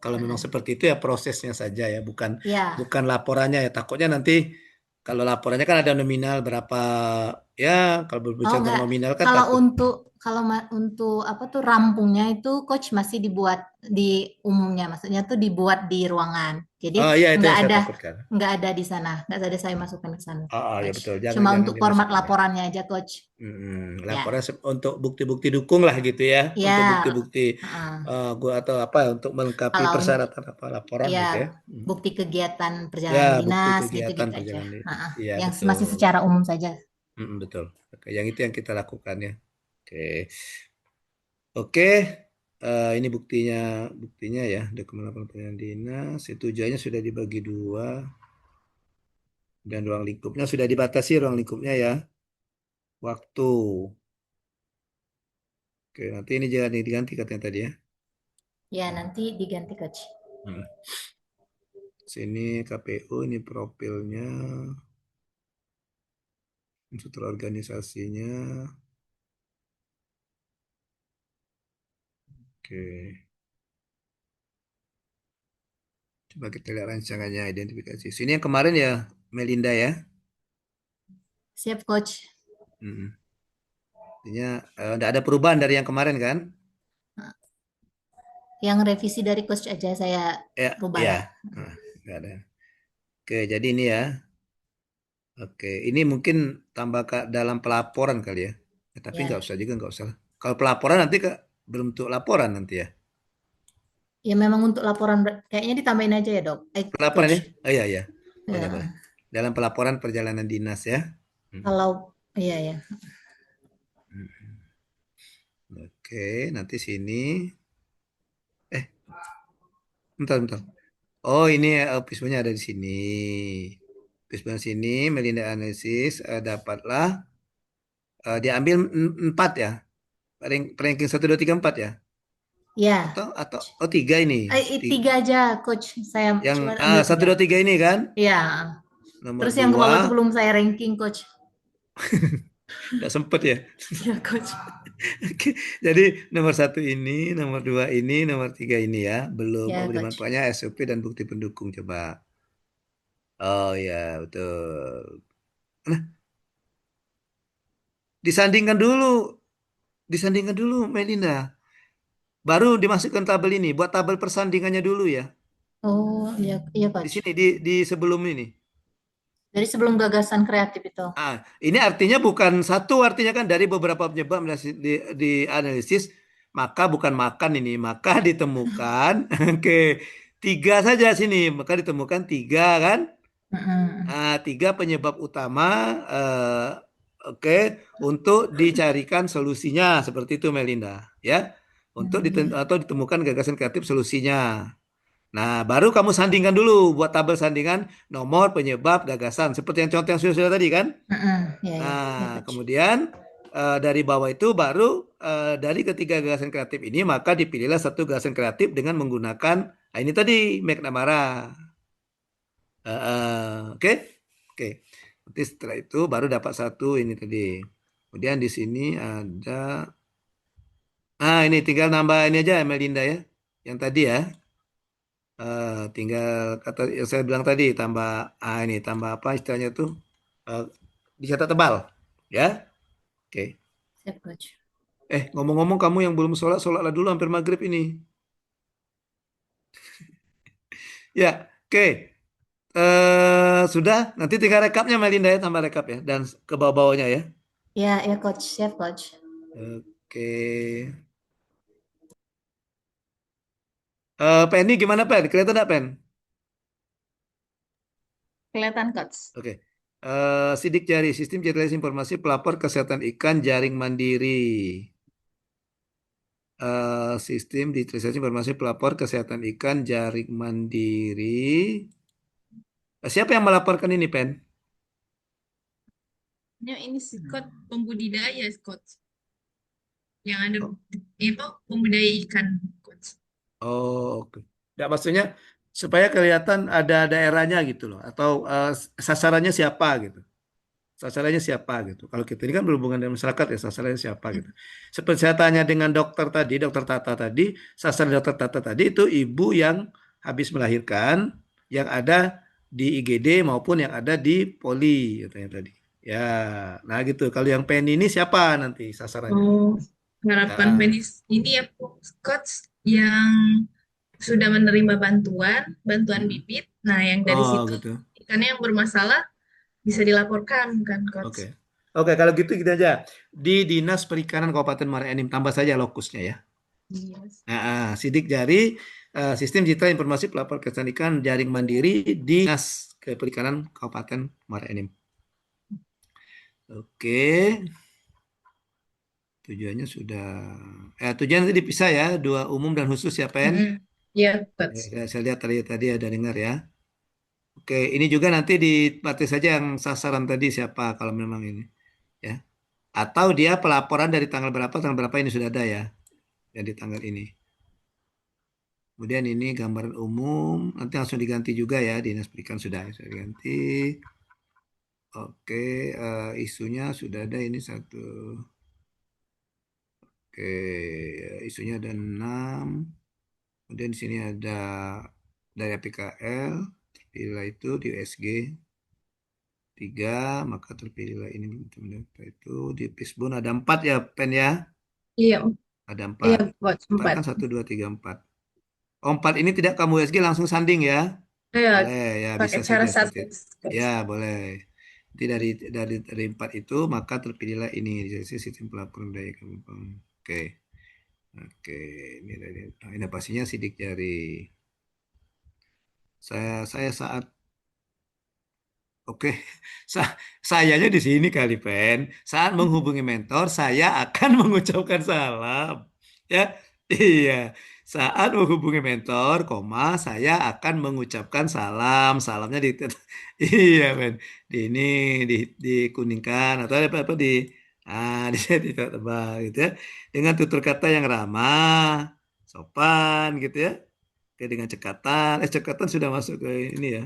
Kalau memang seperti itu ya prosesnya saja ya, bukan ya. bukan laporannya ya. Takutnya nanti kalau laporannya kan ada nominal berapa ya. Kalau Oh berbicara tentang enggak, nominal kan kalau takut. untuk apa tuh rampungnya itu coach masih dibuat di umumnya, maksudnya tuh dibuat di ruangan. Jadi Oh iya itu nggak yang saya ada takutkan. nggak ada di sana, nggak ada saya masukkan ke sana, Ya coach. betul, jangan Cuma jangan untuk format dimasukkan ya. laporannya aja, coach. Ya, Laporan untuk bukti-bukti dukung lah gitu ya, untuk ya. bukti-bukti Heeh. gua atau apa untuk melengkapi Kalau persyaratan apa laporan ya gitu ya. bukti kegiatan Ya, perjalanan bukti dinas kegiatan gitu-gitu aja. perjalanan. Heeh. Iya, Yang masih betul. secara umum saja. Betul. Oke, yang itu yang kita lakukan ya. Oke. Oke. Ini buktinya buktinya ya, dokumen laporan pelayanan dinas. Itu tujuannya sudah dibagi 2 dan ruang lingkupnya sudah dibatasi ruang lingkupnya ya. Waktu. Oke, nanti ini jangan diganti katanya tadi ya. Ya, nanti diganti, coach. Hmm. Sini KPU ini profilnya, unsur organisasinya. Oke. Coba kita lihat rancangannya identifikasi. Sini yang kemarin ya, Melinda ya. Siap, Coach. Mm-mm. Artinya nggak ada perubahan dari yang kemarin kan? Yang revisi dari Coach aja saya Ya, rubah ya. ya. Nah, nggak ada. Oke, jadi ini ya. Oke, ini mungkin tambah dalam pelaporan kali ya. Ya, tapi nggak Ya, usah juga, nggak usah. Kalau pelaporan nanti berbentuk laporan nanti ya. ya memang untuk laporan kayaknya ditambahin aja ya, Dok. Pelaporan Coach. ya? Oh iya, iya. Boleh, boleh. Ya, Dalam pelaporan perjalanan dinas ya. Mm. kalau iya ya. Mm. Oke, nanti sini. Eh, bentar, bentar. Oh, ini pismanya ada di sini. Pisma sini, Melinda analisis, dapatlah, diambil 4 ya. Ranking 1, 2, 3, 4 ya. Ya, Atau oh 3 ini. tiga aja, Coach. Saya Yang cuma ambil satu tiga. dua tiga ini kan. Ya, Nomor terus yang ke bawah itu 2 belum saya ranking, Coach. nggak sempet ya. Ya, Coach. Oke, jadi nomor 1 ini, nomor 2 ini, nomor 3 ini ya. Belum Ya, memberi Coach. manfaatnya SOP dan bukti pendukung coba. Oh ya, betul. Nah, disandingkan dulu. Disandingkan dulu, Melinda. Baru dimasukkan tabel ini. Buat tabel persandingannya dulu ya. Oh, iya, iya, Di Coach. sini, di sebelum ini. Dari sebelum gagasan kreatif itu. Ini artinya bukan satu, artinya kan dari beberapa penyebab di analisis, maka bukan makan ini, maka ditemukan, oke, 3 saja sini, maka ditemukan 3 kan. Mm-mm. 3 penyebab utama, oke, untuk dicarikan solusinya seperti itu Melinda, ya, untuk Iya. atau ditemukan gagasan kreatif solusinya. Nah, baru kamu sandingkan dulu, buat tabel sandingan nomor, penyebab, gagasan, seperti yang contoh yang sudah tadi kan. Mm-mm. Ya, ya, ya, Nah, Coach. kemudian dari bawah itu baru dari ketiga gagasan kreatif ini maka dipilihlah satu gagasan kreatif dengan menggunakan ini tadi McNamara. Oke, oke. Nanti setelah itu baru dapat satu ini tadi. Kemudian di sini ada, ini tinggal nambah ini aja Melinda ya, yang tadi ya. Tinggal kata yang saya bilang tadi tambah ini tambah apa istilahnya tuh, eh, dicatat tebal, ya. Oke. Siap, Coach. Ngomong-ngomong kamu yang belum sholat, sholatlah dulu hampir maghrib ini. Ya, oke. Sudah, nanti tinggal rekapnya Melinda ya, tambah rekap ya, dan ke bawah-bawahnya ya. Ya, ya, Coach. Siap, Coach. Oke. Penny gimana Pen? Kelihatan nggak Pen? Kelihatan, Coach. Oke. Sidik jari, sistem centralisasi informasi pelapor kesehatan ikan jaring mandiri. Sistem digitalisasi informasi pelapor kesehatan ikan jaring mandiri. Siapa yang melaporkan ini Pen? Ini sih Coach, pembudidaya Coach. Yang ada itu pembudidaya ikan Coach. Oh, oke. Nggak, maksudnya supaya kelihatan ada daerahnya gitu loh, atau sasarannya siapa gitu. Sasarannya siapa gitu. Kalau kita ini kan berhubungan dengan masyarakat ya, sasarannya siapa gitu. Seperti saya tanya dengan dokter tadi, dokter Tata tadi, sasaran dokter Tata tadi itu ibu yang habis melahirkan, yang ada di IGD maupun yang ada di Poli katanya tadi. Ya, nah gitu. Kalau yang Penny ini siapa nanti sasarannya? Oh, harapan Nah, medis ini ya Coach yang sudah menerima bantuan bibit. Nah, yang dari oh situ gitu. ikannya yang bermasalah bisa dilaporkan kan Coach. Oke. Oke, kalau gitu gini aja. Di Dinas Perikanan Kabupaten Muara Enim tambah saja lokusnya ya. Yes. Sidik jari sistem digital informasi pelapor kesehatan ikan jaring mandiri Dinas Perikanan Kabupaten Muara Enim. Oke, tujuannya sudah. Tujuan nanti dipisah ya, 2 umum dan khusus ya, Pen. Iya, Coach. Saya lihat tadi ada dengar ya. Oke, ini juga nanti dibatis saja yang sasaran tadi siapa kalau memang ini, ya. Atau dia pelaporan dari tanggal berapa ini sudah ada ya, yang di tanggal ini. Kemudian ini gambaran umum, nanti langsung diganti juga ya, Dinas Pendidikan sudah diganti. Oke, isunya sudah ada ini satu. Oke, isunya ada 6. Kemudian di sini ada dari PKL, terpilihlah itu di USG 3, maka terpilihlah ini teman-teman. Itu di Fishbone ada 4 ya, Pen ya? Iya, Ada iya 4. coach, 4. Tekan 1, 2, 3, 4. Oh, 4 ini tidak kamu USG langsung sanding ya? Iya, Boleh, ya bisa pakai cara saja seperti satu, itu. coach. Ya, boleh. Nanti dari 4 itu maka terpilihlah ini dari sistem pelaporan daya kemampuan. Oke. Oke, ini pastinya sidik jari. Saya saat Oke, sayanya di sini kali Pen. Saat menghubungi mentor, saya akan mengucapkan salam. Ya, iya. Saat menghubungi mentor, saya akan mengucapkan salam. Salamnya di, iya Pen. Di ini dikuningkan atau apa di tebal gitu ya. Dengan tutur kata yang ramah, sopan gitu ya. Oke, dengan cekatan sudah masuk ke ini ya.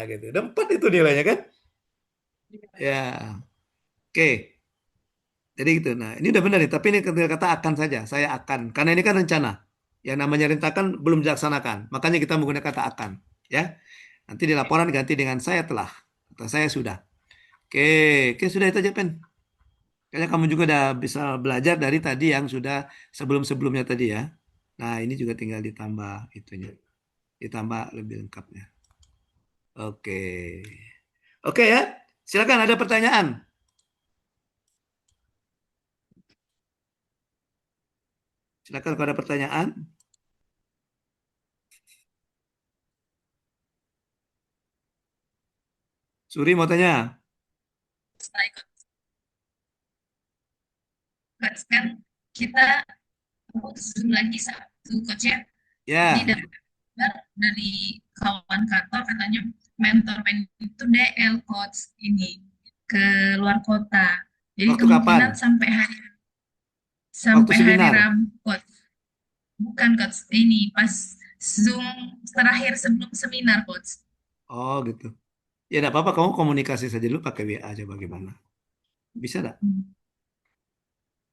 Gitu. Ada 4 itu nilainya kan? Ya, oke. Jadi gitu. Nah, ini udah benar nih. Tapi ini kata akan saja. Saya akan. Karena ini kan rencana. Yang namanya rentakan belum dilaksanakan. Makanya kita menggunakan kata akan. Ya. Nanti di laporan ganti dengan saya telah. Atau saya sudah. Oke. Oke, sudah itu aja, Pen. Kayaknya kamu juga udah bisa belajar dari tadi yang sudah sebelum-sebelumnya tadi ya. Nah, ini juga tinggal ditambah itunya. Ditambah lebih lengkapnya. Oke. Oke ya. Silakan ada pertanyaan. Silakan kalau ada pertanyaan. Suri mau tanya? Setelah ikut coach kan kita Zoom lagi satu coach ya. Jadi Ya. dapat kabar dari kawan kantor katanya mentor itu DL coach ini ke luar kota. Jadi Waktu kapan? kemungkinan sampai hari Waktu hari seminar. Rabu coach. Bukan coach, ini pas Zoom terakhir sebelum seminar coach. Oh gitu. Ya enggak apa-apa, kamu komunikasi saja dulu pakai WA aja bagaimana. Bisa enggak?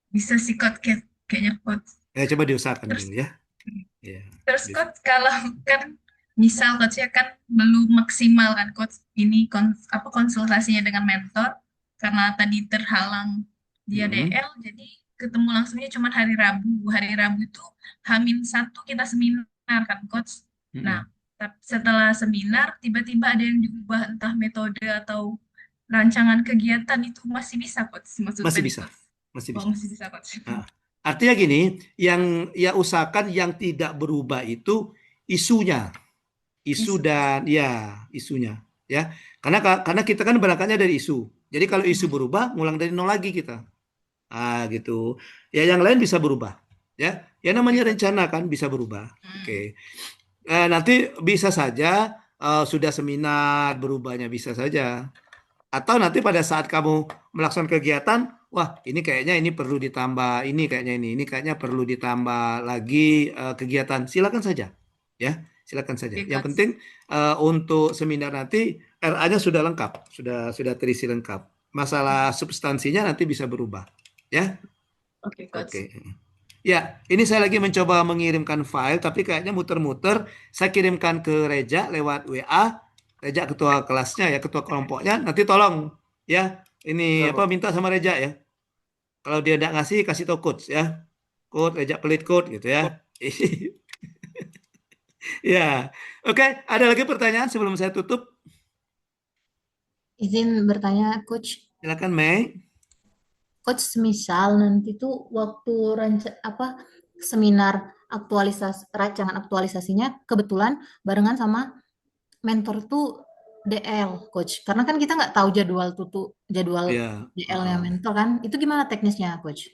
Bisa sih coach, kayaknya coach. Coba diusahakan Terus dulu ya. Ya. Terus Bisa. coach kalau kan misal coach ya kan belum maksimal kan coach ini konsultasinya dengan mentor karena tadi terhalang dia DL jadi ketemu langsungnya cuma hari Rabu. Hari Rabu itu H-1 kita seminar kan coach. Nah, setelah seminar tiba-tiba ada yang diubah entah metode atau rancangan kegiatan itu masih bisa coach maksudnya Masih bisa. Masih bisa. masih bisa coach. Nah, artinya gini, yang ya usahakan yang tidak berubah itu isunya. Isu dan ya, isunya ya. Karena kita kan berangkatnya dari isu. Jadi kalau isu berubah, ngulang dari nol lagi kita. Gitu. Ya yang lain bisa berubah. Ya, ya namanya rencana kan bisa berubah. Oke. Nanti bisa saja sudah seminar berubahnya bisa saja. Atau nanti pada saat kamu melaksanakan kegiatan, wah ini kayaknya ini perlu ditambah, ini kayaknya ini kayaknya perlu ditambah lagi kegiatan. Silakan saja, ya silakan saja. Yang penting untuk seminar nanti RA-nya sudah lengkap, sudah terisi lengkap. Masalah substansinya nanti bisa berubah, ya. Oke, coach. Oke. Ya, ini saya lagi mencoba mengirimkan file, tapi kayaknya muter-muter. Saya kirimkan ke Reja lewat WA. Reja ketua kelasnya ya, ketua kelompoknya. Nanti tolong ya, ini minta sama Reja ya. Kalau dia tidak ngasih, kasih tau coach ya. Coach, Reja pelit coach gitu ya. Ya, oke. Ada lagi pertanyaan sebelum saya tutup? Izin bertanya, Coach. Silakan, Mei. Coach, misal nanti tuh waktu seminar rancangan aktualisasinya kebetulan barengan sama mentor tuh DL, Coach. Karena kan kita nggak tahu jadwal DL-nya mentor kan. Itu gimana teknisnya, Coach?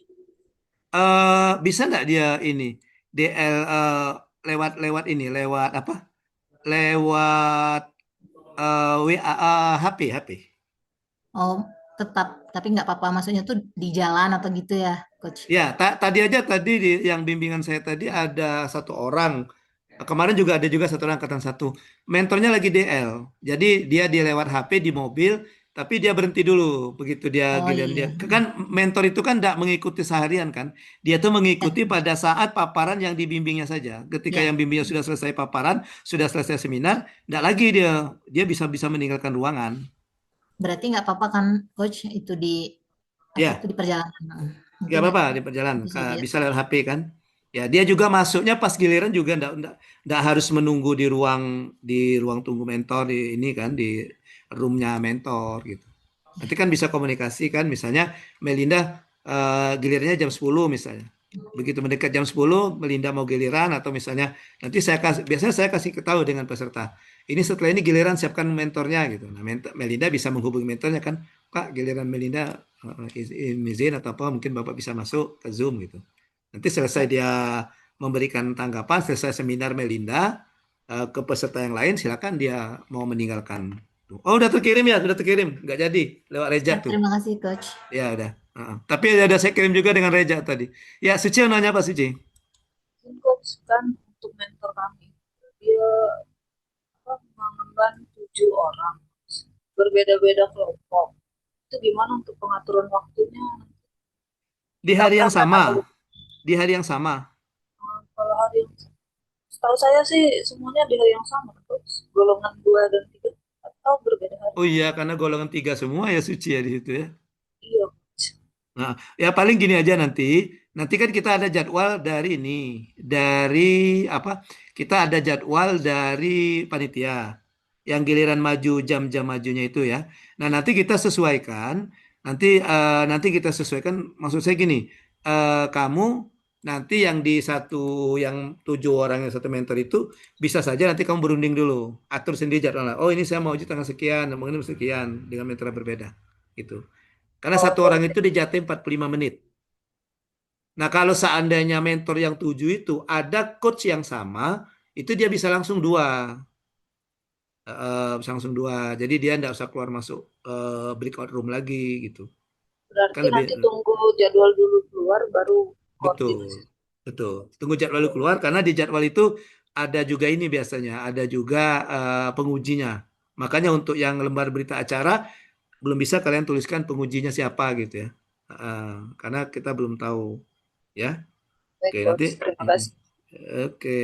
Bisa nggak dia ini DL lewat ini, lewat apa? Lewat WA HP. Oh, tetap. Tapi nggak apa-apa. Maksudnya tuh di jalan atau gitu ya, Coach? Ya, tadi yang bimbingan saya tadi ada satu orang. Kemarin ada juga satu orang angkatan 1. Mentornya lagi DL. Jadi dia lewat HP di mobil, tapi dia berhenti dulu begitu dia Oh giliran dia. iya. Kan mentor itu kan tidak mengikuti seharian kan. Dia tuh Ya, mengikuti pada saat paparan yang dibimbingnya saja. Ketika ya. yang bimbingnya sudah selesai paparan, sudah selesai seminar, tidak lagi dia bisa bisa meninggalkan ruangan. Berarti nggak apa-apa kan, Coach, itu di apa Ya, itu di perjalanan. nggak Mungkin apa-apa di perjalanan. bisa dia. Bisa lewat HP kan. Ya, dia juga masuknya pas giliran juga ndak harus menunggu di ruang tunggu mentor di ini kan di roomnya mentor gitu. Nanti kan bisa komunikasi kan, misalnya Melinda gilirannya jam 10 misalnya. Begitu mendekat jam 10, Melinda mau giliran atau misalnya nanti biasanya saya kasih tahu dengan peserta. Ini setelah ini giliran siapkan mentornya gitu. Nah, Melinda bisa menghubungi mentornya kan, Kak, giliran Melinda izin atau apa, mungkin Bapak bisa masuk ke Zoom gitu. Nanti selesai dia memberikan tanggapan, selesai seminar Melinda ke peserta yang lain, silakan dia mau meninggalkan. Oh, udah terkirim ya, sudah terkirim. Nggak jadi lewat Reja Ya, tuh. terima kasih, Coach. Ya udah. Tapi ada saya kirim juga dengan Reja tadi. Ya, Suci mau nanya apa Suci? Coach kan untuk mentor kami dia mengemban 7 orang berbeda-beda kelompok itu gimana untuk pengaturan waktunya Di hari yang tabrakan atau sama. Di hari yang sama. kalau hari yang setahu saya sih semuanya di hari yang sama Coach golongan 2 dan 3 atau berbeda hari Oh iya, karena golongan 3 semua ya Suci ya di situ ya. iya Coach. Nah, ya paling gini aja nanti. Nanti kan kita ada jadwal dari ini, dari apa? Kita ada jadwal dari panitia yang giliran maju jam-jam majunya itu ya. Nah, nanti kita sesuaikan. Nanti kita sesuaikan. Maksud saya gini, kamu nanti yang 7 orang yang satu mentor itu bisa saja nanti kamu berunding dulu, atur sendiri jadwalnya. Oh ini saya mau uji tanggal sekian, mengenai sekian dengan mentor berbeda, gitu. Karena satu orang itu dijatuhi 45 menit. Nah, kalau seandainya mentor yang 7 itu ada coach yang sama, itu dia bisa langsung dua. Bisa langsung dua. Jadi dia tidak usah keluar masuk breakout room lagi gitu. Berarti Kan lebih nanti tunggu jadwal dulu keluar baru koordinasi. betul. Betul. Tunggu jadwal keluar karena di jadwal itu ada juga ini biasanya, ada juga pengujinya. Makanya untuk yang lembar berita acara belum bisa kalian tuliskan pengujinya siapa gitu ya. Karena kita belum tahu ya. Baik Oke, nanti. Coach, terima kasih. Oke.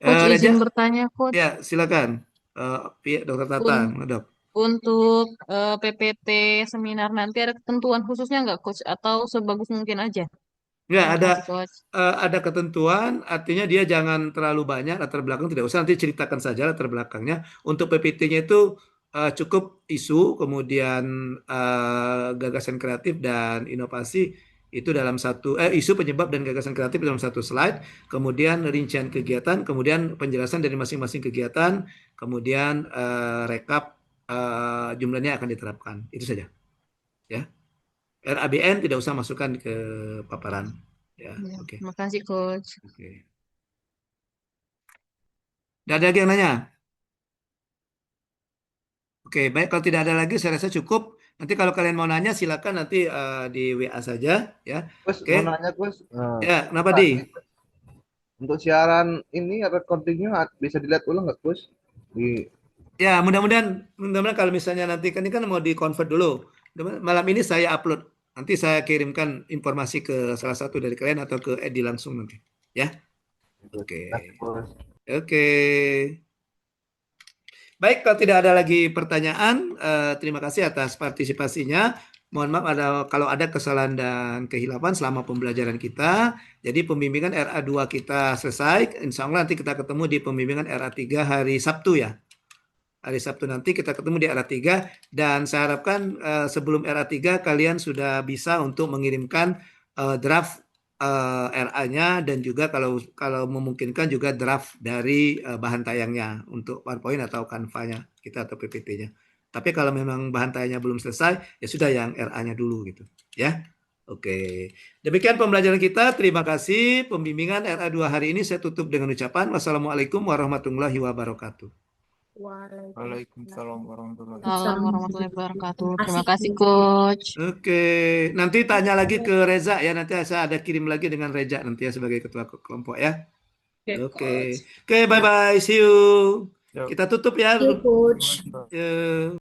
Coach Reja, izin bertanya, Coach. ya silakan. Pihak Dokter Tata, Un- Dok. untuk PPT seminar nanti ada ketentuan khususnya nggak, Coach? Atau sebagus mungkin aja? Ya, Terima kasih, Coach. ada ketentuan, artinya dia jangan terlalu banyak latar belakang, tidak usah nanti ceritakan saja latar belakangnya. Untuk PPT-nya itu cukup isu, kemudian gagasan kreatif dan inovasi itu dalam satu isu penyebab dan gagasan kreatif dalam satu slide, kemudian rincian kegiatan, kemudian penjelasan dari masing-masing kegiatan, kemudian rekap jumlahnya akan diterapkan. Itu saja, ya. RABN tidak usah masukkan ke paparan. Ya, Ya, oke. terima kasih, Coach. Oke. Tidak ada lagi yang nanya? Oke, baik. Kalau tidak ada lagi, saya rasa cukup. Nanti kalau kalian mau nanya, silakan nanti di WA saja, ya. Coach, Oke. mau nanya, Coach. Ya, kenapa Pak, di? untuk siaran ini recordingnya bisa dilihat ulang nggak, Coach? Ya, mudah-mudahan kalau misalnya nanti kan ini kan mau di-convert dulu. Malam ini saya upload. Nanti saya kirimkan informasi ke salah satu dari kalian atau ke Edi langsung nanti, ya. Oke. Coach. Oke. Baik, kalau tidak ada lagi pertanyaan, terima kasih atas partisipasinya. Mohon maaf kalau ada kesalahan dan kehilafan selama pembelajaran kita. Jadi pembimbingan RA2 kita selesai. Insya Allah nanti kita ketemu di pembimbingan RA3 hari Sabtu ya. Hari Sabtu nanti kita ketemu di RA3 dan saya harapkan sebelum RA3 kalian sudah bisa untuk mengirimkan draft RA-nya dan juga kalau memungkinkan juga draft dari bahan tayangnya untuk PowerPoint atau Canva-nya kita atau PPT-nya. Tapi kalau memang bahan tayangnya belum selesai, ya sudah yang RA-nya dulu gitu, ya. Oke. Demikian pembelajaran kita. Terima kasih. Pembimbingan RA2 hari ini saya tutup dengan ucapan wassalamualaikum warahmatullahi wabarakatuh. Waalaikumsalam warahmatullahi Assalamualaikum warahmatullahi wabarakatuh. Terima kasih, Terima Coach. Oke, nanti tanya lagi ke Reza ya. Nanti saya ada kirim lagi dengan Reza nanti ya sebagai ketua kelompok ya. Oke, bye bye, see you. Yuk. Kita tutup ya. kasih, Coach. Yuk.